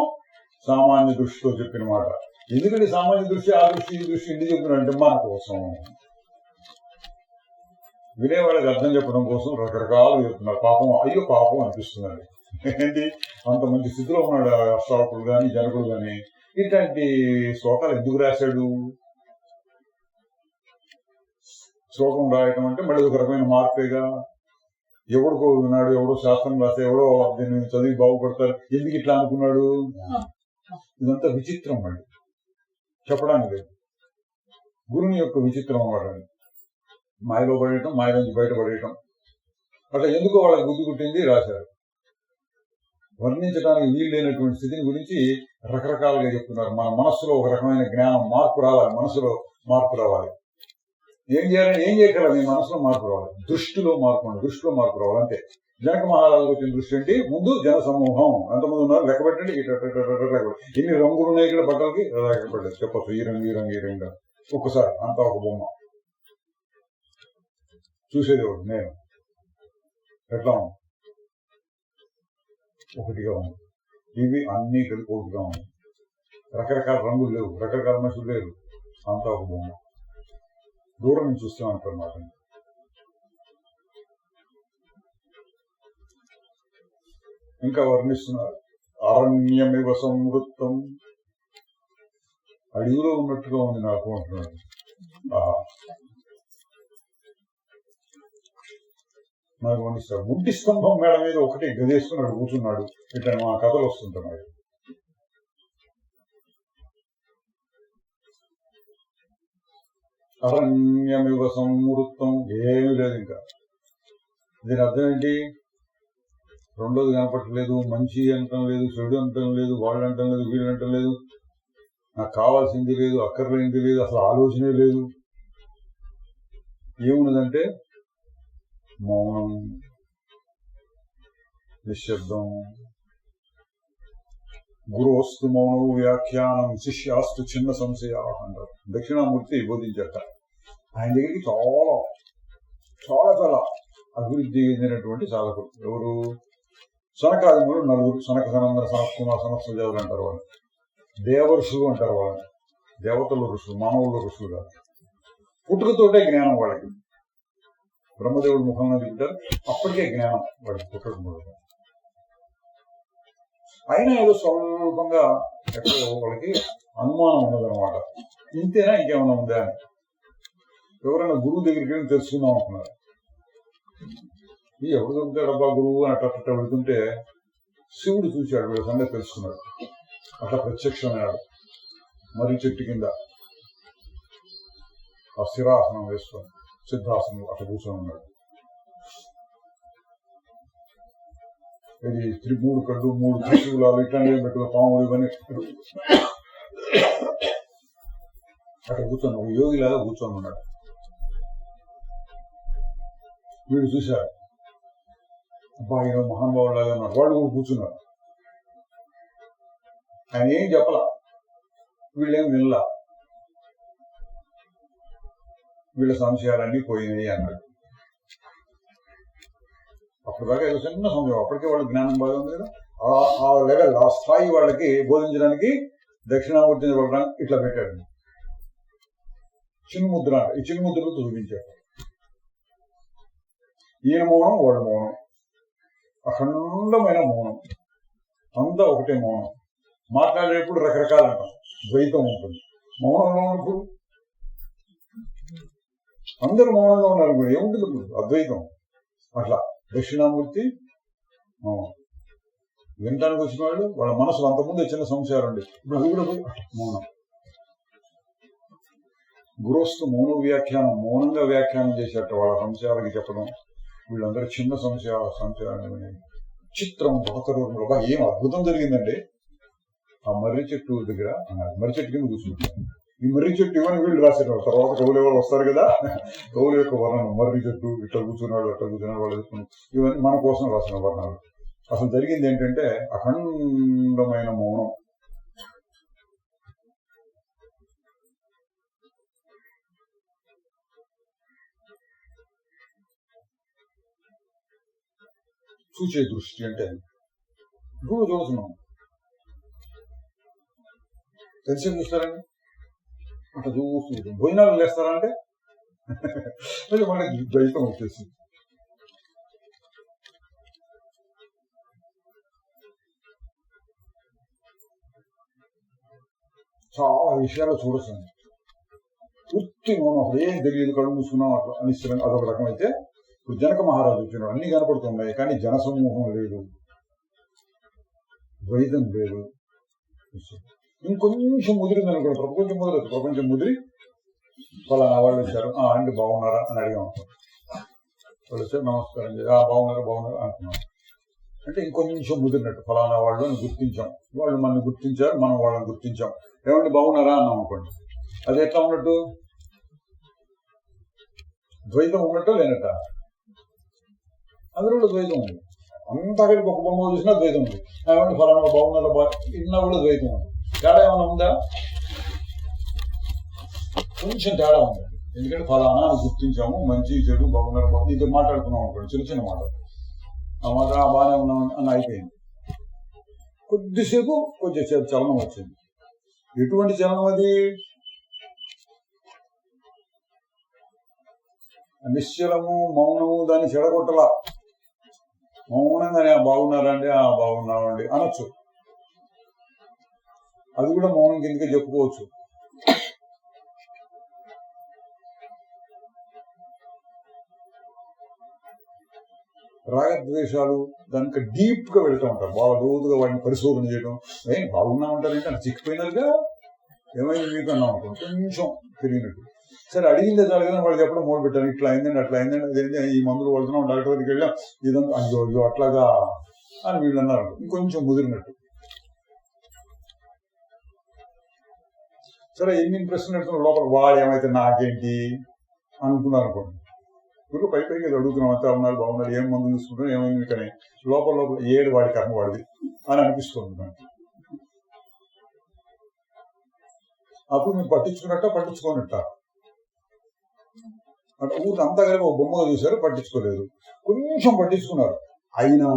Speaker 1: సామాన్య దృష్టితో చెప్పిన మాట. ఎందుకంటే సామాన్య దృష్టి, ఆ దృష్టి, ఈ దృష్టి ఎందుకు చెప్తున్నారంటే మన కోసం, వినేవాళ్ళకి అర్థం చెప్పడం కోసం రకరకాలు చెప్తున్నారు. పాపం, అయ్యో పాపం అనిపిస్తుందండి. ఏంటి అంత మంచి స్థితిలో ఉన్నాడు అష్టావకుడు కానీ జనకుడు కానీ, ఇట్లాంటి శ్లోకాలు ఎందుకు రాశాడు? శ్లోకం రాయటం అంటే మళ్ళీ ఒక రకమైన మార్పేగా. ఎవడికో విన్నాడు, ఎవడో శాస్త్రం రాస్తే ఎవడో దీన్ని చదివి బాగుపడతారు, ఎందుకు ఇట్లా అనుకున్నాడు? ఇదంతా విచిత్రం. మళ్ళీ చెప్పడానికి లేదు. గురుని యొక్క విచిత్రం వాడని మాయలో పడేయటం, మాయ నుంచి బయటపడేయటం. అట్లా ఎందుకో వాళ్ళకి బుద్ధి పుట్టింది రాశారు. వర్ణించడానికి వీలు లేనటువంటి స్థితిని గురించి రకరకాలుగా చెప్తున్నారు. మన మనస్సులో ఒక రకమైన జ్ఞానం మార్పు రావాలి, మనసులో మార్పు రావాలి. ఏం చేయాలని ఏం చేయగలరు? మీ మనసులో మార్పు రావాలి, దృష్టిలో మార్పు రావాలి అంతే. జనక మహారాజు వచ్చిన దృష్టి ఏంటి? ముందు జన సమూహం ఎంతమంది ఉన్నారు లెక్క పెట్టండి. ఎన్ని రంగులు ఉన్నాయి ఇక్కడ బట్టలకి లెక్క పెట్టండి, చెప్పచ్చు. ఈ రంగు, ఈ రంగు, ఈ రంగు. ఒక్కసారి అంతా ఒక బొమ్మ చూసేది ఒకటి. నేను ఎట్లా ఉంది? ఒకటిగా ఉంది. ఇవి అన్ని కలిపి ఒకటిగా ఉంది. రకరకాల రంగులు లేవు, రకరకాల మనుషులు లేరు, అంతా ఒక బొమ్మ. దూరం నుంచి చూస్తాం అంటారన్నమాట. ఇంకా వర్ణిస్తున్నారు. అరణ్యమివ సంవృత్తం, అడవిలో ఉన్నట్టుగా ఉంది నాకు అంటున్నాడు. నాకు వండిస్తారు. గుంటి స్తంభం మేడ మీద ఒకటి గదేసుకున్నాడు కూర్చున్నాడు. ఇట్లా మా కథలు వస్తుంటున్నాడు. అరణ్యమివ సంవృత్తం ఏమీ లేదు. ఇంకా దీని అర్థం ఏంటి? రెండోది కనపట్టలేదు, మంచి అంటం లేదు, చెడు అంటం లేదు, వాళ్ళు అంటం లేదు, వీళ్ళు అంటం లేదు, నాకు కావాల్సింది లేదు, అక్కర్లేనిది లేదు, అసలు ఆలోచనే లేదు. ఏమున్నదంటే మౌనం, నిశ్శబ్దం. గురువస్తు మౌనం వ్యాఖ్యానం శిష్యాస్తు చిన్న సంశయ అంటారు. దక్షిణామూర్తి బోధించాట. ఆయన దగ్గరికి చాలా చాలా చాలా అభివృద్ధి చెందినటువంటి సాధకుడు ఎవరు? సనకాదిములు నలుగురు. సనక సనందన సనత్ కుమార్ సనత్ సుజావులు అంటారు వాళ్ళు. దేవర్షులు అంటారు వాళ్ళని. దేవతలు ఋషులు, మానవులు ఋషులు కాదు. పుట్టుకతోటే జ్ఞానం వాళ్ళకి. బ్రహ్మదేవుడు ముఖంలో దిగుతారు, అప్పటికే జ్ఞానం వాడికి పుట్టడం. అయినా ఏదో స్వల్పంగా ఎక్కడో వాళ్ళకి అనుమానం ఉన్నదనమాట. ఇంతేనా ఇంకేమైనా ఉందా అని. ఎవరైనా గురువు దగ్గరికి వెళ్ళి తెలుసుకుందాం అనుకున్నారు. ఎవరు దొరుకుతాడబ్బా గురువు అని అట్ట వెళుతుంటే శివుడు చూశాడు. వీళ్ళ సంగతి తెలుసుకున్నాడు. అట్లా ప్రత్యక్షమయ్యాడు. మర్రి చెట్టు కింద ఆ స్థిరాసనం వేసుకొని సిద్ధాసనం అట్లా కూర్చొని ఉన్నాడు. ఇది 3 కళ్ళు 3 త్రిశూలాలు ఇట్లాంటి పెట్టుకో పాములు ఇవన్నీ అట్లా కూర్చొని ఒక యోగిలాగా కూర్చొని ఉన్నాడు. వీడు చూశారు, అబ్బా ఈయన మహానుభావులాగా ఉన్నారు. వాళ్ళు కూడా కూర్చున్నారు. ఆయన ఏం చెప్పలా, వీళ్ళేం వినలా. వీళ్ళ సంశయాలన్నీ పోయినాయి అన్నాడు. అప్పటిదాకా ఏదో చిన్న సమయం, అప్పటికే వాళ్ళకి జ్ఞానం బాగా ఉంది కదా. ఆ లెవెల్, ఆ స్థాయి వాళ్ళకి బోధించడానికి దక్షిణామూర్తిని వెళ్ళడానికి ఇట్లా పెట్టాడు. చిన్ముద్ర, ఈ చిన్ముద్రలు చూపించాడు. ఈయన మౌనం, వాడు మౌనం, అఖండమైన మౌనం, అంతా ఒకటే మౌనం. మాట్లాడేటప్పుడు రకరకాలు అంటాం, ద్వైతం ఉంటుంది. మౌనంలో ఉన్నప్పుడు అందరూ మౌనంగా ఉన్నారు కూడా ఏముంటుంది ఇప్పుడు అద్వైతం. అట్లా దక్షిణామూర్తి వినటానికి వచ్చిన వాళ్ళు వాళ్ళ మనసులో అంతకుముందు చిన్న సంశయాలు ఉండే, ఇప్పుడు అది కూడా పోయి మౌనం. గురుస్తు మౌన వ్యాఖ్యానం, మౌనంగా వ్యాఖ్యానం చేసేట వాళ్ళ సంశయాలకి చెప్పడం. వీళ్ళందరూ చిన్న సంశయాలు చిత్రం భవతరూపంలో బాగా ఏం అద్భుతం జరిగిందండి. ఆ మర్రి చెట్టు దగ్గర మర్రి చెట్టు కింద కూర్చుంటారు. ఈ మర్రి చెట్టు ఇవన్నీ వీళ్ళు రాసిన తర్వాత కవులు ఎవరు వస్తారు కదా, కవుల యొక్క వర్ణన. మర్రి చెట్టు ఇట్లా కూర్చున్నాడు, అట్లా కూర్చున్నాడు, వాళ్ళు ఇవన్నీ మన కోసం రాసిన వర్ణాలు. అసలు జరిగింది ఏంటంటే అఖండమైన మౌనం. చూసే దృష్టి అంటే ఇప్పుడు చూస్తున్నాం. తెలిసి చూస్తారండి అట్లా చూస్తుంది. భోజనాలు లేస్తారా అంటే మనకి ద్వైతం వచ్చేసింది. చాలా విషయాలు చూడొచ్చండి. పూర్తి మనం అసలు ఏం తెలియదు, కళ్ళు మూసుకున్నాం అట్లా అనిశ్చయం. అదొక రకం అయితే ఇప్పుడు జనక మహారాజు వచ్చినాడు, అన్ని కనపడుతున్నాయి కానీ జనసమూహం లేదు, ద్వైతం లేదు. ఇంకొంచెం ముదిరింది అనుకోండి, ప్రపంచం ముదిరదు. ప్రపంచం ముదిరి ఫలానా వాళ్ళు వచ్చారు, అంటే బాగున్నారా అని అడిగాం. వాళ్ళు వచ్చారు, నమస్కారం చేసి బాగున్నారా అంటున్నాం. అంటే ఇంకొంచెం ముదిరినట్టు ఫలానా వాళ్ళు అని గుర్తించాం. వాళ్ళు మనల్ని గుర్తించారు, మనం వాళ్ళని గుర్తించాం. ఏమంటే బాగున్నారా అన్నాం అనుకోండి, అది ఎట్లా ఉన్నట్టు? ద్వైతం ఉన్నట్టు లేనట్ట? అందులో ద్వైతం ఉంది. అంతా కలిపి ఒక బొమ్మ చూసినా ద్వైతం ఉంది. ఏమంటే ఫలానా బాగున్నారా ఇన్నా కూడా ద్వైతం ఉంది. తేడా ఏమైనా ఉందా? కొంచెం తేడా ఉంది. ఎందుకంటే ఫలానా అని గుర్తించాము, మంచి చెడు బాగున్నారు, ఇది మాట్లాడుకున్నాం అనుకోండి, చిన్న చిన్న మాట. ఆ మాట బాగానే ఉన్నాం అని అయిపోయింది. కొద్దిసేపు చలనం వచ్చింది. ఎటువంటి చలనం అది? నిశ్చలము, మౌనము, దాన్ని చెడగొట్టలా. మౌనంగానే బాగున్నారండి, బాగున్నామండి అనొచ్చు. అది కూడా మౌనం కిందకే చెప్పుకోవచ్చు. రాగద్వేషాలు దానికి డీప్ గా వెళ్తూ ఉంటారు, బాగా లోతుగా వాడిని పరిశోధన చేయడం. ఏం బాగున్నా ఉంటారంటే అంటే చిక్కిపోయినారుగా, ఏమైంది మీకు అన్నా ఉంటుంది కొంచెం పెరిగినట్టు. సరే అడిగిందే చాలు కదా వాళ్ళు చెప్పడం మొదలు పెట్టాను, ఇట్లా అయిందండి అట్లా అయిందండి, అదేంటి ఈ మందులు పడుతున్నాం, డాక్టర్ దగ్గరికి వెళ్ళాం, ఇదంతా అయ్యో అయ్యో అట్లాగా అని వీళ్ళు అన్నారు. ఇంకొంచెం ముదిరినట్టు. సరే ఎన్ని ప్రశ్నలు పెడుతున్నారు లోపల, వాడు ఏమైతే నాకేంటి అనుకున్నారు అనుకోండి. ఇప్పుడు పై పైకి అడుగుతున్నాం, అంతా ఉన్నారు బాగున్నారు, ఏం మందు తీసుకుంటున్నారు, ఏమైంది కానీ లోపల లోపల ఏడు వాడి కర్మ వాడిది అని అనిపిస్తుంది. అప్పుడు మీరు పట్టించుకున్నట్ట పట్టించుకోనట్ట అంటే ఊరికి అంతా కలిపి ఒక బొమ్మగా చూశారు, పట్టించుకోలేదు. కొంచెం పట్టించుకున్నారు, అయినా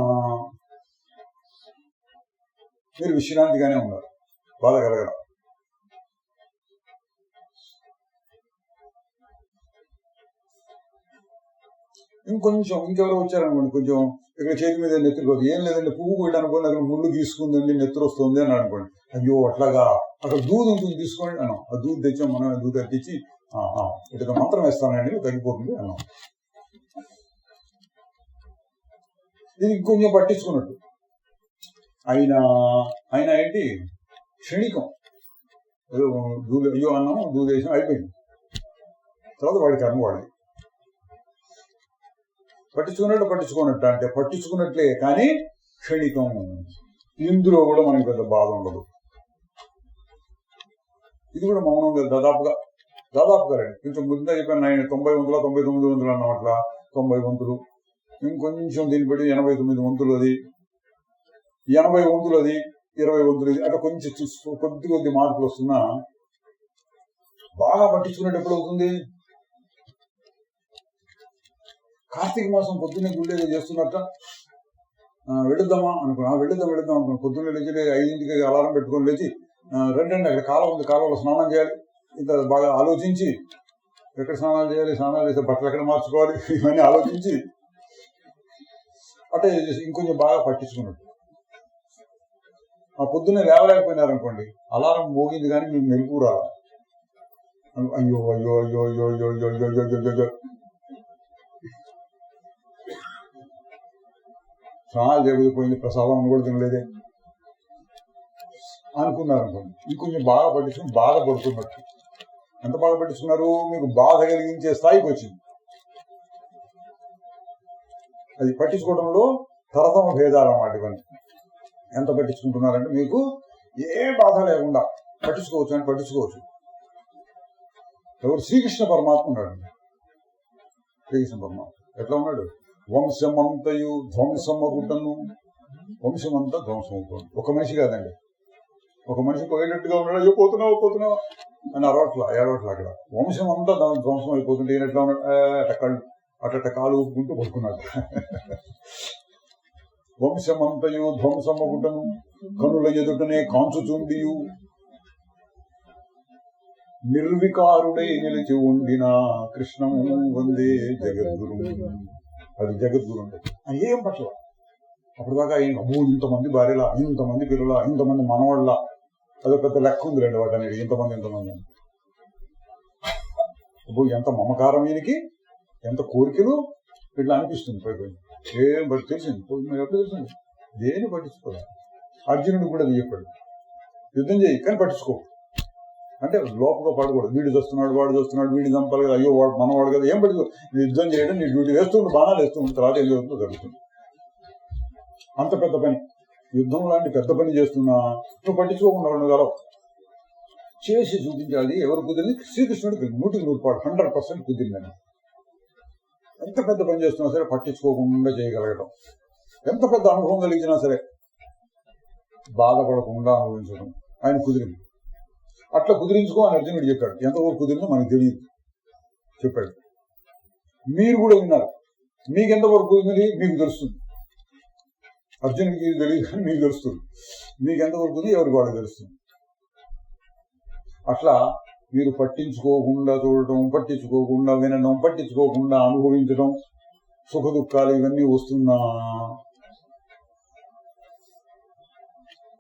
Speaker 1: మీరు విశ్రాంతిగానే ఉన్నారు, బాధ కలగల. ఇంకొంచెం ఇంకెవరో వచ్చారనుకోండి, కొంచెం ఇక్కడ చేతి మీద నెత్తురు పోతుంది, ఏం లేదండి పువ్వు కొట్టి అనుకోండి, అక్కడ ముళ్ళు గీసుకుందండి నెత్తురు వస్తుంది అని అనుకోండి, అయ్యో అట్లాగా అక్కడ దూది ఉంటుంది తీసుకోండి అన్నాం, ఆ దూది తెచ్చాం మనం, దూది తట్టించి ఇట్లా మంత్రం వేస్తానండి తగ్గిపోతుంది అన్నాం. ఇది ఇంకొంచెం పట్టించుకున్నట్టు. అయినా అయినా ఏంటి క్షణికం, ఏదో దూది అయ్యో అన్నాము, దూది వేసాం అయిపోయింది, తర్వాత వాడి కర్మ వాడిది. పట్టించుకున్నట్టు పట్టించుకున్నట్టు అంటే పట్టించుకున్నట్లే కానీ క్షణికం. ఇందులో కూడా మనకి పెద్ద బాధ ఉండదు. ఇది కూడా మౌనంగా దాదాపుగా రండి. కొంచెం ముందుగా చెప్పాను, 90 వంతుల 99 వంతులు అన్నాం, అట్లా 90 వంతులు, ఇంకొంచెం దీన్ని బట్టి 89 వంతులు, అది 80 వంతులు, అది 20 వంతులు, ఇది అట్లా కొంచెం కొద్ది మార్పులు వస్తున్నా బాగా పట్టించుకున్నట్టు ఎప్పుడు అవుతుంది. కార్తీక మాసం పొద్దున్నే గుళ్ళేదో చేస్తున్నట్ట వెళుద్దామా అనుకున్నా, వెళుద్దాం అనుకున్నాను. పొద్దున్నే లేచి 5ంటికి అలారం పెట్టుకొని లేచి రెండండి అక్కడ కాలం ఉంది, కాలంలో స్నానం చేయాలి, ఇంత బాగా ఆలోచించి ఎక్కడ స్నానాలు చేయాలి, స్నానాలు చేస్తే బట్టలు ఎక్కడ మార్చుకోవాలి, ఇవన్నీ ఆలోచించి అట్టే ఇంకొంచెం బాగా పట్టించుకున్నట్టు. ఆ పొద్దున్నే లేవలేకపోయినారనుకోండి, అలారం మోగింది కానీ మీకు మెలుపు రాదు, అయ్యో అయ్యో అయ్యో అయ్యో అయ్యో అయ్యో అయ్యో అయ్యో అయ్యో స్నానాలు చేయకపోయింది, ప్రసాదం కూడా తినలేదే అనుకున్నారు అనుకోండి, ఇంకొంచెం బాగా పట్టించుకుని బాధపడుతున్నట్టు. ఎంత బాగా పట్టించుకున్నారు, మీకు బాధ కలిగించే స్థాయికి వచ్చింది. అది పట్టించుకోవడంలో తరతమ భేదాలు అన్నమాట ఇవన్నీ. ఎంత పట్టించుకుంటున్నారంటే మీకు ఏ బాధ లేకుండా పట్టించుకోవచ్చు అని పట్టించుకోవచ్చు. ఎవరు? శ్రీకృష్ణ పరమాత్మ ఉన్నాడు. శ్రీకృష్ణ పరమాత్మ ఎట్లా ఉన్నాడు? వంశమంతయు ధ్వంసమగుటను, వంశమంతా ధ్వంసం అవుతుంది. ఒక మనిషి కాదండి, ఒక మనిషి పోయేటట్టుగా ఉన్నాడు, అయ్యో పోతున్నావు అని ఏడవట్లా అక్కడ. వంశం అంతా ధ్వంసం అయిపోతుంటే ఈయన ఎట్లా ఉన్నాడు? అట్ట కాలు ఊపుకుంటూ పడుకున్నాడు. వంశమంతయు ధ్వంసమగుటను కనుల ఎదుటనే కాంచుచుండియు నిర్వికారుడై నిలిచి ఉండిన కృష్ణము వందే జగద్గురు. అది జగద్గురు అంటే ఏం పట్ల అప్పుడు దాకా అబ్బో ఇంతమంది భార్యలా, ఇంతమంది పిల్లల, ఇంతమంది మనవాళ్ళ, అదో పెద్ద లెక్క ఉంది రండి వాటి అనేది. ఇంతమంది అబ్బో ఎంత మమకారం ఈయనకి, ఎంత కోరికలు, ఇట్లా అనిపిస్తుంది. పైపోయి ఏం బట్టి తెలిసింది, ఎప్పుడు తెలిసింది, దేని పట్టించుకోవాలి. అర్జునుడు కూడా అది చెప్పాడు, యుద్ధం చేయి కానీ పట్టించుకో అంటే లోపల పడకూడదు. వీడు చూస్తున్నాడు, వాడు చూస్తున్నాడు, వీడిని చంపాలి కదా, అయ్యో వాడు మనవాడు కదా, ఏం పట్టుకో, యుద్ధం చేయడం నీ డ్యూటీ, వేస్తుంటే బాణాలు వేస్తుంటే తర్వాత ఏం జరుగుతుందో జరుగుతుంది. అంత పెద్ద పని, యుద్ధం లాంటి పెద్ద పని చేస్తున్నా నువ్వు పట్టించుకోకుండా ఉండగలవు. చేసి చూపించాలి. ఎవరు కుదిరింది? శ్రీకృష్ణుడికి 100% 100% కుదిరిందని. ఎంత పెద్ద పని చేస్తున్నా సరే పట్టించుకోకుండా చేయగలగడం, ఎంత పెద్ద అనుభవం కలిగించినా సరే బాధపడకుండా అనుభవించడం ఆయన కుదిరింది. అట్లా కుదిరించుకో అని అర్జునుడు చెప్పాడు. ఎంతవరకు కుదిరిందో మనకు తెలియదు, చెప్పాడు. మీరు కూడా విన్నారు, మీకెంతవరకు కుదిరింది మీకు తెలుస్తుంది. అర్జునుడికి తెలియదు కానీ మీకు తెలుస్తుంది. మీకు ఎంతవరకు ఉంది ఎవరికి వాళ్ళకి తెలుస్తుంది. అట్లా మీరు పట్టించుకోకుండా చూడటం, పట్టించుకోకుండా వినడం, పట్టించుకోకుండా అనుభవించడం, సుఖ దుఃఖాలు ఇవన్నీ వస్తున్నా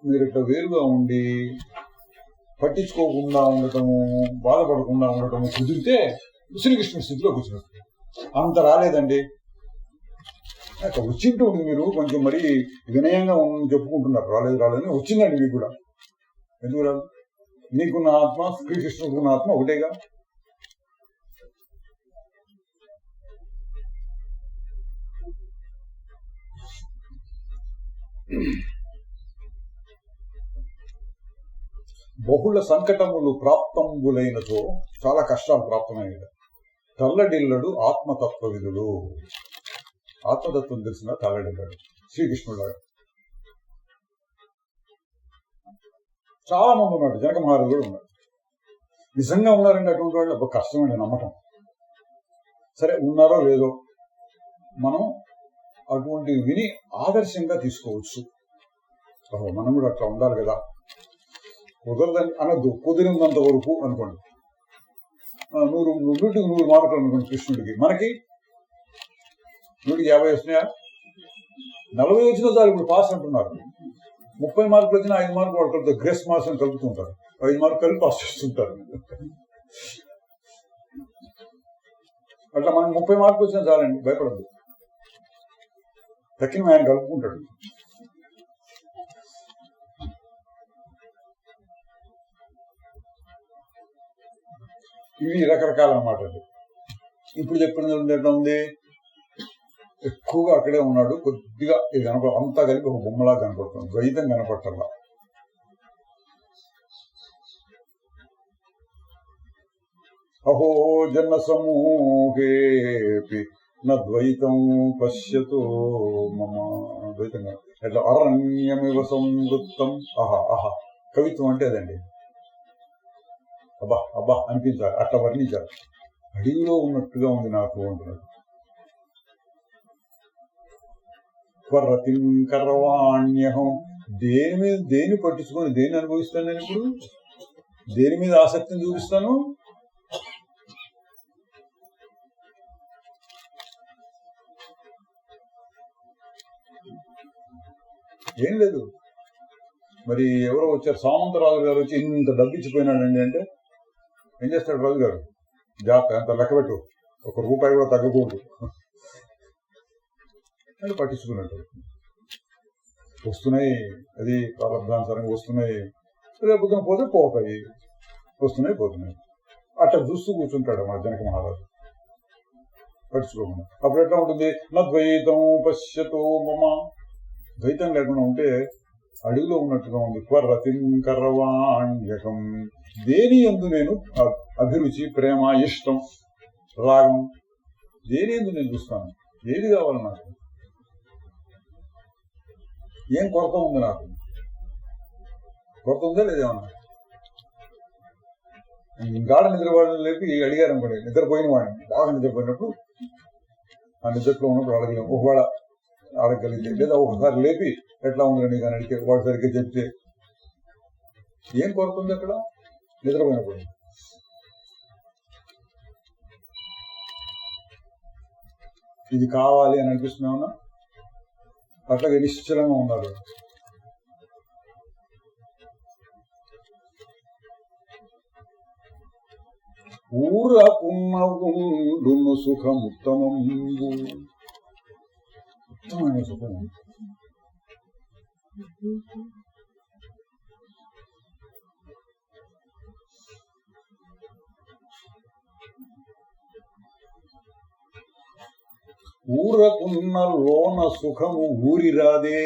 Speaker 1: మీరు ఇట్లా వేరుగా ఉండి పట్టించుకోకుండా ఉండటము, బాధపడకుండా ఉండటము కుదిరితే శ్రీకృష్ణ స్థితిలో కూర్చున్నట్టు. అంత రాలేదండి వచ్చింటూ ఉంది. మీరు కొంచెం మరీ వినయంగా చెప్పుకుంటున్నారు రాలేదని. వచ్చిందండి మీకు కూడా. ఎందుకు రాదు? నీకున్న ఆత్మ శ్రీకృష్ణుకున్న ఆత్మ ఒకటేగా. బహుళ సంకటములు ప్రాప్తంబులైనతో, చాలా కష్టాలు ప్రాప్తమైనవి. తల్లడిల్లడు ఆత్మతత్వ విధులు. ఆత్మతత్వం తెలిసిన తల్లడిల్లాడు శ్రీకృష్ణుడులాగా. చాలా మంది ఉన్నారు. జనక మహారాజు కూడా ఉన్నారు. నిజంగా ఉన్నారంటే అటువంటి వాళ్ళు కష్టమండి నమ్మటం. సరే ఉన్నారో లేదో మనం అటువంటివి విని ఆదర్శంగా తీసుకోవచ్చు. మనం కూడా అట్లా ఉండాలి కదా. కుదరదని అనద్దు, కుదిరినంత వరకు అనుకోండి. 100 మార్కులు అనుకోండి కృష్ణుడికి. మనకి 150 వచ్చినాయా? 40 వచ్చినా చాలు. ఇప్పుడు పాస్ అంటున్నారు. 30 మార్కులు వచ్చినా 5 మార్కులు వాళ్ళు కలుపుతారు. గ్రేస్ మార్క్స్ అని కలుపుతుంటారు. 5 మార్కులు కలిపి పాస్ చేస్తుంటారు. అట్లా మనం 30 మార్కులు వచ్చినా చాలండి, భయపడద్దు. తక్కిన ఆయన కలుపుకుంటాడు. ఇవి రకరకాల అన్నమాట. ఇప్పుడు చెప్పినది ఎట్లా ఉంది? ఎక్కువగా అక్కడే ఉన్నాడు. కొద్దిగా ఇది అంతా కలిపి ఒక బొమ్మలా కనపడుతుంది. ద్వైతం కనపడటంలా. అహో జన సమూహేపి నద్వైతం పశ్యతో మమ. ద్వైతంగా ఎట్లా అరణ్యమివ సంవృత్తం. ఆహా కవిత్వం అంటే అదండి. అబ్బా అనిపించాలి, అట్లా వర్ణించాలి. అడవిలో ఉన్నట్టుగా ఉంది నాకు అంటున్నాడు. కర్వాణ్యహం. దేని పట్టించుకొని దేన్ని అనుభవిస్తాను నేను ఇప్పుడు? దేని మీద ఆసక్తిని చూపిస్తాను? ఏం లేదు. మరి ఎవరో వచ్చారు, సామంతరాజు గారు వచ్చి ఇంత డబ్బిచ్చిపోయినాడండి అంటే ఏం చేస్తాడు రాజు గారు? జాగ్రత్త, అంత లెక్క పెట్టు, ₹1 కూడా తగ్గకూడదు అని పట్టించుకున్నట్టు. వస్తున్నాయి, అది ప్రారంభానుసారంగా వస్తున్నాయి. రేపు పోతే పోతాయి, వస్తున్నాయి పోతున్నాయి. అట్లా చూస్తూ కూర్చుంటాడు మన జనక మహారాజు పట్టించుకోకుండా. అప్పుడు ఎట్లా ఉంటుంది? నద్వైతం పశ్యతో మమ. ద్వైతం లేకుండా ఉంటే అడవిలో ఉన్నట్టుగా ఉంది. క్వరతిం కర్వాణ్యకం. దేని యందు నేను అభిరుచి, ప్రేమ, ఇష్టం, రాగం, దేని యందు నేను చూస్తాను? ఏది కావాలి నాకు? ఏం కొరత ఉంది నాకు? కొరత ఉందా లేదేమన్నా? గాఢ నిద్ర వాళ్ళని లేపి అడిగారు అనుకోండి, నిద్రపోయిన వాడిని, బాగా నిద్రపోయినప్పుడు, ఆ నిద్రలో ఉన్నప్పుడు అడగలేము. ఒకవేళ అడగలిగితే, లేదా ఒకసారి లేపి ఎట్లా ఉందండి కానీ అడిగితే వాడు సరిగ్గా చెప్తే ఏం కొరత ఉంది అక్కడ? నిద్రపోయినప్పుడు. ఇది కావాలి అని అనిపిస్తున్నామన్నా? అట్లాగే నిశ్చలంగా ఉన్నారు. ఊరకున్న సుఖం ఉత్తమంబు. ఉత్తమైన సుఖం ఊరకున్న లోన సుఖము ఊరిరాదే.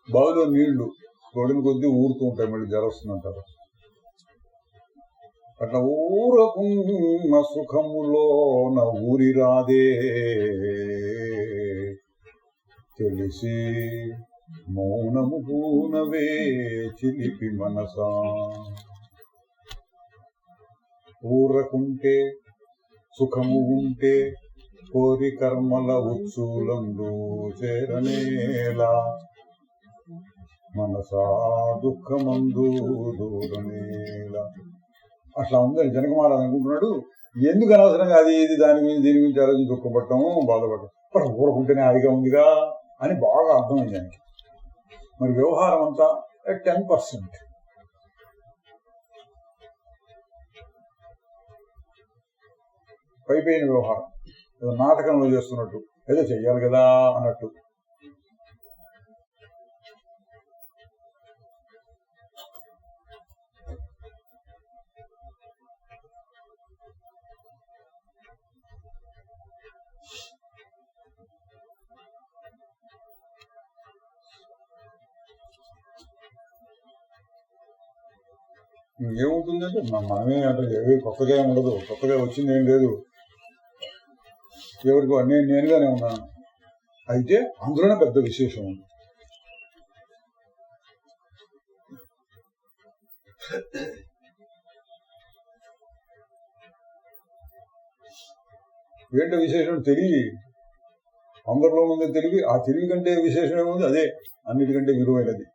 Speaker 1: బావిలో నీళ్లు తోడిన కొద్దీ ఊరుతూ ఉంటాయి, మళ్ళీ జర వస్తుందంటారు. అట్లా ఊరకున్న సుఖములోన ఊరిరాదే తెలిసి మౌనము పూనవే చిలిపి మనసా. ఊరకుంటే సుఖము ఉంటే కోరి కర్మల ఉత్సూలందు చేరనేలా. మనసా దుఃఖమందు దూరనేలా. అట్లా ఉందని జనక మహారాజు అనుకుంటున్నాడు. ఎందుకు అనవసరంగా అది ఇది దీని గురించి ఆలోచించి దుఃఖపడటము, బాధపడటం. ఊరకుంటేనే హాయిగా ఉందిగా అని బాగా అర్థమైంది ఆయనకి. మరి వ్యవహారం అంతా 10%. పైపోయిన వ్యవహారం, నాటకంలో చేస్తున్నట్టు ఏదో చెయ్యాలి కదా అన్నట్టు. ఏముంటుందంటే మనమే అంటే ఏవి కొత్తగా ఏమి ఉండదు, కొత్తగా వచ్చింది ఏం లేదు, ఎవరికి నేనుగానే ఉన్నాను. అయితే అందులోనే పెద్ద విశేషం ఉంది. ఏంటో విశేషం? తెలివి. అందరిలో ఉంది తెలివి. ఆ తెలివి కంటే విశేషం ఏముంది? అదే అన్నిటికంటే విలువైనది.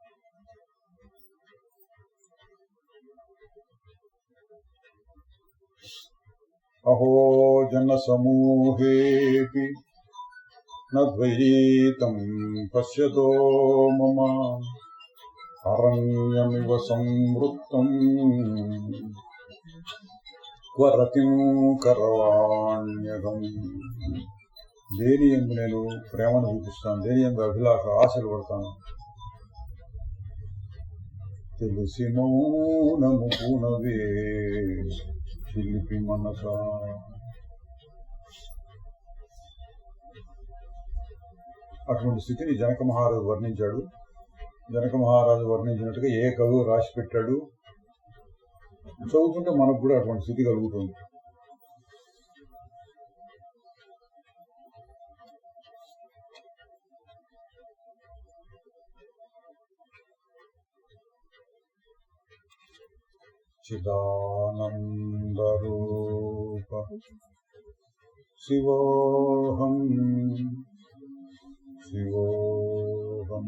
Speaker 1: అహో జన సమూహేపి నద్వైతం పశ్యతో మమ అరణ్యమివ సంవృత్తం క్వరతిం కరవాణ్యగం. దేని యందు నేను ప్రేమను చూపిస్తాను, దేని యందు అభిలాష ఆశలు పడతాను. తెలిసి మౌనము పూనవే చిలిపి మనస. అటువంటి స్థితిని జనక మహారాజు వర్ణించాడు. జనక మహారాజు వర్ణించినట్టుగా ఏ కవి రాసి పెట్టాడు. చదువుతుంటే మనకు కూడా అటువంటి స్థితి కలుగుతుంది. చిదానందరూప శివోహం శివోహం.